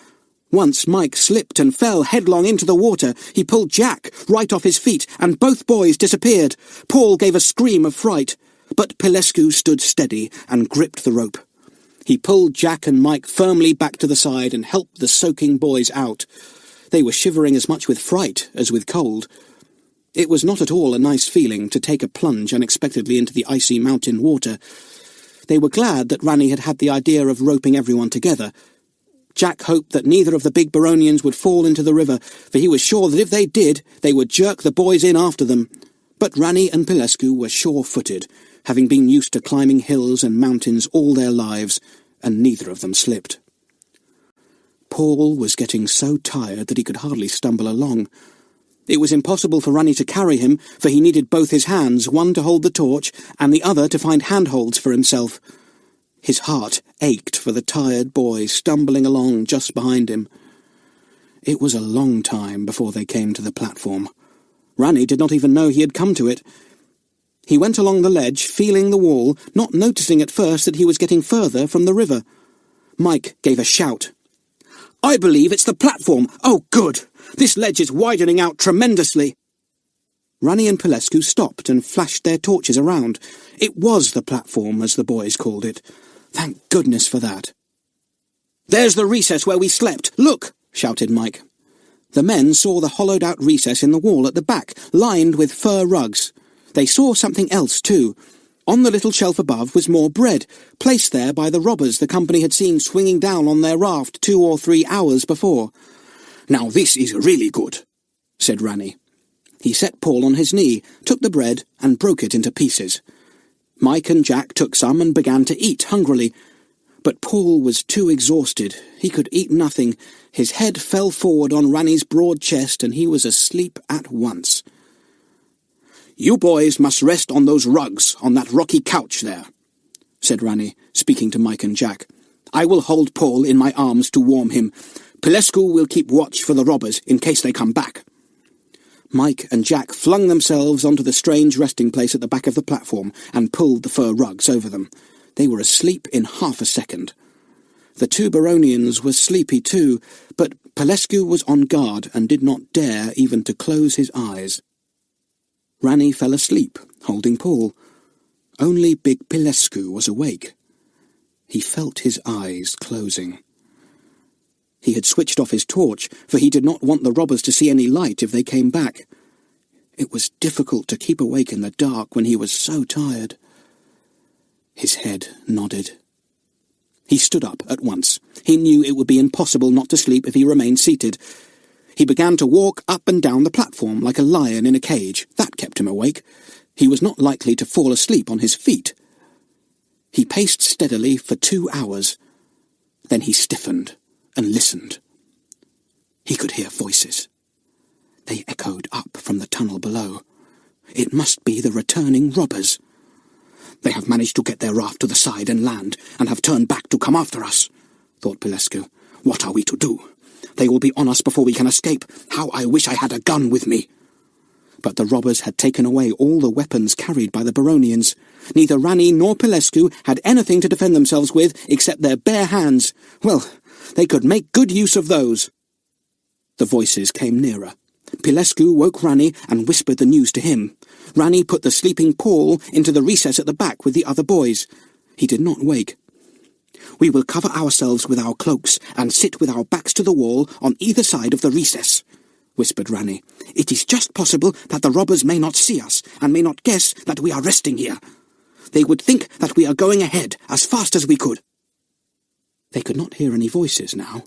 Once Mike slipped and fell headlong into the water. He pulled Jack right off his feet, and both boys disappeared. Paul gave a scream of fright, but Pilescu stood steady and gripped the rope. He pulled Jack and Mike firmly back to the side and helped the soaking boys out. They were shivering as much with fright as with cold. It was not at all a nice feeling to take a plunge unexpectedly into the icy mountain water. They were glad that Rani had had the idea of roping everyone together. Jack hoped that neither of the big Baronians would fall into the river, for he was sure that if they did, they would jerk the boys in after them. But Rani and Pilescu were sure-footed, having been used to climbing hills and mountains all their lives, and neither of them slipped. Paul was getting so tired that he could hardly stumble along. It was impossible for Rani to carry him, for he needed both his hands, one to hold the torch, and the other to find handholds for himself. His heart ached for the tired boy stumbling along just behind him. It was a long time before they came to the platform. Rani did not even know he had come to it. He went along the ledge, feeling the wall, not noticing at first that he was getting further from the river. Mike gave a shout. "I believe it's the platform! Oh, good! This ledge is widening out tremendously!" Rani and Pilescu stopped and flashed their torches around. It was the platform, as the boys called it. Thank goodness for that. "There's the recess where we slept! Look!" shouted Mike. The men saw the hollowed-out recess in the wall at the back, lined with fur rugs. They saw something else, too. On the little shelf above was more bread, placed there by the robbers the company had seen swinging down on their raft 2 or 3 hours before. "Now this is really good," said Rani. He set Paul on his knee, took the bread, and broke it into pieces. Mike and Jack took some and began to eat hungrily. But Paul was too exhausted. He could eat nothing. His head fell forward on Rani's broad chest, and he was asleep at once. "You boys must rest on those rugs, on that rocky couch there," said Rani, speaking to Mike and Jack. "I will hold Paul in my arms to warm him. Pilescu will keep watch for the robbers in case they come back." Mike and Jack flung themselves onto the strange resting place at the back of the platform and pulled the fur rugs over them. They were asleep in half a second. The 2 Baronians were sleepy too, but Pilescu was on guard and did not dare even to close his eyes. Rani fell asleep, holding Paul. Only big Pilescu was awake. He felt his eyes closing. He had switched off his torch, for he did not want the robbers to see any light if they came back. It was difficult to keep awake in the dark when he was so tired. His head nodded. He stood up at once. He knew it would be impossible not to sleep if he remained seated. He began to walk up and down the platform like a lion in a cage. That kept him awake. He was not likely to fall asleep on his feet. He paced steadily for 2 hours. Then he stiffened and listened. He could hear voices. They echoed up from the tunnel below. It must be the returning robbers. "They have managed to get their raft to the side and land, and have turned back to come after us," thought Pilescu. "What are we to do? They will be on us before we can escape. How I wish I had a gun with me." But the robbers had taken away all the weapons carried by the Baronians. Neither Rani nor Pilescu had anything to defend themselves with except their bare hands. Well, they could make good use of those. The voices came nearer. Pilescu woke Rani and whispered the news to him. Rani put the sleeping Paul into the recess at the back with the other boys. He did not wake. "We will cover ourselves with our cloaks and sit with our backs to the wall on either side of the recess," whispered Rani. "It is just possible that the robbers may not see us and may not guess that we are resting here. They would think that we are going ahead as fast as we could." They could not hear any voices now.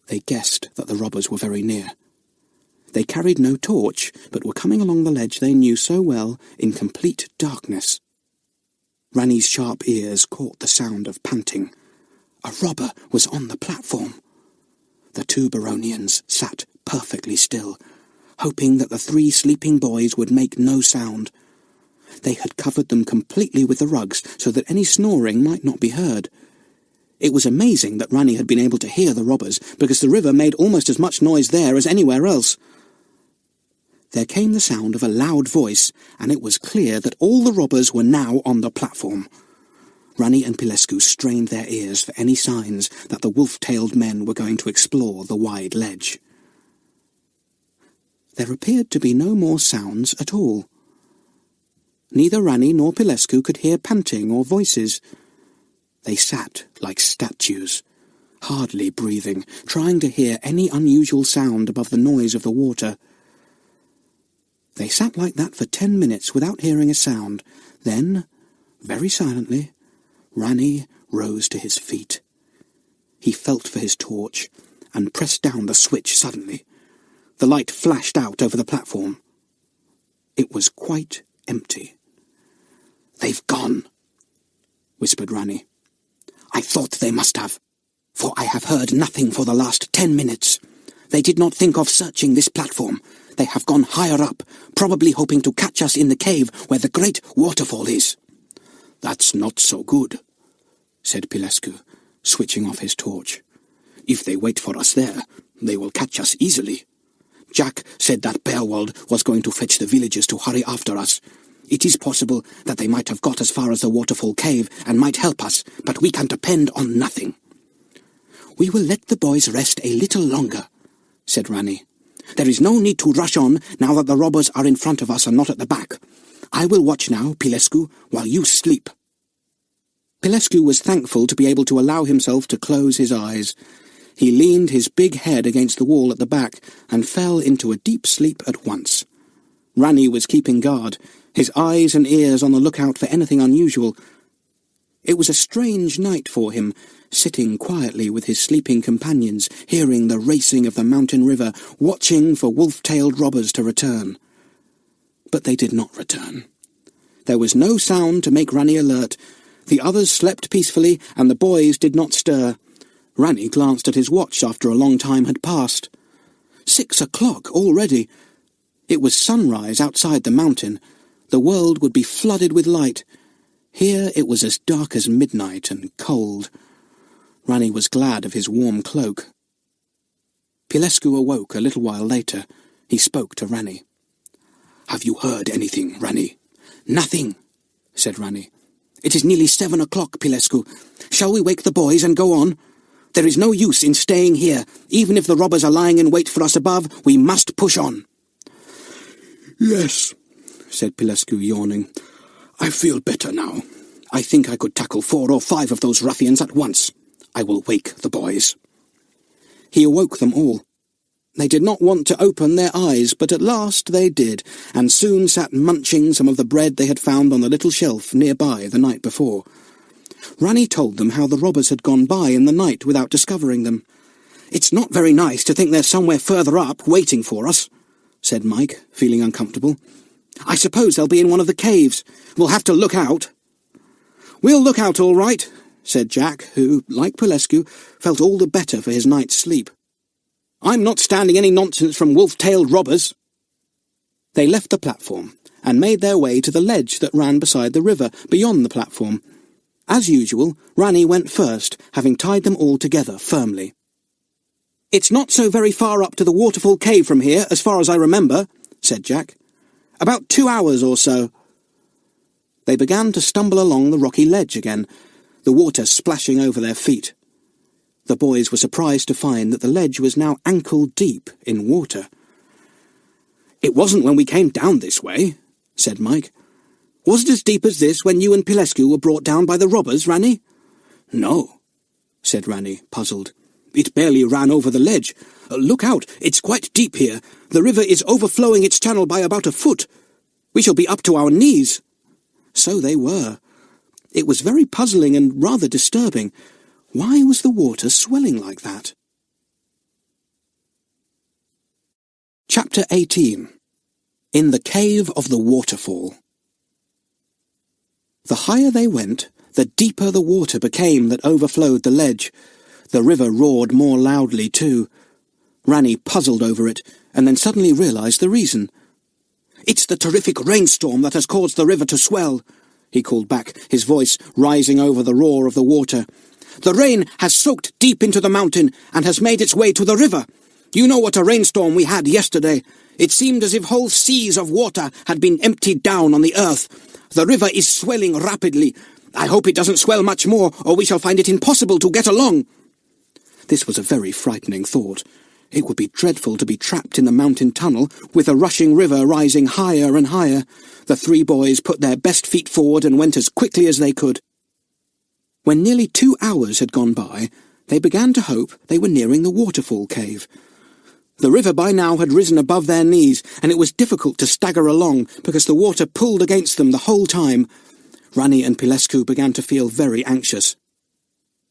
They guessed that the robbers were very near. They carried no torch, but were coming along the ledge they knew so well in complete darkness. Rani's sharp ears caught the sound of panting. A robber was on the platform. The 2 Baronians sat perfectly still, hoping that the 3 sleeping boys would make no sound. They had covered them completely with the rugs so that any snoring might not be heard. It was amazing that Rani had been able to hear the robbers, because the river made almost as much noise there as anywhere else. There came the sound of a loud voice, and it was clear that all the robbers were now on the platform. Rani and Pilescu strained their ears for any signs that the wolf-tailed men were going to explore the wide ledge. There appeared to be no more sounds at all. Neither Rani nor Pilescu could hear panting or voices. They sat like statues, hardly breathing, trying to hear any unusual sound above the noise of the water. They sat like that for 10 minutes without hearing a sound. Then, very silently, Rani rose to his feet. He felt for his torch and pressed down the switch suddenly. The light flashed out over the platform. It was quite empty. "They've gone," whispered Rani. "I thought they must have, for I have heard nothing for the last 10 minutes. They did not think of searching this platform. They have gone higher up, probably hoping to catch us in the cave where the great waterfall is." "That's not so good," said Pilescu, switching off his torch. "If they wait for us there, they will catch us easily. Jack said that Beowald was going to fetch the villagers to hurry after us. It is possible that they might have got as far as the waterfall cave and might help us, but we can depend on nothing." "We will let the boys rest a little longer," said Rani. "There is no need to rush on now that the robbers are in front of us and not at the back. I will watch now, Pilescu, while you sleep." Pilescu was thankful to be able to allow himself to close his eyes. He leaned his big head against the wall at the back and fell into a deep sleep at once. Rani was keeping guard, his eyes and ears on the lookout for anything unusual. It was a strange night for him, sitting quietly with his sleeping companions, hearing the racing of the mountain river, watching for wolf-tailed robbers to return. But they did not return. There was no sound to make Rani alert. The others slept peacefully, and the boys did not stir. Rani glanced at his watch after a long time had passed. 6 o'clock already. It was sunrise outside the mountain. The world would be flooded with light. Here it was as dark as midnight and cold. Rani was glad of his warm cloak. Pilescu awoke a little while later. He spoke to Rani. "Have you heard anything, Rani?" "Nothing," said Rani. "It is nearly 7 o'clock, Pilescu. Shall we wake the boys and go on? There is no use in staying here. Even if the robbers are lying in wait for us above, we must push on." "Yes," said Pilescu, yawning. "I feel better now. I think I could tackle 4 or 5 of those ruffians at once. I will wake the boys." He awoke them all. They did not want to open their eyes, but at last they did, and soon sat munching some of the bread they had found on the little shelf nearby the night before. Ranny told them how the robbers had gone by in the night without discovering them. "It's not very nice to think they're somewhere further up, waiting for us," said Mike, feeling uncomfortable. "I suppose they'll be in one of the caves. We'll have to look out." "We'll look out all right," said Jack, who, like Pulescu, felt all the better for his night's sleep. "I'm not standing any nonsense from wolf-tailed robbers." They left the platform and made their way to the ledge that ran beside the river, beyond the platform. As usual, Ranny went first, having tied them all together firmly. "It's not so very far up to the waterfall cave from here, as far as I remember," said Jack. "About 2 hours or so." They began to stumble along the rocky ledge again, the water splashing over their feet. The boys were surprised to find that the ledge was now ankle-deep in water. "It wasn't when we came down this way," said Mike. "Was it as deep as this when you and Pulescu were brought down by the robbers, Ranny?" "No," said Ranny, puzzled. "It barely ran over the ledge. Look out, it's quite deep here. The river is overflowing its channel by about a foot. We shall be up to our knees." So they were. It was very puzzling and rather disturbing. Why was the water swelling like that? Chapter 18. In the Cave of the Waterfall. The higher they went, the deeper the water became that overflowed the ledge. The river roared more loudly too. Ranny puzzled over it, and then suddenly realized the reason. "It's the terrific rainstorm that has caused the river to swell," he called back, his voice rising over the roar of the water. "The rain has soaked deep into the mountain and has made its way to the river. You know what a rainstorm we had yesterday. It seemed as if whole seas of water had been emptied down on the earth. The river is swelling rapidly. I hope it doesn't swell much more, or we shall find it impossible to get along." This was a very frightening thought. It would be dreadful to be trapped in the mountain tunnel, with a rushing river rising higher and higher. The 3 boys put their best feet forward and went as quickly as they could. When nearly 2 hours had gone by, they began to hope they were nearing the waterfall cave. The river by now had risen above their knees, and it was difficult to stagger along, because the water pulled against them the whole time. Ranny and Pulescu began to feel very anxious.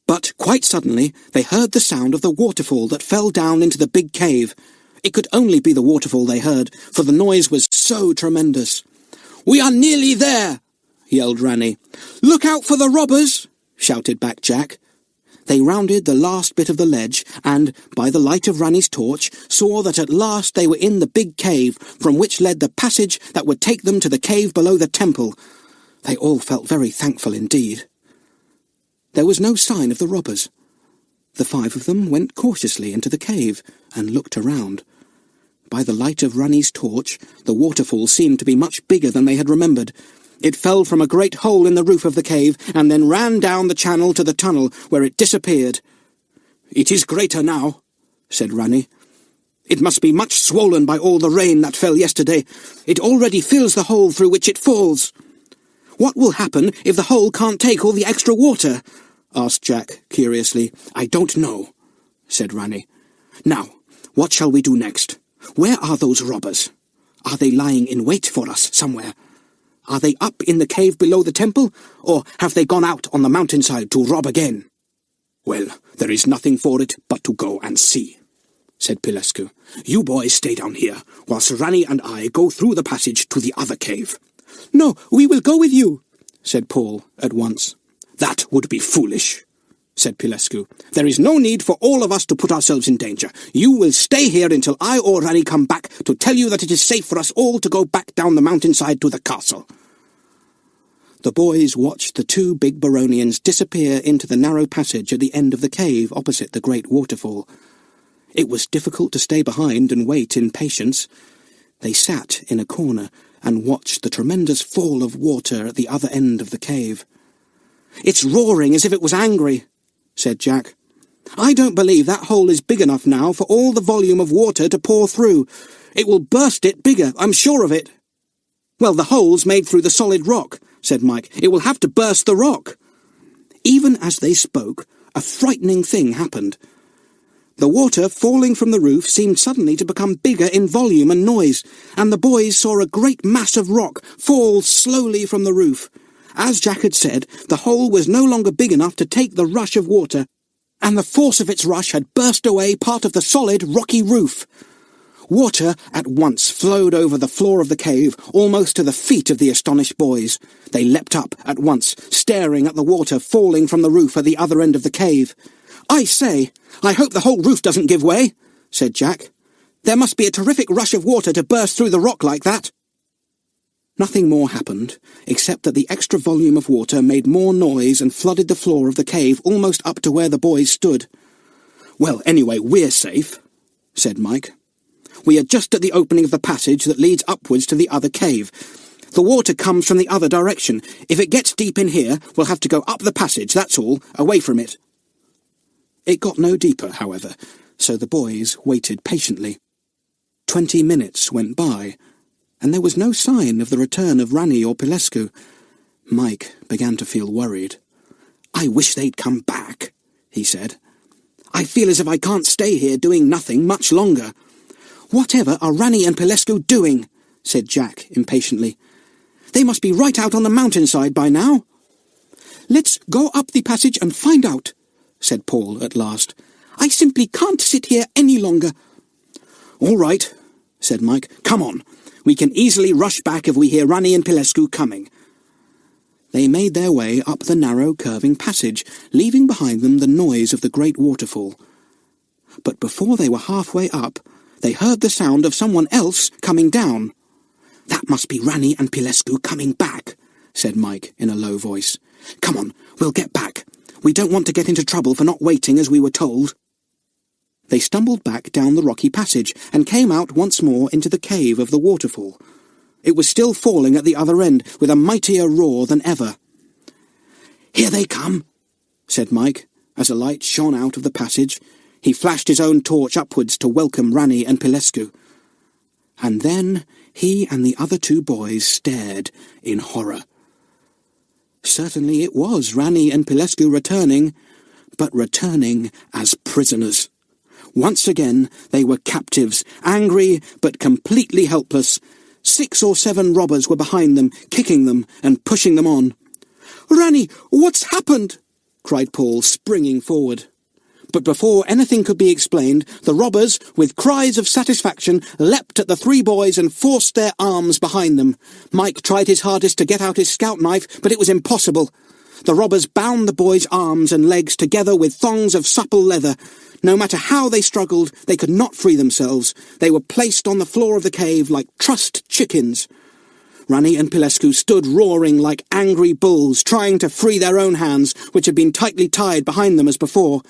But, quite suddenly, they heard the sound of the waterfall that fell down into the big cave. It could only be the waterfall they heard, for the noise was so tremendous. "We are nearly there!" yelled Ranny. "Look out for the robbers!" shouted back Jack. They rounded the last bit of the ledge, and, by the light of Ranny's torch, saw that at last they were in the big cave, from which led the passage that would take them to the cave below the temple. They all felt very thankful indeed. There was no sign of the robbers. The 5 of them went cautiously into the cave and looked around. By the light of Ranny's torch, the waterfall seemed to be much bigger than they had remembered. It fell from a great hole in the roof of the cave and then ran down the channel to the tunnel, where it disappeared. "It is greater now," said Ranny. "It must be much swollen by all the rain that fell yesterday. It already fills the hole through which it falls." "What will happen if the hole can't take all the extra water?" asked Jack, curiously. "I don't know," said Ranny. "Now, what shall we do next? Where are those robbers? Are they lying in wait for us somewhere? Are they up in the cave below the temple, or have they gone out on the mountainside to rob again?" "Well, there is nothing for it but to go and see," said Pulescu. "You boys stay down here, whilst Ranny and I go through the passage to the other cave." "No, we will go with you," said Paul at once. "That would be foolish," said Pulescu. "There is no need for all of us to put ourselves in danger. You will stay here until I or Ranny come back to tell you that it is safe for us all to go back down the mountainside to the castle." The boys watched the 2 big Baronians disappear into the narrow passage at the end of the cave opposite the great waterfall. It was difficult to stay behind and wait in patience. They sat in a corner and watched the tremendous fall of water at the other end of the cave. "It's roaring as if it was angry," said Jack. "I don't believe that hole is big enough now for all the volume of water to pour through. It will burst it bigger, I'm sure of it." "Well, the hole's made through the solid rock," said Mike. "It will have to burst the rock." Even as they spoke, a frightening thing happened. The water falling from the roof seemed suddenly to become bigger in volume and noise, and the boys saw a great mass of rock fall slowly from the roof. As Jack had said, the hole was no longer big enough to take the rush of water, and the force of its rush had burst away part of the solid, rocky roof. Water at once flowed over the floor of the cave, almost to the feet of the astonished boys. They leapt up at once, staring at the water falling from the roof at the other end of the cave. "I say, I hope the whole roof doesn't give way," said Jack. "There must be a terrific rush of water to burst through the rock like that." Nothing more happened, except that the extra volume of water made more noise and flooded the floor of the cave almost up to where the boys stood. "Well, anyway, we're safe," said Mike. "We are just at the opening of the passage that leads upwards to the other cave. The water comes from the other direction. If it gets deep in here, we'll have to go up the passage, that's all, away from it." It got no deeper, however, so the boys waited patiently. 20 minutes went by, and there was no sign of the return of Rani or Pilescu. Mike began to feel worried. "I wish they'd come back," he said. "I feel as if I can't stay here doing nothing much longer." "Whatever are Rani and Pilescu doing?" said Jack impatiently. "They must be right out on the mountainside by now." "Let's go up the passage and find out," said Paul at last. "I simply can't sit here any longer." "All right," said Mike. "Come on. We can easily rush back if we hear Rani and Pilescu coming." They made their way up the narrow, curving passage, leaving behind them the noise of the great waterfall. But before they were halfway up, they heard the sound of someone else coming down. "That must be Rani and Pilescu coming back," said Mike in a low voice. "Come on, we'll get back. We don't want to get into trouble for not waiting as we were told." They stumbled back down the rocky passage and came out once more into the cave of the waterfall. It was still falling at the other end, with a mightier roar than ever. "Here they come," said Mike, as a light shone out of the passage. He flashed his own torch upwards to welcome Rani and Pilescu. And then he and the other two boys stared in horror. Certainly it was Rani and Pilescu returning, but returning as prisoners. Once again they were captives, angry but completely helpless. 6 or 7 robbers were behind them, kicking them and pushing them on. "Rani, what's happened?" cried Paul, springing forward. But before anything could be explained, the robbers, with cries of satisfaction, leapt at the 3 boys and forced their arms behind them. Mike tried his hardest to get out his scout knife, but it was impossible. The robbers bound the boys' arms and legs together with thongs of supple leather. No matter how they struggled, they could not free themselves. They were placed on the floor of the cave like trussed chickens. Rani and Pilescu stood roaring like angry bulls, trying to free their own hands, which had been tightly tied behind them as before.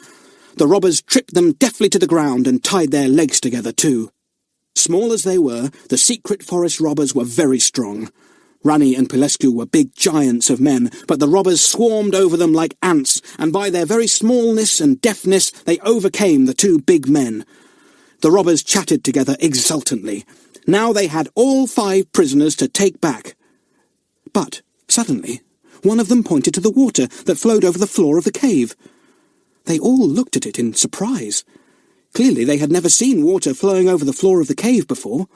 The robbers tripped them deftly to the ground and tied their legs together too. Small as they were, the secret forest robbers were very strong. Rani and Pilescu were big giants of men, but the robbers swarmed over them like ants, and by their very smallness and deftness they overcame the 2 big men. The robbers chatted together exultantly. Now they had all 5 prisoners to take back. But, suddenly, one of them pointed to the water that flowed over the floor of the cave. They all looked at it in surprise. Clearly they had never seen water flowing over the floor of the cave before.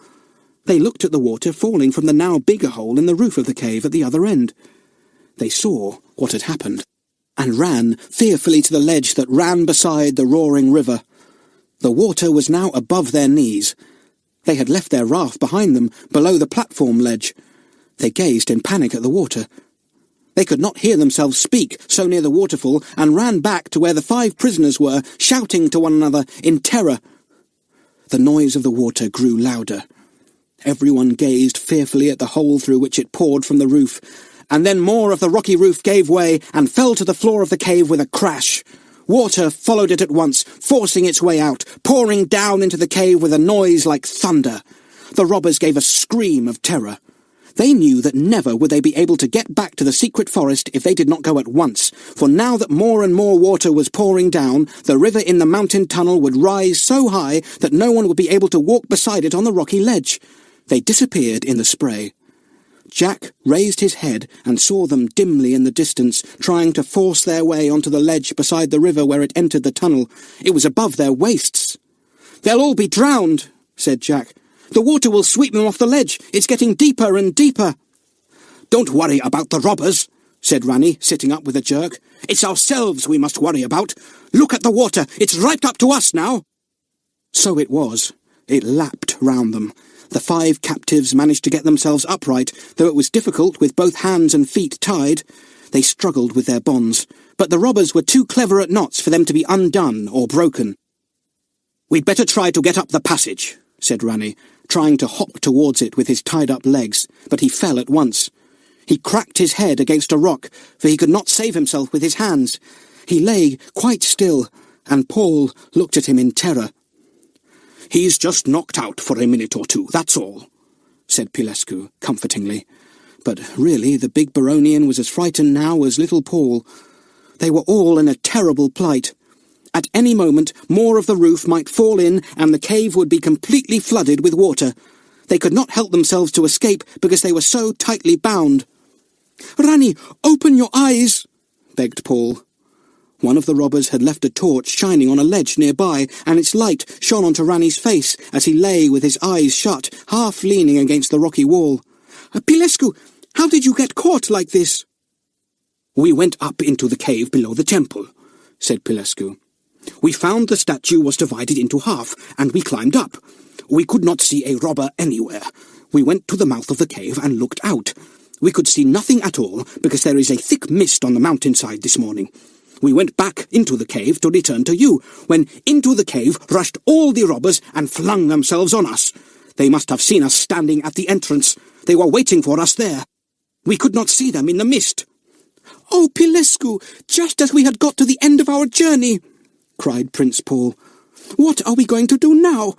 They looked at the water falling from the now bigger hole in the roof of the cave at the other end. They saw what had happened, and ran fearfully to the ledge that ran beside the roaring river. The water was now above their knees. They had left their raft behind them, below the platform ledge. They gazed in panic at the water. They could not hear themselves speak, so near the waterfall, and ran back to where the 5 prisoners were, shouting to one another in terror. The noise of the water grew louder. Everyone gazed fearfully at the hole through which it poured from the roof, and then more of the rocky roof gave way and fell to the floor of the cave with a crash. Water followed it at once, forcing its way out, pouring down into the cave with a noise like thunder. The robbers gave a scream of terror. They knew that never would they be able to get back to the secret forest if they did not go at once, for now that more and more water was pouring down, the river in the mountain tunnel would rise so high that no one would be able to walk beside it on the rocky ledge. They disappeared in the spray. Jack raised his head and saw them dimly in the distance, trying to force their way onto the ledge beside the river where it entered the tunnel. It was above their waists. "They'll all be drowned," said Jack. "The water will sweep them off the ledge. It's getting deeper and deeper." "Don't worry about the robbers," said Ranny, sitting up with a jerk. "It's ourselves we must worry about. Look at the water. It's right up to us now." So it was. It lapped round them. The 5 captives managed to get themselves upright, though it was difficult with both hands and feet tied. They struggled with their bonds, but the robbers were too clever at knots for them to be undone or broken. "We'd better try to get up the passage," said Ranny, trying to hop towards it with his tied-up legs, but he fell at once. He cracked his head against a rock, for he could not save himself with his hands. He lay quite still, and Paul looked at him in terror. "He's just knocked out for a minute or two, that's all," said Pilescu comfortingly. But really the big Baronian was as frightened now as little Paul. They were all in a terrible plight. At any moment more of the roof might fall in, and the cave would be completely flooded with water. They could not help themselves to escape because they were so tightly bound. "Ranny, open your eyes," begged Paul. One of the robbers had left a torch shining on a ledge nearby, and its light shone onto Ranny's face as he lay with his eyes shut, half leaning against the rocky wall. "Pilescu, how did you get caught like this?" "We went up into the cave below the temple," said Pilescu. "We found the statue was divided into half, and we climbed up. We could not see a robber anywhere. We went to the mouth of the cave and looked out. We could see nothing at all, because there is a thick mist on the mountainside this morning. We went back into the cave to return to you, when into the cave rushed all the robbers and flung themselves on us. They must have seen us standing at the entrance. They were waiting for us there. We could not see them in the mist." "Oh, Pilescu, just as we had got to the end of our journey!" cried Prince Paul. "What are we going to do now?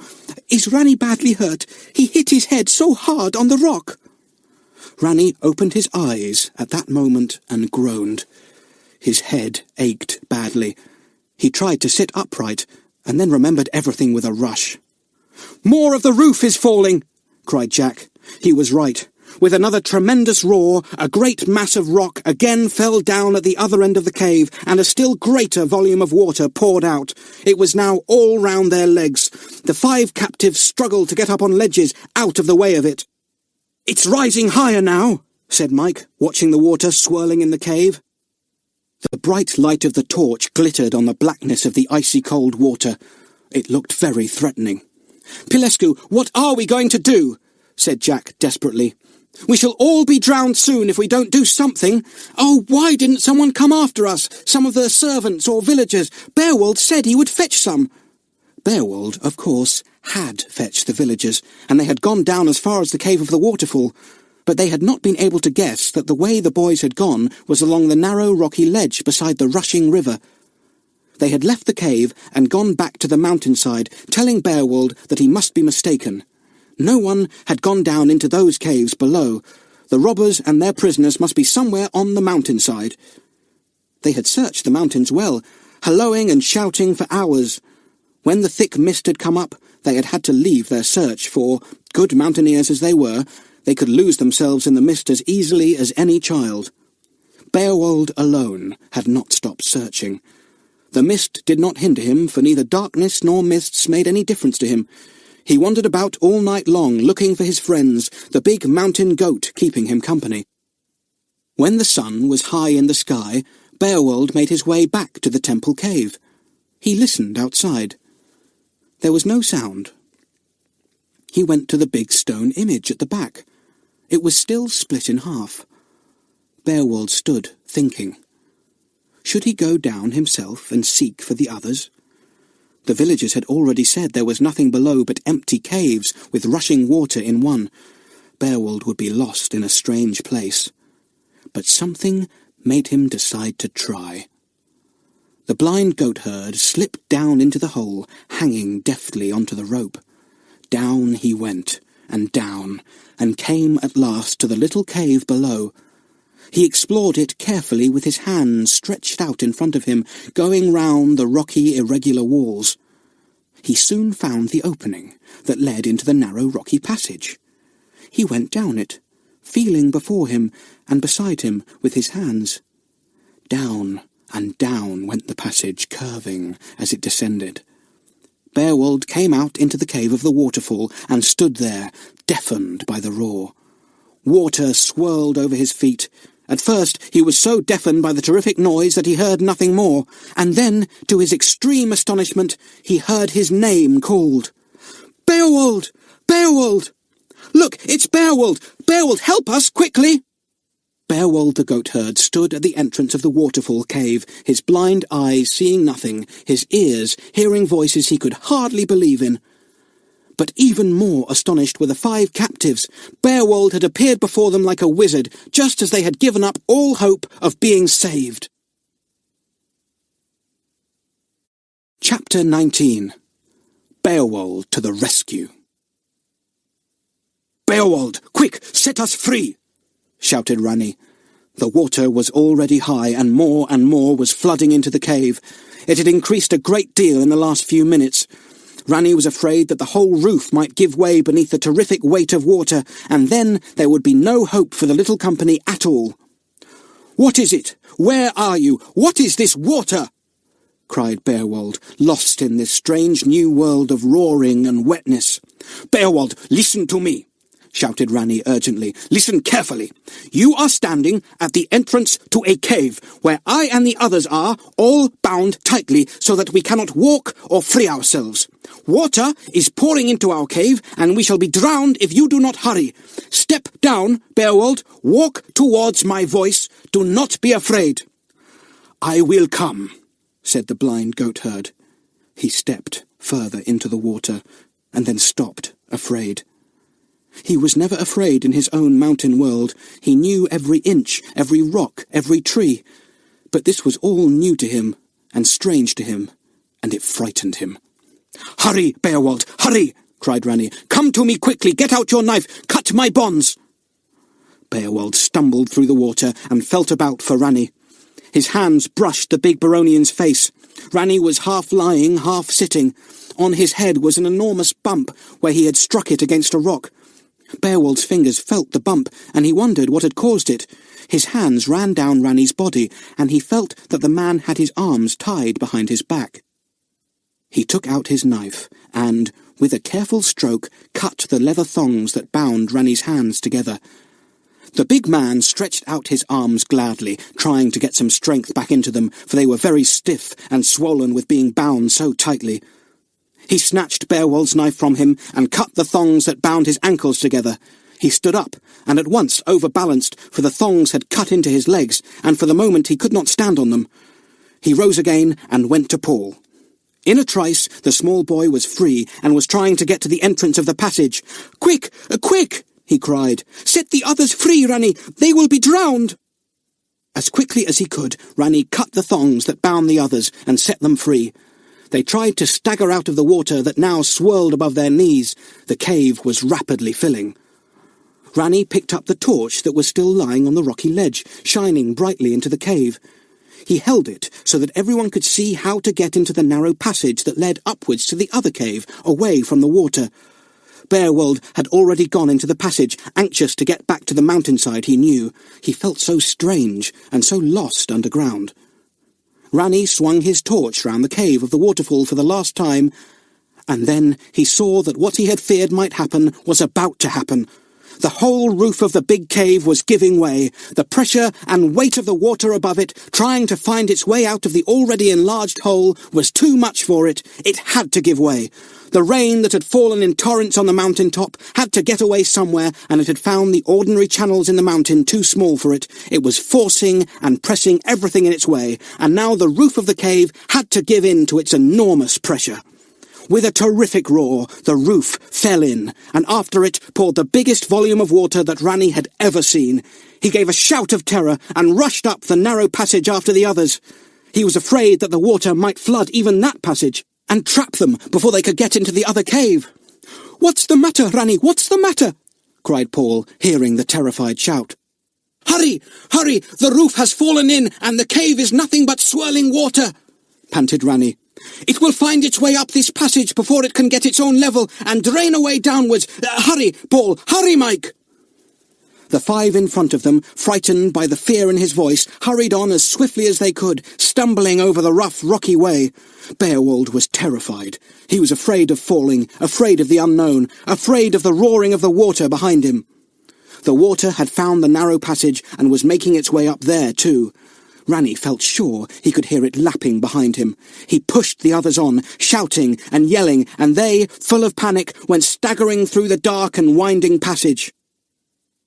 Is Ranny badly hurt? He hit his head so hard on the rock." Ranny opened his eyes at that moment and groaned. His head ached badly. He tried to sit upright, and then remembered everything with a rush. "More of the roof is falling!" cried Jack. He was right. With another tremendous roar, a great mass of rock again fell down at the other end of the cave, and a still greater volume of water poured out. It was now all round their legs. The 5 captives struggled to get up on ledges, out of the way of it. "It's rising higher now," said Mike, watching the water swirling in the cave. The bright light of the torch glittered on the blackness of the icy cold water. It looked very threatening. "Pilescu, what are we going to do?" said Jack desperately. "We shall all be drowned soon if we don't do something. Oh, why didn't someone come after us? Some of the servants or villagers. Beowulf said he would fetch some." Beowulf, of course, had fetched the villagers, and they had gone down as far as the cave of the waterfall. But they had not been able to guess that the way the boys had gone was along the narrow rocky ledge beside the rushing river. They had left the cave and gone back to the mountainside, telling Beowulf that he must be mistaken. No one had gone down into those caves below. The robbers and their prisoners must be somewhere on the mountainside. They had searched the mountains well, hallooing and shouting for hours. When the thick mist had come up, they had had to leave their search, for, good mountaineers as they were, they could lose themselves in the mist as easily as any child. Beowulf alone had not stopped searching. The mist did not hinder him, for neither darkness nor mists made any difference to him. He wandered about all night long, looking for his friends, the big mountain goat keeping him company. When the sun was high in the sky, Beowulf made his way back to the temple cave. He listened outside. There was no sound. He went to the big stone image at the back. It was still split in half. Beowulf stood, thinking. Should he go down himself and seek for the others? The villagers had already said there was nothing below but empty caves with rushing water in one. Beowulf would be lost in a strange place. But something made him decide to try. The blind goatherd slipped down into the hole, hanging deftly onto the rope. Down he went, and came at last to the little cave below. He explored it carefully with his hands stretched out in front of him, going round the rocky, irregular walls. He soon found the opening that led into the narrow rocky passage. He went down it, feeling before him and beside him with his hands. Down and down went the passage, curving as it descended. Beowulf came out into the cave of the waterfall and stood there, deafened by the roar. Water swirled over his feet. At first he was so deafened by the terrific noise that he heard nothing more, and then, to his extreme astonishment, he heard his name called. "Beowulf! Beowulf! Look, it's Beowulf! Beowulf, help us, quickly!" Beowulf the goatherd stood at the entrance of the waterfall cave, his blind eyes seeing nothing, his ears hearing voices he could hardly believe in. But even more astonished were the 5 captives. Beowulf had appeared before them like a wizard, just as they had given up all hope of being saved. Chapter 19. Beowulf to the rescue. "Beowulf, quick, set us free!" shouted Rani. The water was already high, and more was flooding into the cave. It had increased a great deal in the last few minutes. Rani was afraid that the whole roof might give way beneath the terrific weight of water, and then there would be no hope for the little company at all. "What is it? Where are you? What is this water?" cried Beowulf, lost in this strange new world of roaring and wetness. "Beowulf, listen to me!" shouted Rani urgently. "Listen carefully. You are standing at the entrance to a cave, where I and the others are, all bound tightly so that we cannot walk or free ourselves. Water is pouring into our cave, and we shall be drowned if you do not hurry. Step down, Beowulf. Walk towards my voice. Do not be afraid." "I will come," said the blind goatherd. He stepped further into the water, and then stopped, afraid. He was never afraid in his own mountain world. He knew every inch, every rock, every tree. But this was all new to him, and strange to him, and it frightened him. "Hurry, Beowulf, hurry!" cried Rani. "Come to me quickly, get out your knife, cut my bonds!" Beowulf stumbled through the water and felt about for Rani. His hands brushed the big Baronian's face. Rani was half lying, half sitting. On his head was an enormous bump where he had struck it against a rock. Beowulf's fingers felt the bump, and he wondered what had caused it. His hands ran down Rani's body, and he felt that the man had his arms tied behind his back. He took out his knife, and, with a careful stroke, cut the leather thongs that bound Rani's hands together. The big man stretched out his arms gladly, trying to get some strength back into them, for they were very stiff and swollen with being bound so tightly. He snatched Beowulf's knife from him and cut the thongs that bound his ankles together. He stood up, and at once overbalanced, for the thongs had cut into his legs, and for the moment he could not stand on them. He rose again and went to Paul. In a trice, the small boy was free, and was trying to get to the entrance of the passage. "Quick! Quick!" he cried. "Set the others free, Rani! They will be drowned!" As quickly as he could, Rani cut the thongs that bound the others, and set them free. They tried to stagger out of the water that now swirled above their knees. The cave was rapidly filling. Rani picked up the torch that was still lying on the rocky ledge, shining brightly into the cave. He held it so that everyone could see how to get into the narrow passage that led upwards to the other cave, away from the water. Beowulf had already gone into the passage, anxious to get back to the mountainside he knew. He felt so strange and so lost underground. Rani swung his torch round the cave of the waterfall for the last time, and then he saw that what he had feared might happen was about to happen. The whole roof of the big cave was giving way. The pressure and weight of the water above it, trying to find its way out of the already enlarged hole, was too much for it. It had to give way. The rain that had fallen in torrents on the mountain top had to get away somewhere, and it had found the ordinary channels in the mountain too small for it. It was forcing and pressing everything in its way, and now the roof of the cave had to give in to its enormous pressure. With a terrific roar, the roof fell in, and after it poured the biggest volume of water that Rani had ever seen. He gave a shout of terror and rushed up the narrow passage after the others. He was afraid that the water might flood even that passage, and trap them before they could get into the other cave. "What's the matter, Rani? What's the matter?" cried Paul, hearing the terrified shout. "Hurry! Hurry! The roof has fallen in, and the cave is nothing but swirling water," panted Rani. "It will find its way up this passage before it can get its own level, and drain away downwards. Hurry, Paul! Hurry, Mike!" The 5 in front of them, frightened by the fear in his voice, hurried on as swiftly as they could, stumbling over the rough, rocky way. Beowulf was terrified. He was afraid of falling, afraid of the unknown, afraid of the roaring of the water behind him. The water had found the narrow passage and was making its way up there too. Ranni felt sure he could hear it lapping behind him. He pushed the others on, shouting and yelling, and they, full of panic, went staggering through the dark and winding passage.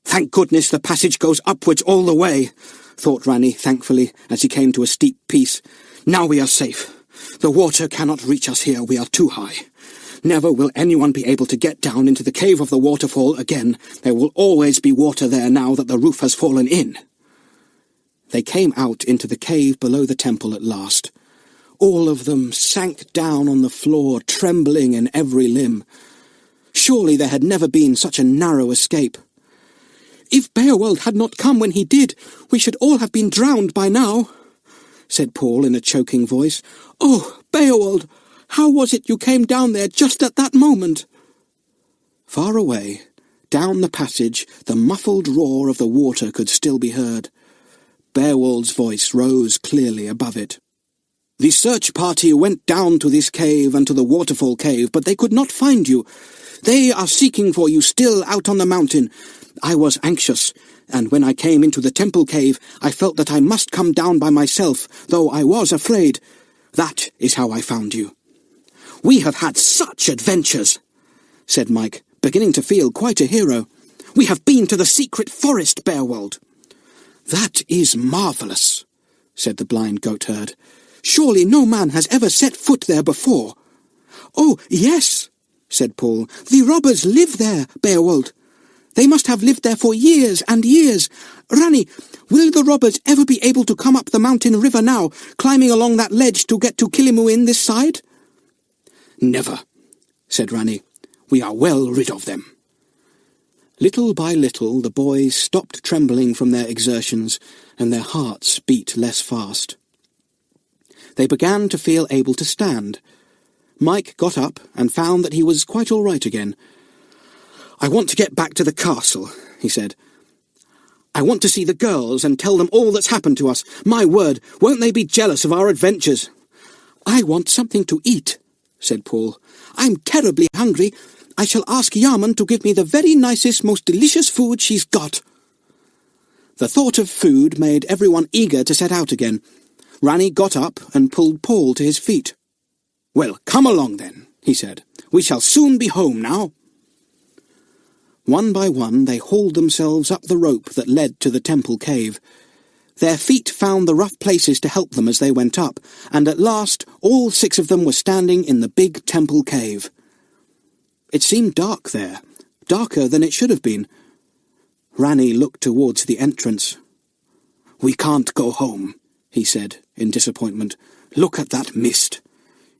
"Thank goodness the passage goes upwards all the way," thought Ranni thankfully as he came to a steep piece. "Now we are safe. The water cannot reach us here, we are too high. Never will anyone be able to get down into the cave of the waterfall again. There will always be water there now that the roof has fallen in." They came out into the cave below the temple at last. All of them sank down on the floor, trembling in every limb. Surely there had never been such a narrow escape. "If Beowulf had not come when he did, we should all have been drowned by now," said Paul in a choking voice. "Oh, Beowulf, how was it you came down there just at that moment?" Far away, down the passage, the muffled roar of the water could still be heard. Beowulf's voice rose clearly above it. "The search party went down to this cave and to the waterfall cave, but they could not find you. They are seeking for you still out on the mountain. I was anxious, and when I came into the temple cave, I felt that I must come down by myself, though I was afraid. That is how I found you." "We have had such adventures," said Mike, beginning to feel quite a hero. "We have been to the secret forest, Beowulf." "That is marvellous," said the blind goatherd. "Surely no man has ever set foot there before." "Oh, yes," said Paul. "The robbers live there, Beowulf. They must have lived there for years and years. Ranni, will the robbers ever be able to come up the mountain river now, climbing along that ledge to get to Killimoon this side?" "Never," said Ranni. "We are well rid of them." Little by little the boys stopped trembling from their exertions, and their hearts beat less fast. They began to feel able to stand. Mike got up and found that he was quite all right again. "I want to get back to the castle," he said. "I want to see the girls and tell them all that's happened to us. My word, won't they be jealous of our adventures?" "I want something to eat," said Paul. "I'm terribly hungry. I shall ask Yarman to give me the very nicest, most delicious food she's got." The thought of food made everyone eager to set out again. Ranni got up and pulled Paul to his feet. "Well, come along then," he said. "We shall soon be home now." One by one they hauled themselves up the rope that led to the temple cave. Their feet found the rough places to help them as they went up, and at last all 6 of them were standing in the big temple cave. It seemed dark there, darker than it should have been. Ranni looked towards the entrance. "We can't go home," he said in disappointment. "Look at that mist.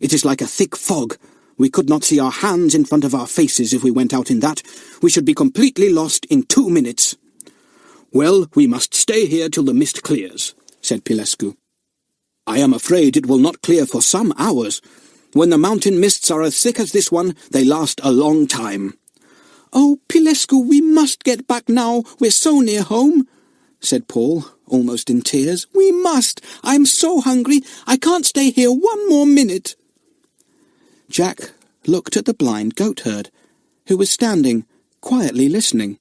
It is like a thick fog. We could not see our hands in front of our faces if we went out in that. We should be completely lost in 2 minutes." "Well, we must stay here till the mist clears," said Pilescu. "I am afraid it will not clear for some hours. When the mountain mists are as thick as this one, they last a long time." "Oh, Pilescu, we must get back now. We're so near home," said Paul, almost in tears. "We must. I'm so hungry. I can't stay here 1 more minute." Jack looked at the blind goatherd, who was standing, quietly listening.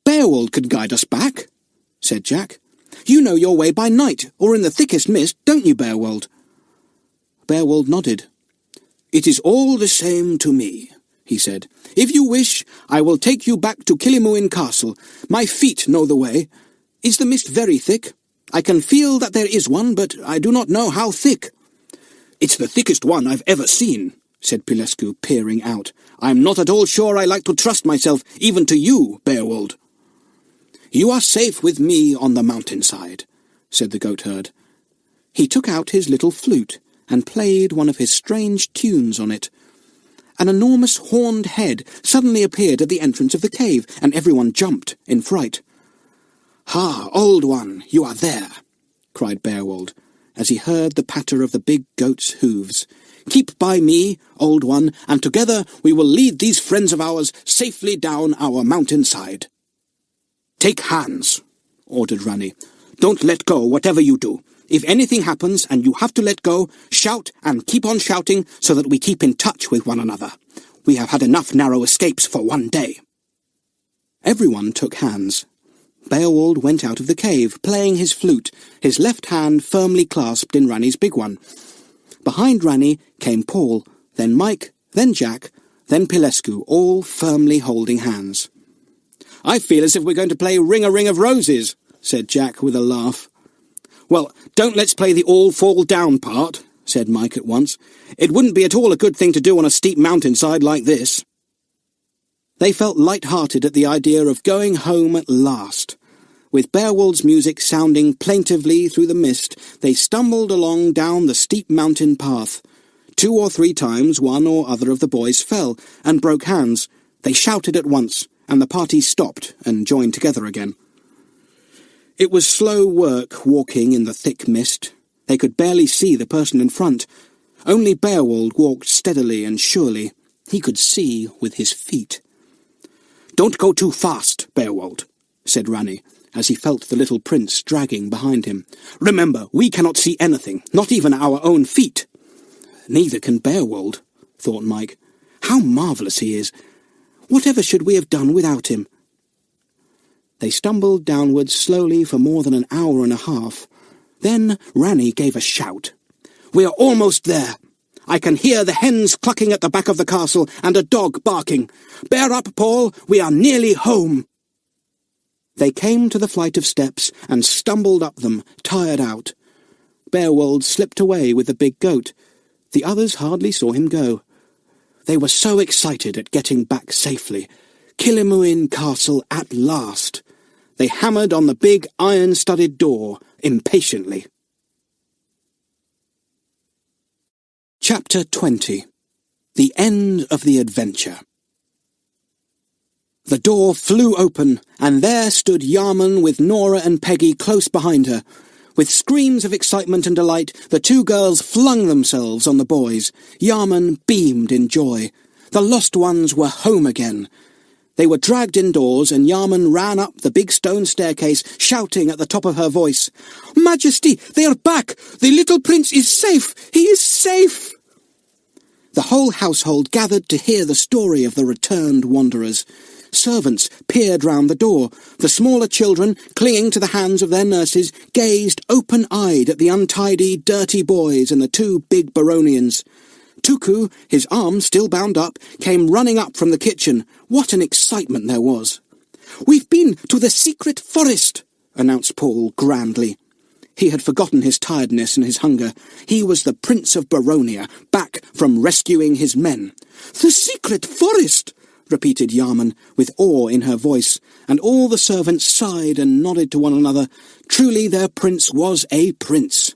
"Beowulf could guide us back," said Jack. "You know your way by night, or in the thickest mist, don't you, Beowulf?" Beowulf nodded. "It is all the same to me," he said. "If you wish, I will take you back to Killimoon Castle. My feet know the way. Is the mist very thick? I can feel that there is one, but I do not know how thick." "It's the thickest one I've ever seen," said Pilescu, peering out. "I'm not at all sure I like to trust myself, even to you, Beowulf." "You are safe with me on the mountainside," said the goatherd. He took out his little flute and played one of his strange tunes on it. An enormous horned head suddenly appeared at the entrance of the cave, and everyone jumped in fright. "Ha, old one, you are there," cried Beowulf, as he heard the patter of the big goat's hooves. "Keep by me, old one, and together we will lead these friends of ours safely down our mountainside." "Take hands," ordered Ranni. "Don't let go, whatever you do. If anything happens and you have to let go, shout and keep on shouting so that we keep in touch with one another. We have had enough narrow escapes for one day." Everyone took hands. Beowulf went out of the cave, playing his flute, his left hand firmly clasped in Ranni's big one. Behind Ranni came Paul, then Mike, then Jack, then Pilescu, all firmly holding hands. "I feel as if we're going to play Ring-a-Ring of Roses," said Jack with a laugh. "Well, don't let's play the all fall down part," said Mike at once. "It wouldn't be at all a good thing to do on a steep mountainside like this." They felt light-hearted at the idea of going home at last. With Beowulf's music sounding plaintively through the mist, they stumbled along down the steep mountain path. 2 or 3 times one or other of the boys fell and broke hands. They shouted at once, and the party stopped and joined together again. It was slow work walking in the thick mist. They could barely see the person in front. Only Beowulf walked steadily and surely. He could see with his feet. "Don't go too fast, Beowulf," said Ranni, as he felt the little prince dragging behind him. "Remember, we cannot see anything, not even our own feet." "Neither can Beowulf," thought Mike. "How marvellous he is! Whatever should we have done without him?" They stumbled downwards slowly for more than an hour and a half. Then Ranni gave a shout. "We are almost there! I can hear the hens clucking at the back of the castle and a dog barking. Bear up, Paul, we are nearly home." They came to the flight of steps and stumbled up them, tired out. Beowulf slipped away with the big goat. The others hardly saw him go. They were so excited at getting back safely. Killimoon Castle at last. They hammered on the big iron-studded door impatiently. Chapter 20. The End of the Adventure. The door flew open, and there stood Yarman with Nora and Peggy close behind her. With screams of excitement and delight, the 2 girls flung themselves on the boys. Yarman beamed in joy. The lost ones were home again. They were dragged indoors, and Yarman ran up the big stone staircase, shouting at the top of her voice, "Majesty, they are back! The little prince is safe! He is safe!" The whole household gathered to hear the story of the returned wanderers. Servants peered round the door. The smaller children, clinging to the hands of their nurses, gazed open-eyed at the untidy, dirty boys and the 2 big Baronians. Tuku, his arm still bound up, came running up from the kitchen. What an excitement there was! "We've been to the secret forest," announced Paul grandly. He had forgotten his tiredness and his hunger. He was the Prince of Baronia, back from rescuing his men. "The secret forest!" repeated Yarman, with awe in her voice, and all the servants sighed and nodded to one another. Truly their prince was a prince.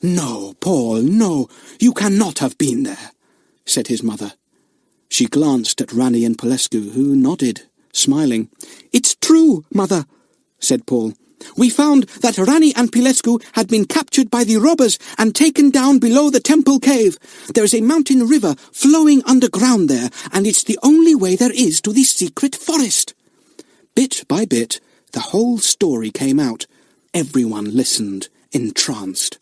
"No, Paul, no, you cannot have been there," said his mother. She glanced at Ranni and Pilescu, who nodded, smiling. "It's true, mother," said Paul. "We found that Ranni and Pilescu had been captured by the robbers and taken down below the temple cave. There is a mountain river flowing underground there, and it's the only way there is to the secret forest." Bit by bit, the whole story came out. Everyone listened, entranced.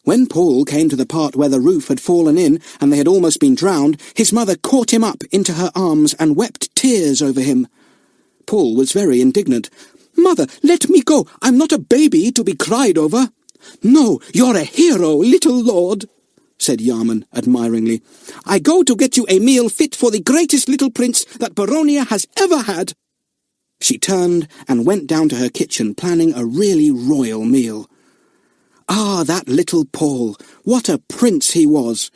When Paul came to the part where the roof had fallen in and they had almost been drowned, his mother caught him up into her arms and wept tears over him. Paul was very indignant. "Mother, let me go. I'm not a baby to be cried over." "No, you're a hero, little lord," said Yarman admiringly. "I go to get you a meal fit for the greatest little prince that Baronia has ever had." She turned and went down to her kitchen, planning a really royal meal. Ah, that little Paul! What a prince he was!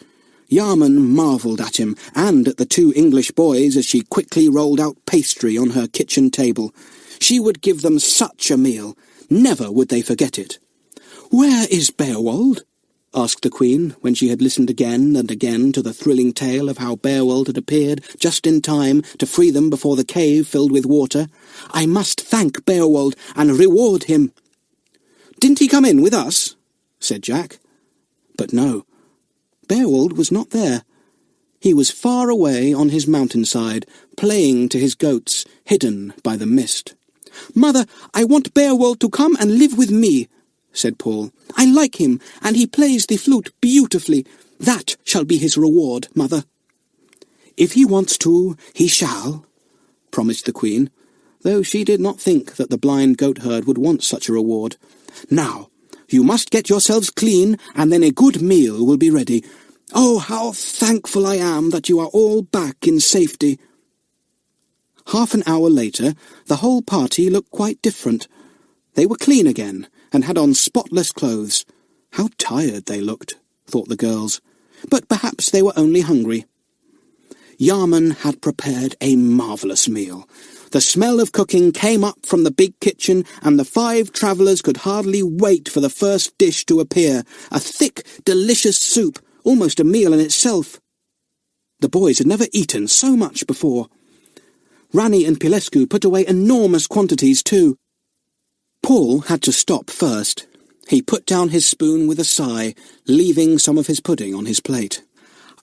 Yarman marvelled at him, and at the 2 English boys as she quickly rolled out pastry on her kitchen table. She would give them such a meal. Never would they forget it. "Where is Beowulf?" asked the Queen, when she had listened again and again to the thrilling tale of how Beowulf had appeared just in time to free them before the cave filled with water. "I must thank Beowulf and reward him." "Didn't he come in with us?" said Jack. But no, Beowulf was not there. He was far away on his mountainside, playing to his goats, hidden by the mist. "Mother, I want Beowulf to come and live with me," said Paul. "I like him, and he plays the flute beautifully. That shall be his reward, Mother." "If he wants to, he shall," promised the Queen. though she did not think that the blind goatherd would want such a reward. "Now, you must get yourselves clean, and then a good meal will be ready. Oh, how thankful I am that you are all back in safety." Half an hour later, the whole party looked quite different. They were clean again, and had on spotless clothes. How tired they looked, thought the girls, but perhaps they were only hungry. Yarman had prepared a marvellous meal. The smell of cooking came up from the big kitchen, and the 5 travellers could hardly wait for the first dish to appear, a thick, delicious soup, almost a meal in itself. The boys had never eaten so much before. Rani and Pilescu put away enormous quantities too. Paul had to stop first. He put down his spoon with a sigh, leaving some of his pudding on his plate.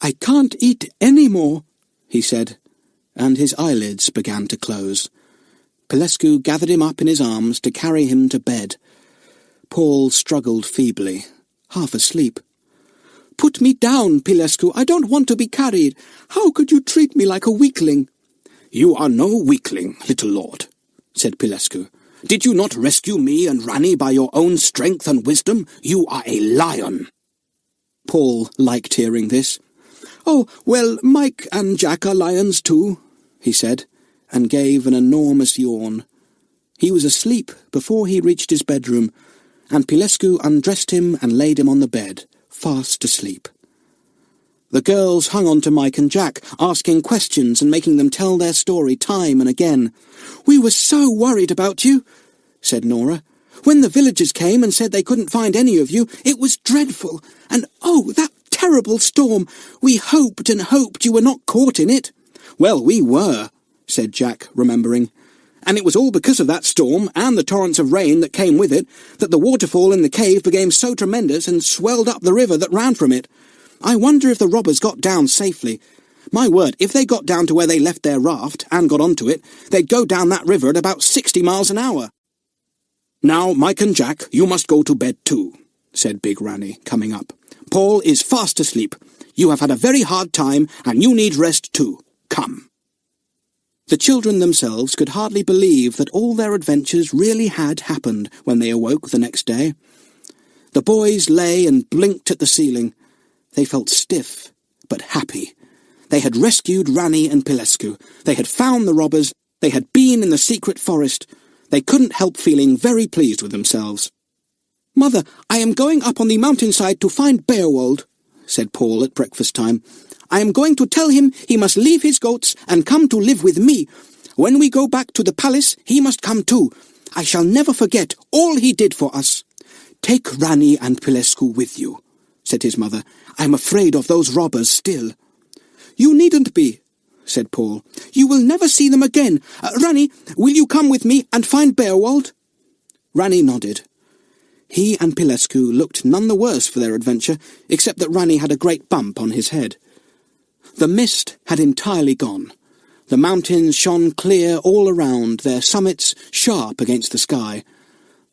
"I can't eat any more," he said, and his eyelids began to close. Pilescu gathered him up in his arms to carry him to bed. Paul struggled feebly, half asleep. "Put me down, Pilescu. I don't want to be carried. How could you treat me like a weakling?" "You are no weakling, little lord," said Pilescu. "Did you not rescue me and Rani by your own strength and wisdom? You are a lion." Paul liked hearing this. "Oh, well, Mike and Jack are lions too," he said, and gave an enormous yawn. He was asleep before he reached his bedroom, and Pilescu undressed him and laid him on the bed, fast asleep. The girls hung on to Mike and Jack, asking questions and making them tell their story time and again. "We were so worried about you," said Nora. "When the villagers came and said they couldn't find any of you, it was dreadful. And oh, that terrible storm! We hoped and hoped you were not caught in it." "Well, we were," said Jack, remembering. "And it was all because of that storm, and the torrents of rain that came with it, that the waterfall in the cave became so tremendous and swelled up the river that ran from it. I wonder if the robbers got down safely. My word, if they got down to where they left their raft, and got onto it, they'd go down that river at about 60 miles an hour. "Now, Mike and Jack, you must go to bed too," said Big Rani, coming up. "Paul is fast asleep. You have had a very hard time, and you need rest too. Come." The children themselves could hardly believe that all their adventures really had happened when they awoke the next day. The boys lay and blinked at the ceiling. They felt stiff, but happy. They had rescued Rani and Pilescu. They had found the robbers. They had been in the secret forest. They couldn't help feeling very pleased with themselves. "Mother, I am going up on the mountainside to find Beowulf," said Paul at breakfast time. "I am going to tell him he must leave his goats and come to live with me. When we go back to the palace, he must come too. I shall never forget all he did for us." "Take Rani and Pilescu with you," said his mother. "I'm afraid of those robbers still." "You needn't be," said Paul. "You will never see them again. Rani, will you come with me and find Beowulf?" Rani nodded. He and Pilescu looked none the worse for their adventure, except that Rani had a great bump on his head. The mist had entirely gone. The mountains shone clear all around, their summits sharp against the sky.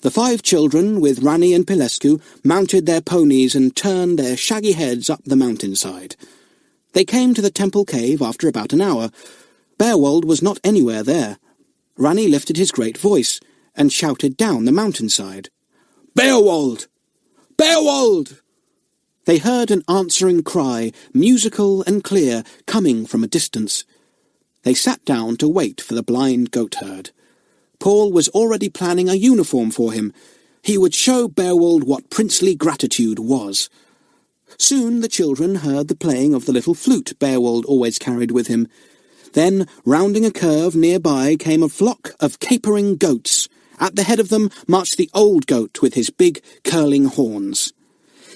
The 5 children, with Rani and Pilescu, mounted their ponies and turned their shaggy heads up the mountainside. They came to the temple cave after about an hour. Beowulf was not anywhere there. Rani lifted his great voice and shouted down the mountainside. "Beowulf! Beowulf!" They heard an answering cry, musical and clear, coming from a distance. They sat down to wait for the blind goatherd. Paul was already planning a uniform for him. He would show Beowulf what princely gratitude was. Soon the children heard the playing of the little flute Beowulf always carried with him. Then, rounding a curve nearby, came a flock of capering goats. At the head of them marched the old goat with his big, curling horns.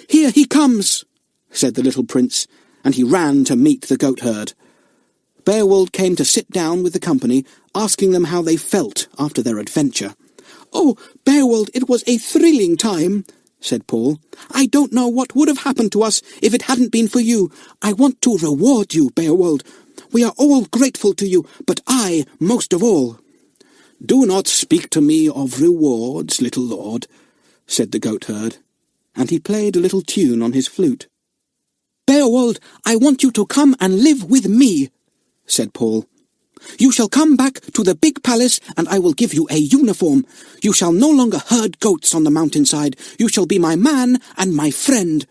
"Here he comes," said the little prince, and he ran to meet the goatherd. Beowulf came to sit down with the company, asking them how they felt after their adventure. "Oh, Beowulf, it was a thrilling time," said Paul. "I don't know what would have happened to us if it hadn't been for you. I want to reward you, Beowulf. We are all grateful to you, but I most of all." "Do not speak to me of rewards, little lord," said the goatherd, and he played a little tune on his flute. "Beowulf, I want you to come and live with me," said Paul. You shall come back to the big palace, and I will give you a uniform. You shall no longer herd goats on the mountainside. You shall be my man and my friend."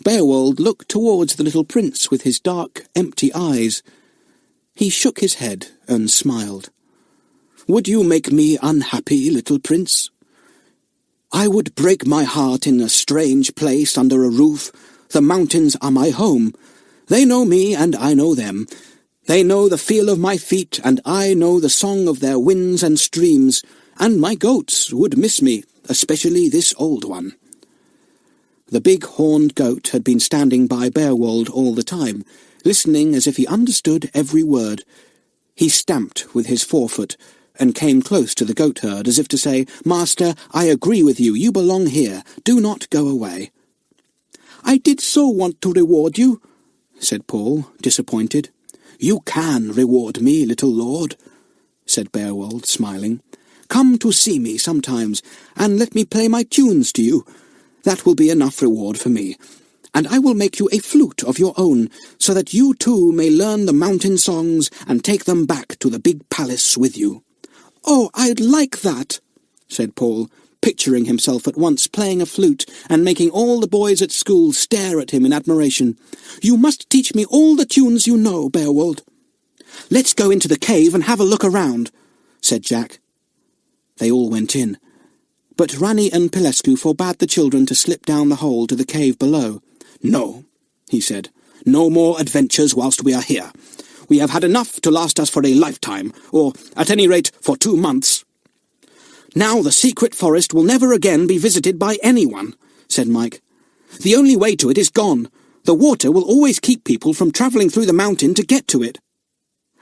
Beowulf looked towards the little prince with his dark, empty eyes. He shook his head and smiled. "Would you make me unhappy, little prince? I would break my heart in a strange place under a roof. The mountains are my home. They know me and I know them. They know the feel of my feet, and I know the song of their winds and streams, and my goats would miss me, especially this old one." The big horned goat had been standing by Beowulf all the time, listening as if he understood every word. He stamped with his forefoot, and came close to the goatherd, as if to say, "Master, I agree with you. You belong here. Do not go away." "I did so want to reward you," said Paul, disappointed. "You can reward me, little lord," said Beowulf, smiling. "Come to see me sometimes, and let me play my tunes to you. That will be enough reward for me. And I will make you a flute of your own, so that you too may learn the mountain songs and take them back to the big palace with you." "Oh, I'd like that," said Paul, picturing himself at once playing a flute and making all the boys at school stare at him in admiration. "You must teach me all the tunes you know, Beowulf." "Let's go into the cave and have a look around," said Jack. They all went in, but Rani and Pilescu forbade the children to slip down the hole to the cave below. "No," he said, "no more adventures whilst we are here. We have had enough to last us for a lifetime, or, at any rate, for 2 months." "Now the secret forest will never again be visited by anyone," said Mike. "The only way to it is gone. The water will always keep people from travelling through the mountain to get to it."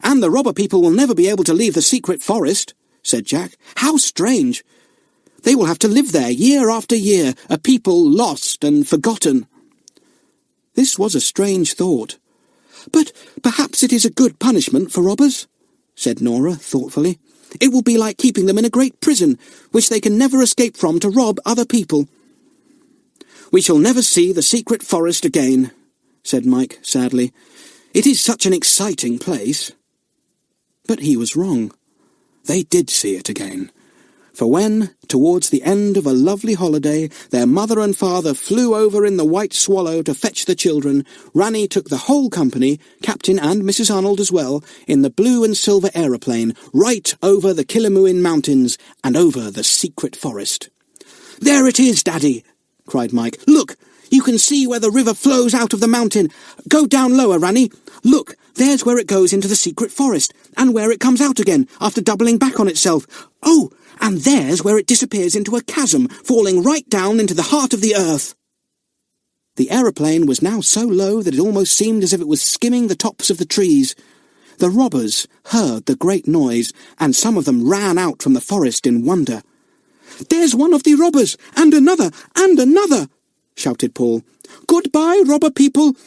"And the robber people will never be able to leave the secret forest," said Jack. "How strange! They will have to live there year after year, a people lost and forgotten." This was a strange thought. "But perhaps it is a good punishment for robbers," said Nora thoughtfully. "It will be like keeping them in a great prison, which they can never escape from to rob other people." "We shall never see the secret forest again," said Mike sadly. "It is such an exciting place." But he was wrong. They did see it again. For when, towards the end of a lovely holiday, their mother and father flew over in the White Swallow to fetch the children, Rani took the whole company, Captain and Mrs. Arnold as well, in the blue and silver aeroplane, right over the Killimoon mountains and over the secret forest. "There it is, Daddy!" cried Mike. "Look! You can see where the river flows out of the mountain. Go down lower, Rani. Look, there's where it goes into the secret forest, and where it comes out again, after doubling back on itself. Oh, and there's where it disappears into a chasm, falling right down into the heart of the earth." The aeroplane was now so low that it almost seemed as if it was skimming the tops of the trees. The robbers heard the great noise, and some of them ran out from the forest in wonder. "There's one of the robbers, and another, shouted Paul. "Goodbye, robber people.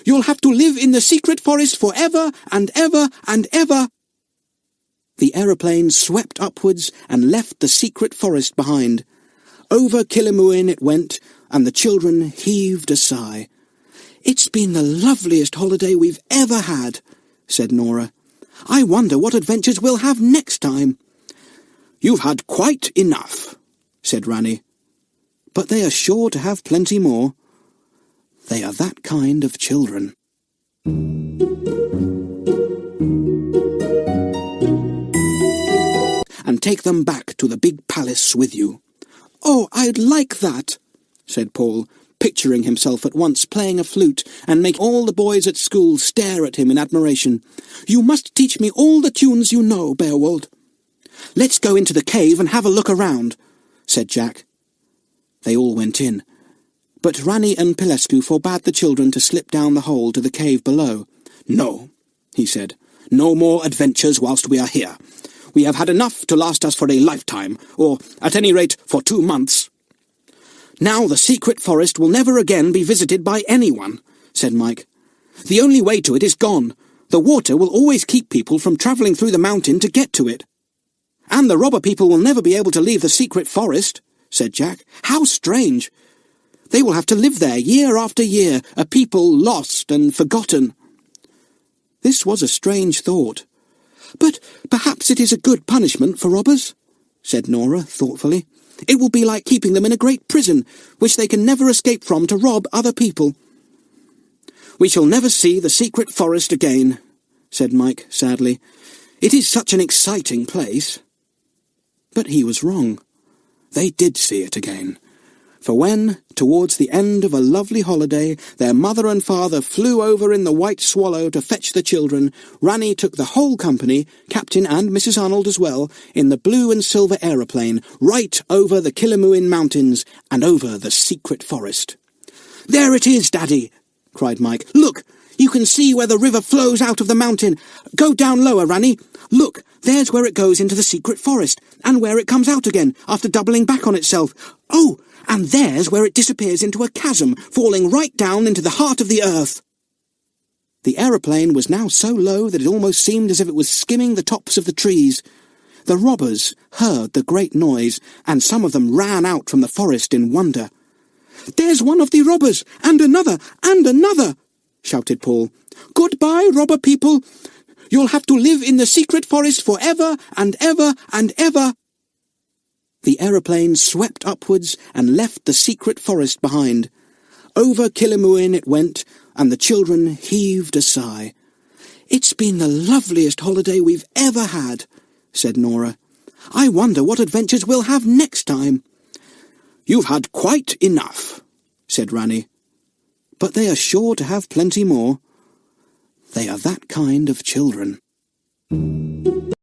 You'll have to live in the secret forest forever and ever and ever." The aeroplane swept upwards and left the secret forest behind. Over Killimoon it went, and the children heaved a sigh. "It's been the loveliest holiday we've ever had," said Nora. "I wonder what adventures we'll have next time." "You've had quite enough," said Rani. "But they are sure to have plenty more. They are that kind of children." "And take them back to the big palace with you." "Oh, I'd like that," said Paul, picturing himself at once playing a flute and making all the boys at school stare at him in admiration. "You must teach me all the tunes you know, Beowulf." "Let's go into the cave and have a look around," said Jack. They all went in, but Rani and Pilescu forbade the children to slip down the hole to the cave below. "No," he said, "no more adventures whilst we are here. We have had enough to last us for a lifetime, or, at any rate, for 2 months." "Now the secret forest will never again be visited by anyone," said Mike. "The only way to it is gone. The water will always keep people from travelling through the mountain to get to it." "And the robber people will never be able to leave the secret forest," said Jack. "How strange! They will have to live there year after year, a people lost and forgotten." This was a strange thought. But perhaps it is a good punishment for robbers, said Nora thoughtfully. It will be like keeping them in a great prison, which they can never escape from to rob other people. We shall never see the secret forest again, said Mike sadly. It is such an exciting place. But he was wrong. They did see it again. For when, towards the end of a lovely holiday, their mother and father flew over in the White Swallow to fetch the children, Ranny took the whole company, Captain and Mrs. Arnold as well, in the blue and silver aeroplane, right over the Killimoon mountains and over the secret forest. "There it is, Daddy!" cried Mike. "Look! You can see where the river flows out of the mountain. Go down lower, Ranny. Look, there's where it goes into the secret forest, and where it comes out again, after doubling back on itself. Oh, and there's where it disappears into a chasm, falling right down into the heart of the earth." The aeroplane was now so low that it almost seemed as if it was skimming the tops of the trees. The robbers heard the great noise, and some of them ran out from the forest in wonder. "There's one of the robbers, and another, shouted Paul. "Goodbye, robber people. You'll have to live in the secret forest forever and ever and ever." The aeroplane swept upwards and left the secret forest behind. Over Killimoon it went, and the children heaved a sigh. "It's been the loveliest holiday we've ever had," said Nora. "I wonder what adventures we'll have next time." "You've had quite enough," said Ranny. "But they are sure to have plenty more. They are that kind of children."